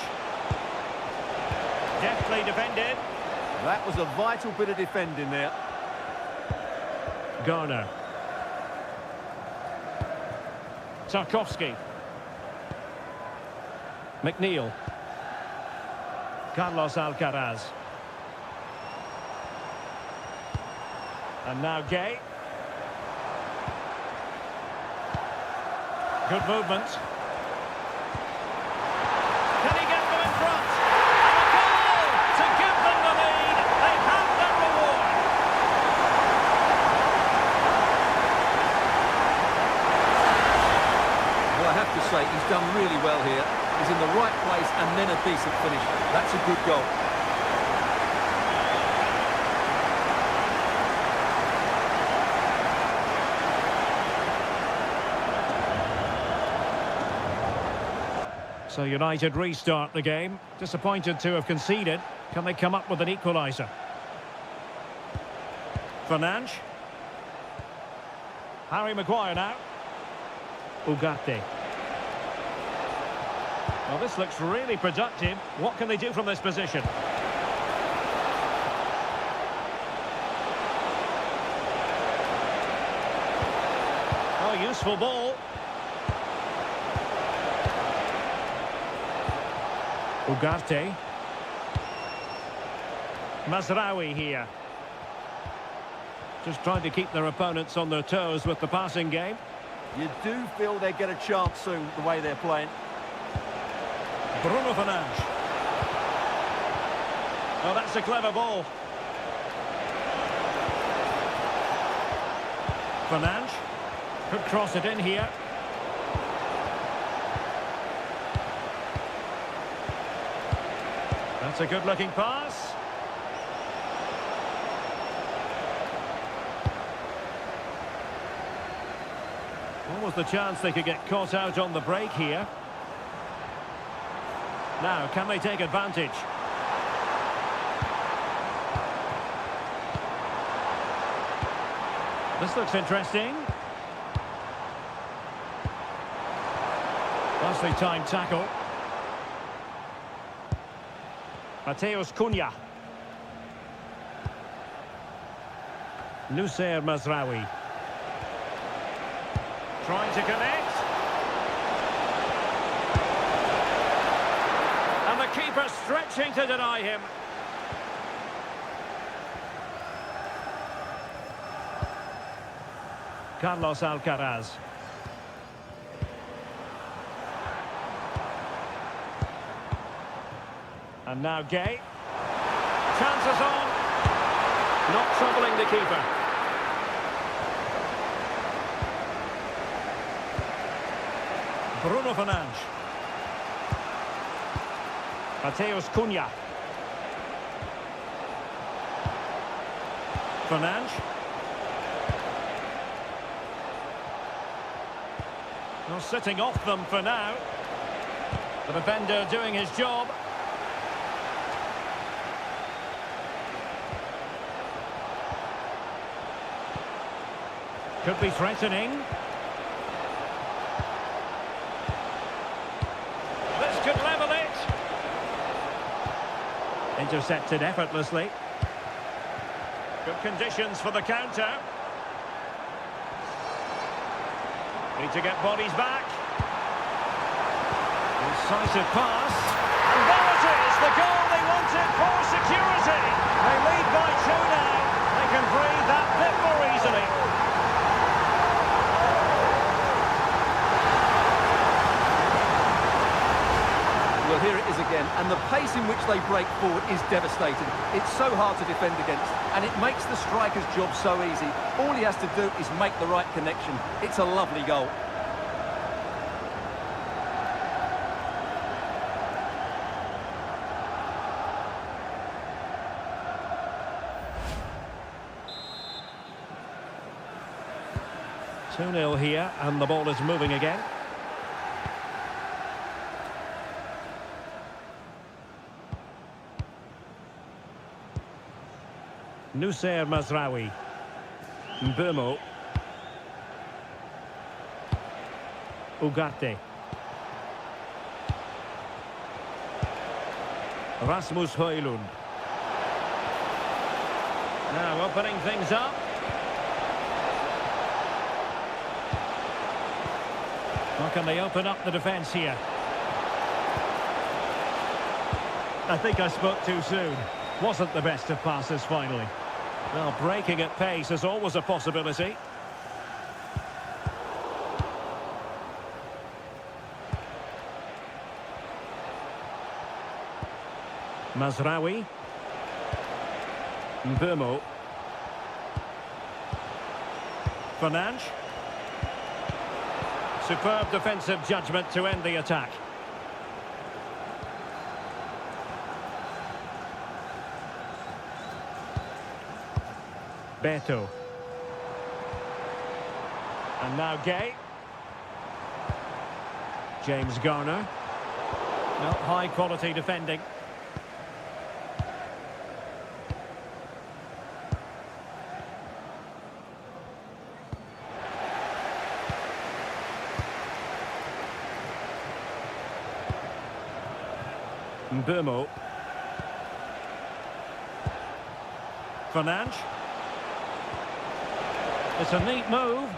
Deftly defended. That was a vital bit of defending there. Garner. Tarkowski. McNeil. Carlos Alcaraz. And now Gay. Good movement. Can he get them in front? And a goal to give them the lead. They have their reward. Well, I have to say, he's done really well here. He's in the right place and then a decent finish. That's a good goal. So United restart the game. Disappointed to have conceded. Can they come up with an equaliser? Fernandes. Harry Maguire now. Ugarte. Well, this looks really productive. What can they do from this position? Oh, useful ball. Ugarte. Mazraoui here. Just trying to keep their opponents on their toes with the passing game. You do feel they get a chance soon, the way they're playing. Bruno Fernandes. Oh, that's a clever ball. Fernandes could cross it in here. That's a good-looking pass. What was the chance they could get caught out on the break here? Now, can they take advantage? This looks interesting. Nicely timed tackle. Mateus Cunha. Noussair Mazraoui. Trying to connect. And the keeper stretching to deny him. Carlos Alcaraz. And now Gay. Chances on. Not troubling the keeper. Bruno Fernandes. Mateus Cunha. Fernandes. Well, sitting off them for now. The defender doing his job. Could be threatening. This could level it. Intercepted effortlessly. Good conditions for the counter. Need to get bodies back. Incisive pass. And there it is, the goal they wanted for security. They lead by 2 now. They can breathe that bit more easily. Well, here it is again. again, and the pace in which they break forward is devastating. It's so hard to defend against, and it makes the striker's job so easy. All he has to do is make the right connection. It's a lovely goal. Two-nil here, and the ball is moving again. Nussair Mazraoui. Mbeumo. Ugarte. Rasmus Højlund. Now opening things up. How can they open up the defence here? I think I spoke too soon. Wasn't the best of passes finally. Well, breaking at pace is always a possibility. Mazraoui. Mbeumo. Fernandes. Superb defensive judgment to end the attack. Beto. And now Gay. James Garner. No, high quality defending. Mbeumo. Fernandes. It's a neat move.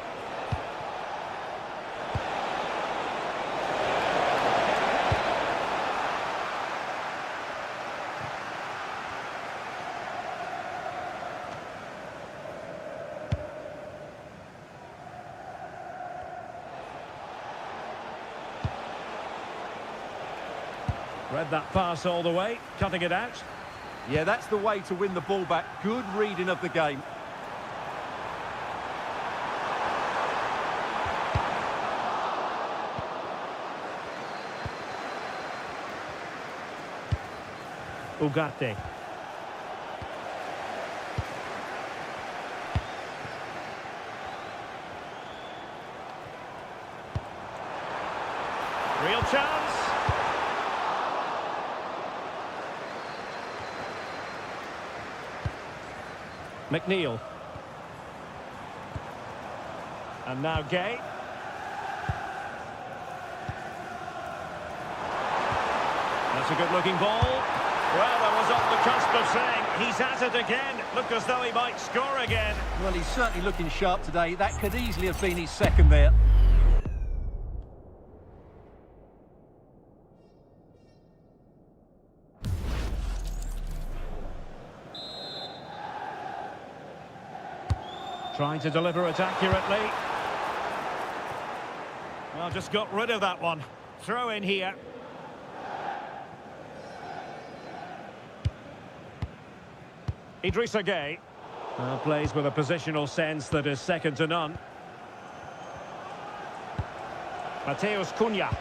Read that pass all the way, cutting it out. Yeah, that's the way to win the ball back. Good reading of the game. Ugarte. Real chance. McNeil. And now Gay. That's a good-looking ball. Well, I was on the cusp of saying he's at it again. Looked as though he might score again. Well, he's certainly looking sharp today. That could easily have been his second there. Trying to deliver it accurately. Well, just got rid of that one. Throw in here. Idrissa Gueye plays with a positional sense that is second to none. Mateus Cunha.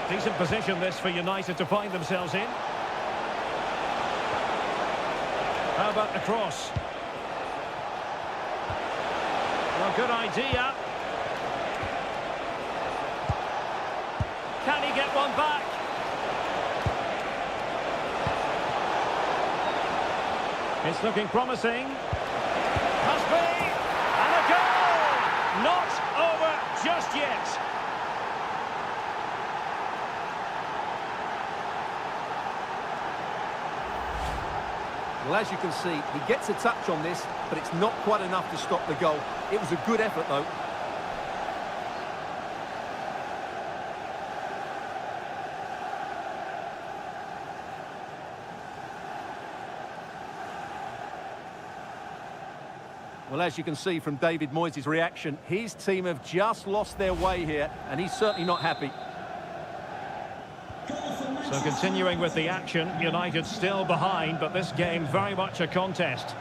Decent position this for United to find themselves in. How about the cross? Well, good idea. Can he get one back? It's looking promising. Must be! And a goal! Not over just yet. Well, as you can see, he gets a touch on this, but it's not quite enough to stop the goal. It was a good effort, though. Well, as you can see from David Moyes' reaction, his team have just lost their way here, and he's certainly not happy. So continuing with the action, United still behind, but this game very much a contest.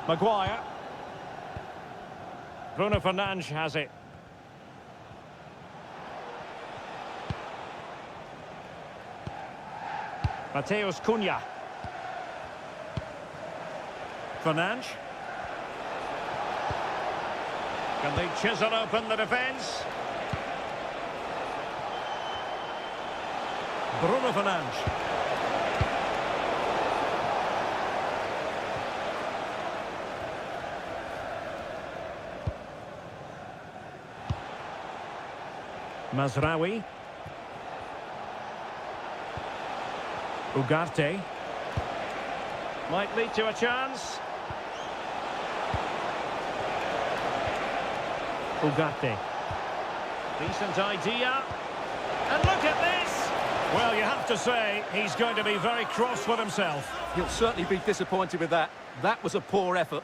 Maguire. Bruno Fernandes has it. Mateus Cunha. Fernandes. Can they chisel open the defence? Bruno Fernandes. Mazraoui. Ugarte. Might lead to a chance. Ugarte. Decent idea. And look at this! Well, you have to say, he's going to be very cross with himself. He'll certainly be disappointed with that. That was a poor effort.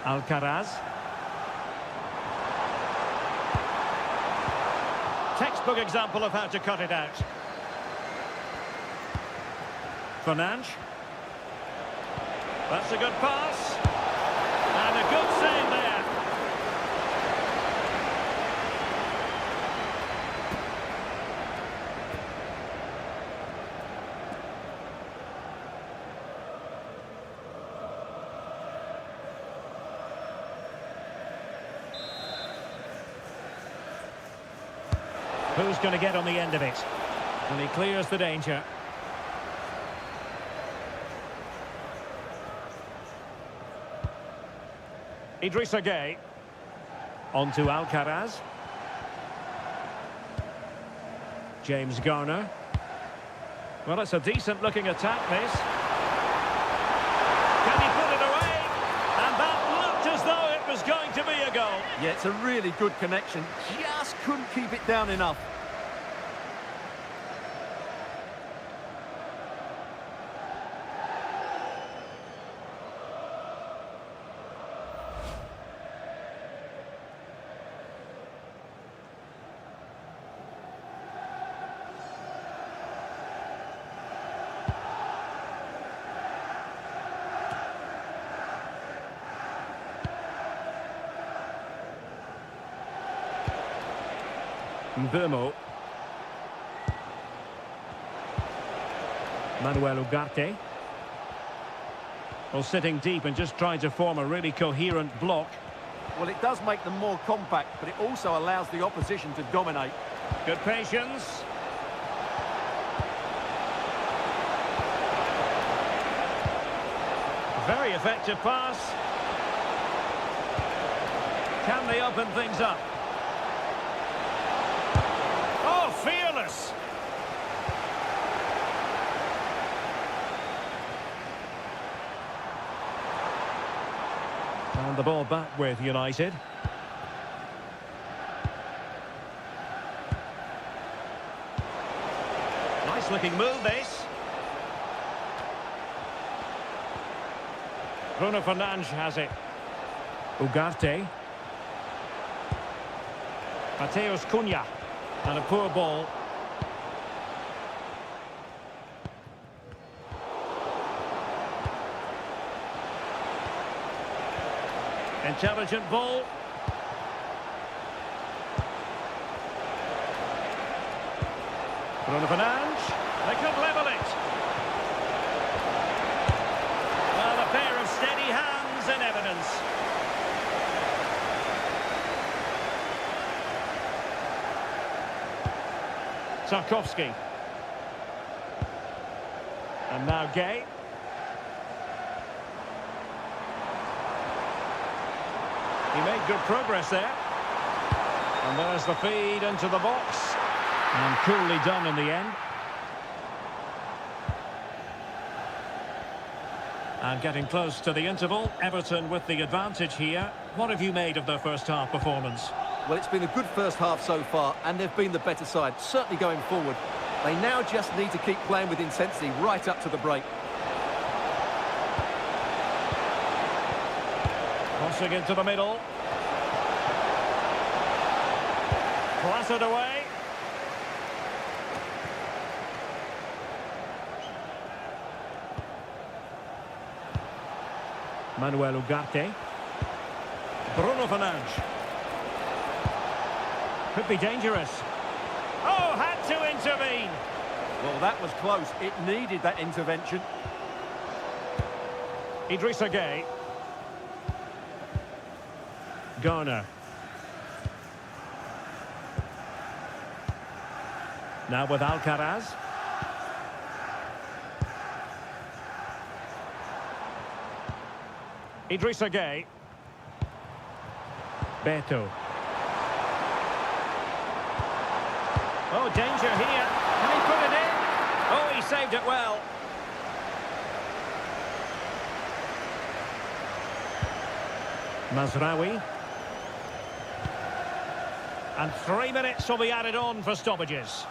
Alcaraz. Textbook example of how to cut it out. Fernandes. That's a good pass. And a good save there. Who's going to get on the end of it? And he clears the danger. Idrissa Gueye. On to Alcaraz. James Garner. Well, it's a decent-looking attack, this. Can he put it away? And that looked as though it was going to be a goal. Yeah, it's a really good connection. Just couldn't keep it down enough. Mbeumo. Manuel Ugarte. Well, sitting deep and just trying to form a really coherent block. Well, it does make them more compact, but it also allows the opposition to dominate. Good patience. Very effective pass. Can they open things up? Oh, fearless! And the ball back with United. Nice looking move, this. Bruno Fernandes has it. Ugarte. Mateus Cunha. And a poor ball. Intelligent ball. Bruno Fernandes. They could level it. Well, a pair of steady hands in evidence. Tarkowski. And now Gay. He made good progress there. And there's the feed into the box. And coolly done in the end. And getting close to the interval, Everton with the advantage here. What have you made of their first half performance? Well, it's been a good first half so far, and they've been the better side, certainly going forward. They now just need to keep playing with intensity right up to the break. Crossing into the middle. Clattered away. Manuel Ugarte. Bruno Fernandes. Could be dangerous. Oh, had to intervene. Well, that was close. It needed that intervention. Idrissa Gay. Garner. Now with Alcaraz. Idrissa Gay. Beto. Oh, danger here. Can he put it in? Oh, he saved it well. Mazraoui. And 3 minutes will be added on for stoppages.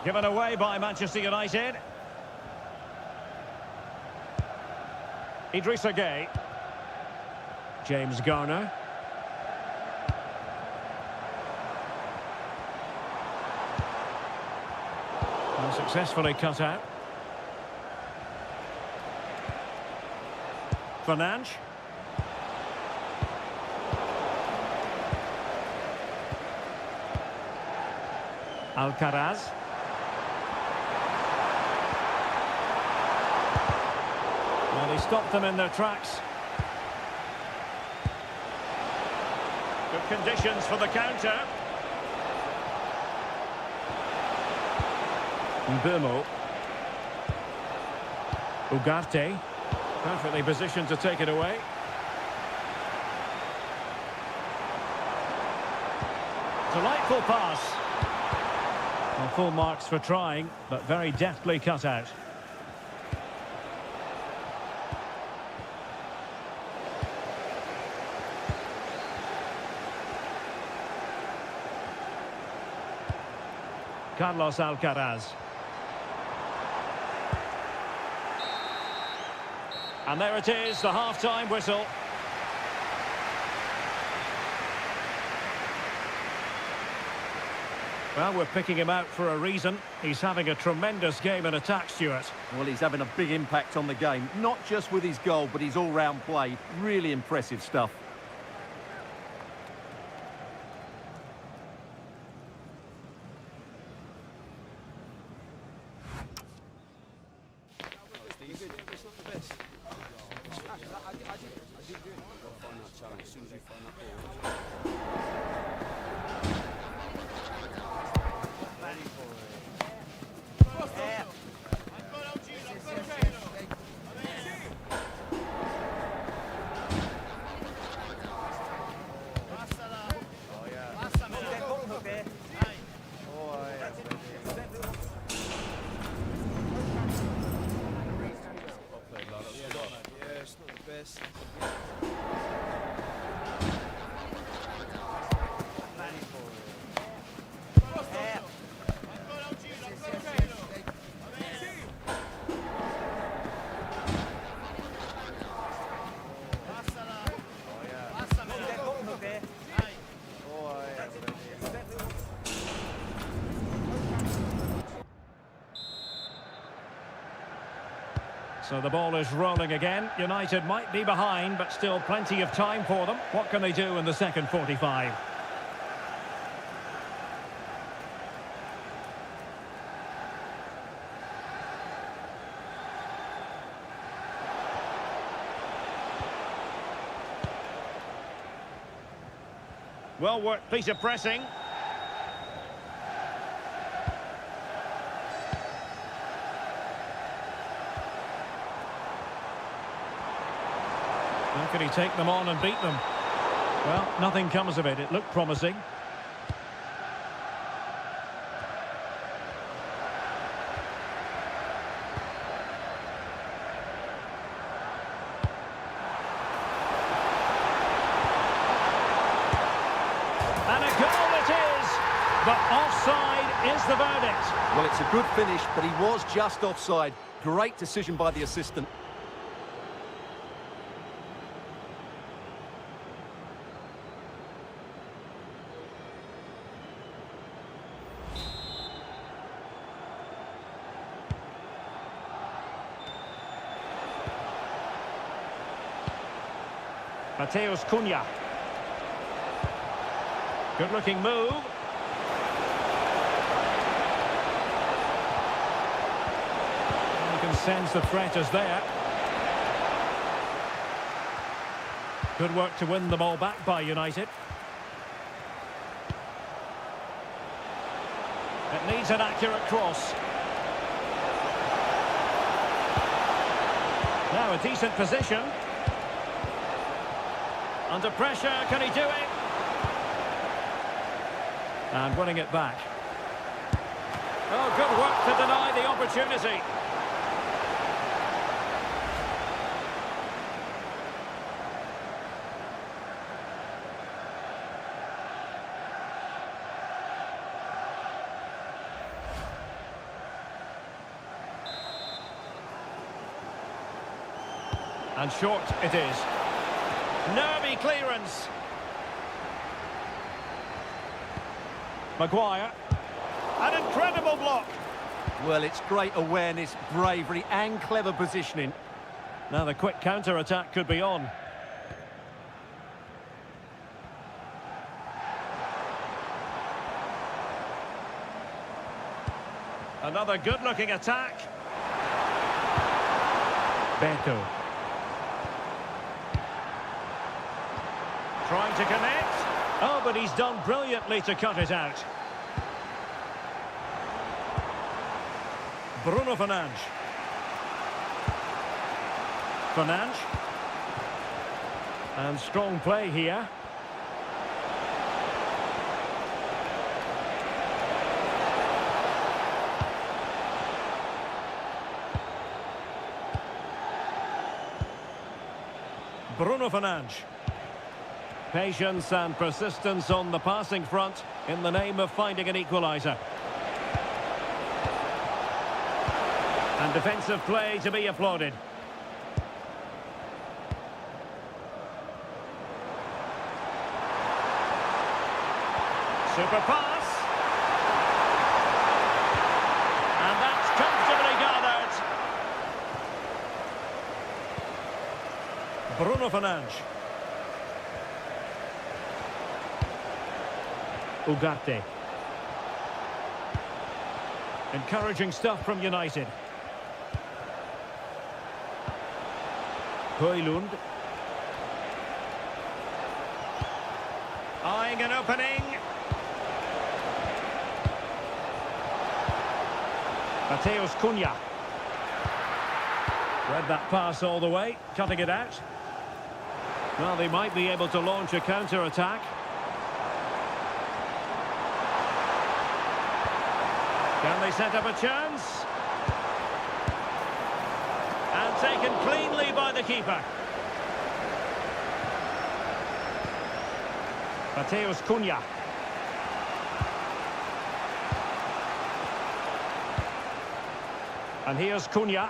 Given away by Manchester United. Idrissa Gay. James Garner. Successfully cut out. Fernandes. Alcaraz. Well, he stopped them in their tracks. Good conditions for the counter. Burmo. Ugarte. Perfectly positioned to take it away. Delightful pass. Well, full marks for trying, but very deftly cut out. Carlos Alcaraz. And there it is, the half-time whistle. Well, we're picking him out for a reason. He's having a tremendous game in attack, Stuart. Well, he's having a big impact on the game, not just with his goal, but his all-round play. Really impressive stuff. So the ball is rolling again. United might be behind, but still plenty of time for them. What can they do in the second 45? Well worked piece of pressing. How can he take them on and beat them? Well, nothing comes of it. It looked promising. And a goal it is! But offside is the verdict. Well, it's a good finish, but he was just offside. Great decision by the assistant. Mateus Cunha. Good-looking move. You can sense the threat is there. Good work to win the ball back by United. It needs an accurate cross. Now a decent position. Under pressure, can he do it? And winning it back. Oh, good work to deny the opportunity. And short it is. Nervy clearance. Maguire. An incredible block. Well, it's great awareness, bravery and clever positioning. Now the quick counter-attack could be on. Another good-looking attack. Beto. Trying to connect. Oh, but he's done brilliantly to cut it out. Bruno Fernandes. Fernandes. And strong play here. Bruno Fernandes. Patience and persistence on the passing front in the name of finding an equaliser. And defensive play to be applauded. Super pass. And that's comfortably gathered. Bruno Fernandes. Ugarte. Encouraging stuff from United. Højlund. Eyeing an opening. Mateus Cunha. Read that pass all the way, cutting it out. Well, they might be able to launch a counter-attack. Can they set up a chance? And taken cleanly by the keeper. Mateus Cunha. And here's Cunha.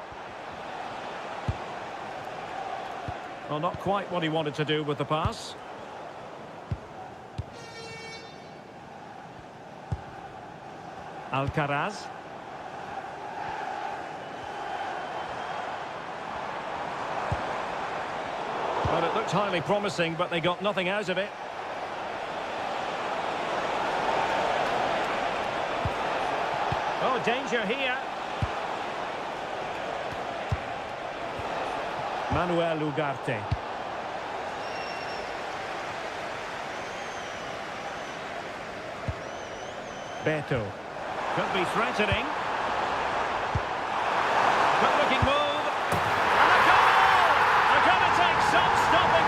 Well, not quite what he wanted to do with the pass. Alcaraz. Well, it looked highly promising, but they got nothing out of it. Oh, danger here. Manuel Ugarte. Beto. Could be threatening. Good looking move. And a goal! They're going to take some stopping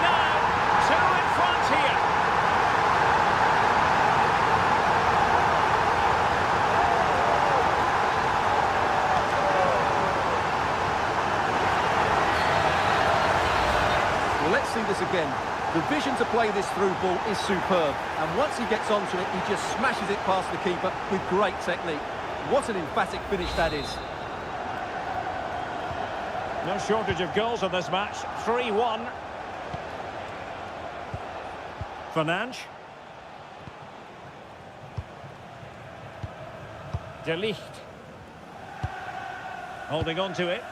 let's see this again. The vision to play this through ball is superb, and once he gets onto it, he just smashes it past the keeper with great technique. What an emphatic finish that is. No shortage of goals in this match. 3-1. Fernandes. De Ligt. Holding on to it.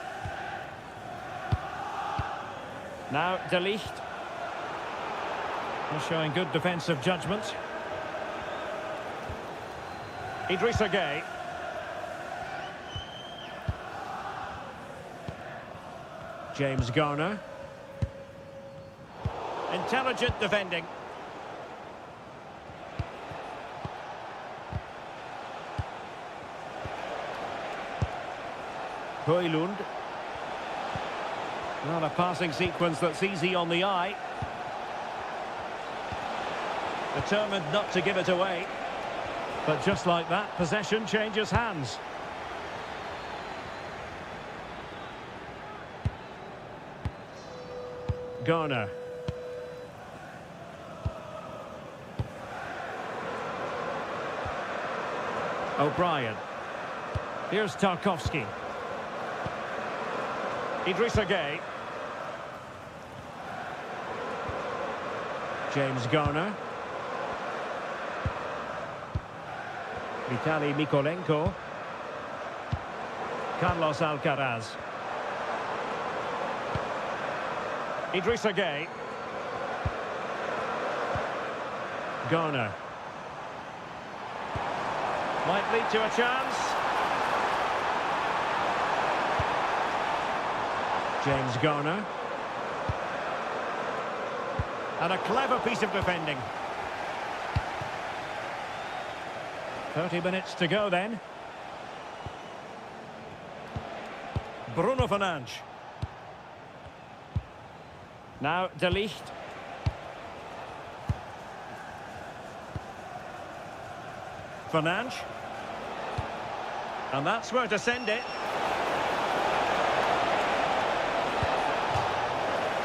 Now De Ligt. He's showing good defensive judgment. Idrissa Gueye. James Garner. Intelligent defending. Højlund. Not a passing sequence that's easy on the eye. Determined not to give it away. But just like that, possession changes hands. Garner. O'Brien. Here's Tarkowski. Idrissa Gueye. James Garner. Vitaly Mikolenko. Carlos Alcaraz. Idrissa Gueye. Garner. Might lead to a chance. James Garner. And a clever piece of defending. 30 minutes to go then. Bruno Fernandes. Now De Ligt. Fernandes. And that's where to send it.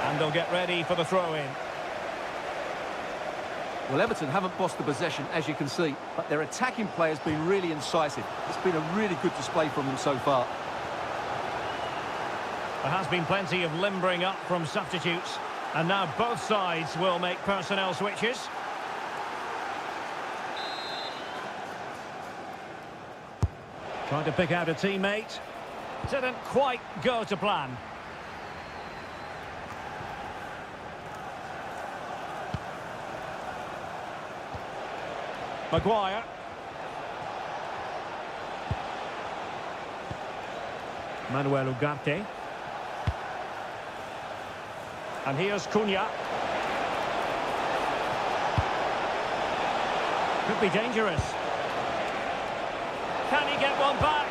And they'll get ready for the throw-in. Well, Everton haven't bossed the possession, as you can see, but their attacking play has been really incisive. It's been a really good display from them so far. There has been plenty of limbering up from substitutes, and now both sides will make personnel switches. Trying to pick out a teammate. Didn't quite go to plan. Maguire. Manuel Ugarte. And here's Cunha. Could be dangerous. Can he get one back?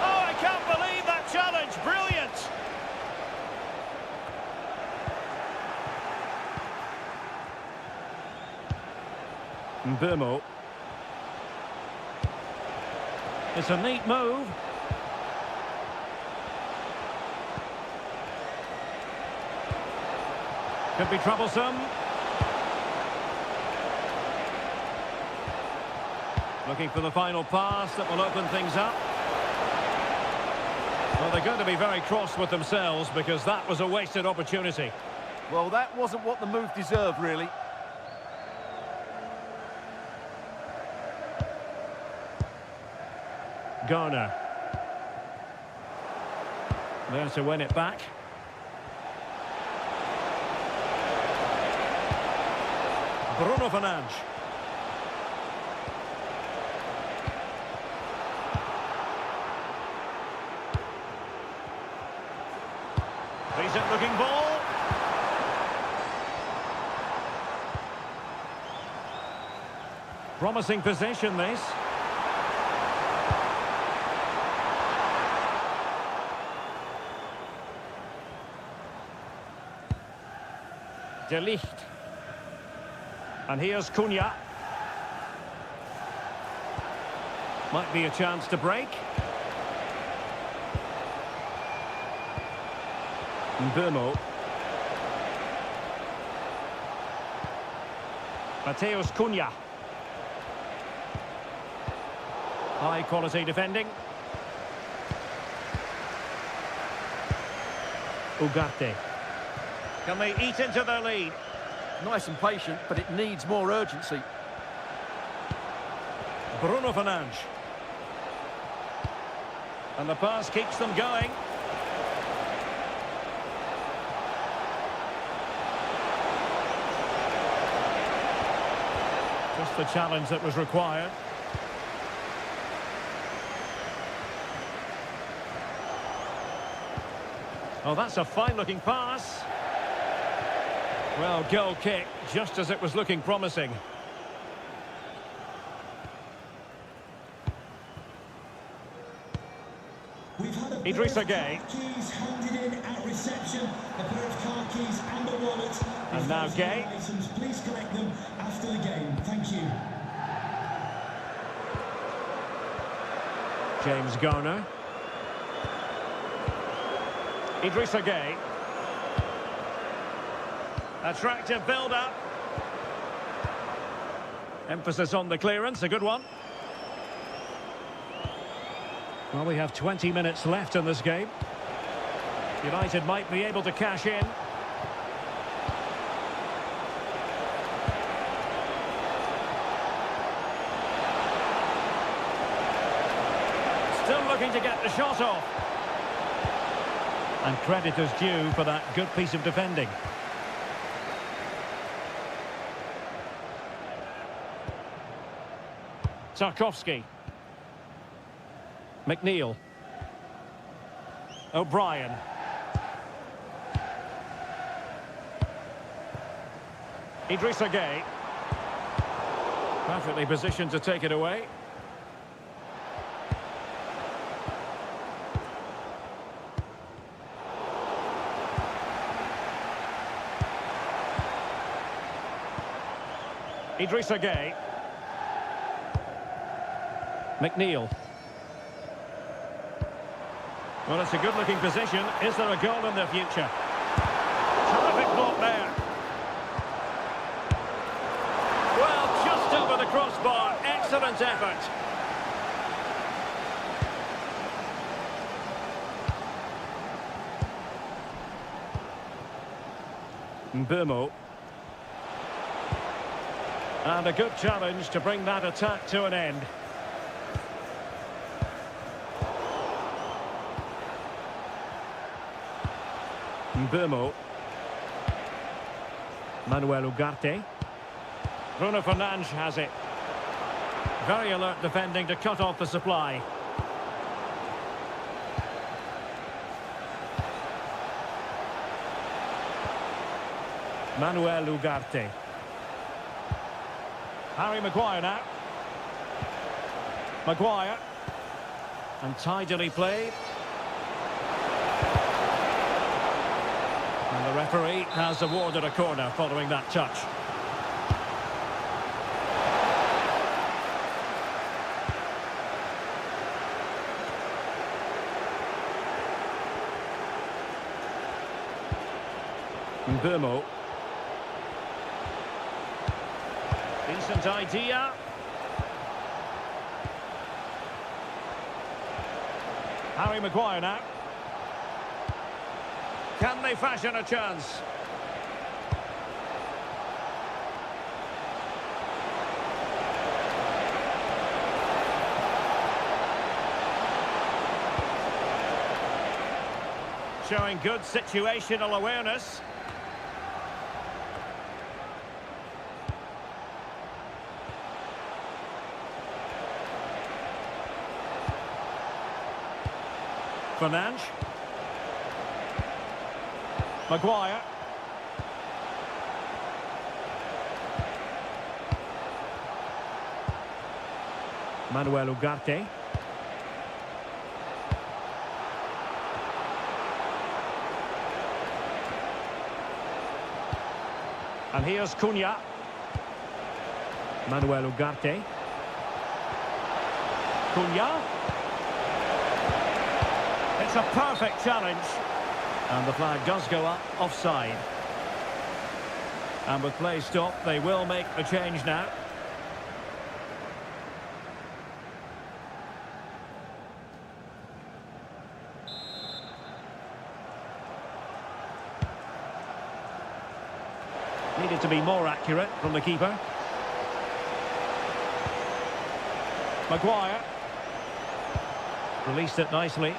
Oh, I can't believe that challenge. Brilliant. Mbeumo. It's a neat move. Could be troublesome. Looking for the final pass that will open things up. Well, they're going to be very cross with themselves because that was a wasted opportunity. Well, that wasn't what the move deserved, really. Garner. There to win it back. Bruno Fernandes. Decent looking ball. Promising possession this. De Ligt. And here's Cunha. Might be a chance to break. Mbeumo. Mateus Cunha. High quality defending. Ugarte. Can they eat into their lead? Nice and patient, but it needs more urgency. Bruno Fernandes. And the pass keeps them going. Just the challenge that was required. Oh, that's a fine-looking pass. Well, goal kick, just as it was looking promising. We've had a Idrissa pair Gueye. of car keys handed in at reception, a pair of car keys and a wallet. And If now those are Gueye. items, please collect them after the game. Thank you. James Garner. Idrissa Gueye. Attractive build-up. Emphasis on the clearance, a good one. Well, we have 20 minutes left in this game. United might be able to cash in. Still looking to get the shot off. And credit is due for that good piece of defending. Tarkowski. McNeil. O'Brien. Idrissa Gueye. Perfectly positioned to take it away. Idrissa Gueye. McNeil. Well, it's a good-looking position. Is there a goal in the future? Terrific block there. Well, just over the crossbar. Excellent effort. Mbeumo. And a good challenge to bring that attack to an end. Mbeumo. Manuel Ugarte. Bruno Fernandes has it. Very alert defending to cut off the supply. Manuel Ugarte. Harry Maguire now. Maguire. And tidily played. And the referee has awarded a corner following that touch. Mbeumo. Decent idea. Harry Maguire now. Can they fashion a chance? Showing good situational awareness. Fernandes. Maguire. Manuel Ugarte. And here's Cunha. Manuel Ugarte. Cunha. It's a perfect challenge. And the flag does go up, offside. And with play stopped, they will make a change now. Needed to be more accurate from the keeper. Maguire. Released it nicely.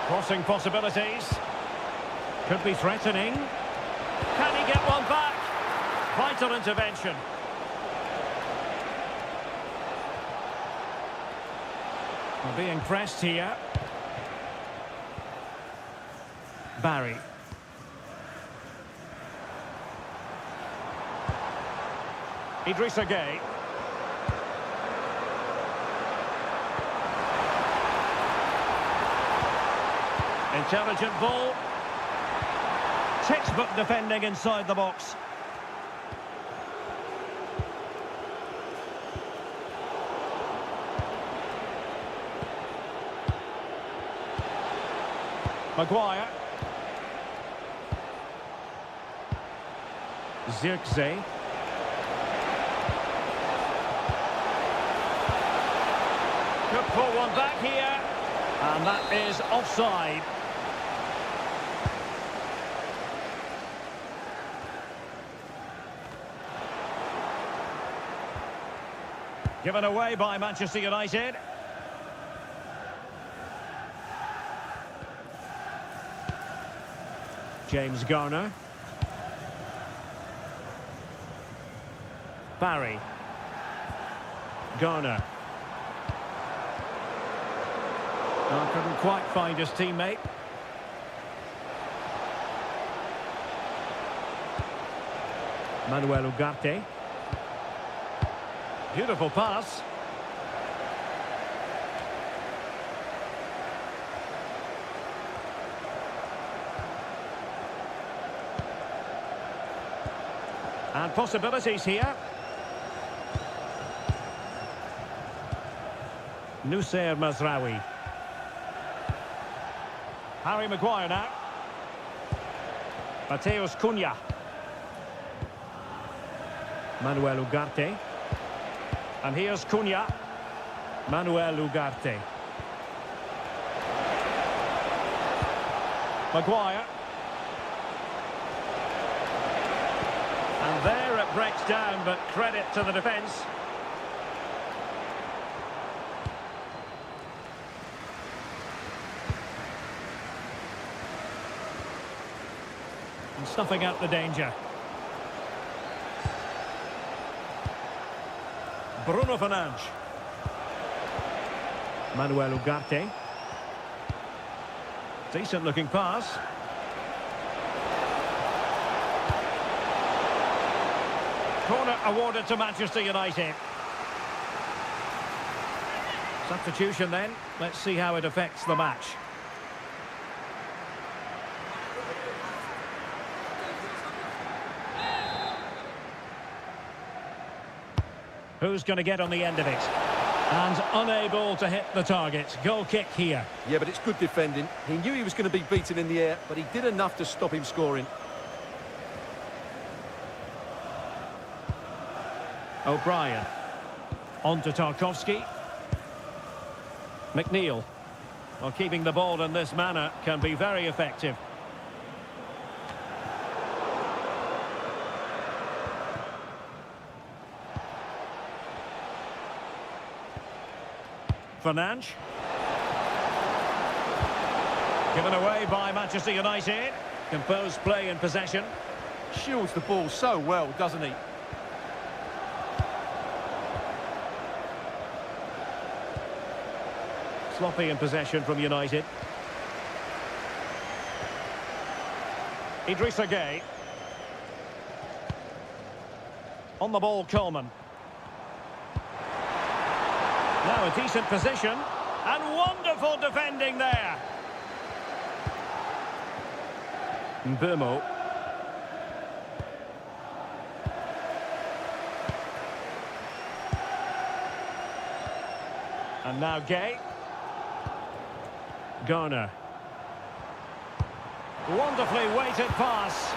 Crossing possibilities. Could be threatening. Can he get one back? Vital intervention. We're being pressed here. Barry. Idrissa Gueye. Intelligent ball. Textbook defending inside the box. Maguire. Zirkzee. Could pull one back here. And that is offside. Given away by Manchester United. James Garner. Barry. Garner. Oh, couldn't quite find his teammate. Manuel Ugarte. Beautiful pass. And possibilities here. Noussair Mazraoui. Harry Maguire now. Mateus Cunha. Manuel Ugarte. And here's Cunha. Manuel Ugarte. Maguire. And there it breaks down, but credit to the defence. And snuffing out the danger. Bruno Fernandes. Manuel Ugarte. Decent looking pass. Corner awarded to Manchester United. Substitution then. Let's see how it affects the match. Who's going to get on the end of it? And unable to hit the target. Goal kick here. Yeah, but it's good defending. He knew he was going to be beaten in the air, but he did enough to stop him scoring. O'Brien. On to Tarkowski. McNeil. Well, keeping the ball in this manner can be very effective. Fernandes. Given away by Manchester United. Composed play in possession. Shields the ball so well, doesn't he? Sloppy in possession from United. Idrissa Gueye. On the ball, Coleman. Now a decent position. And wonderful defending there. Mbeumo. And now Gueye. Garner. Wonderfully weighted pass.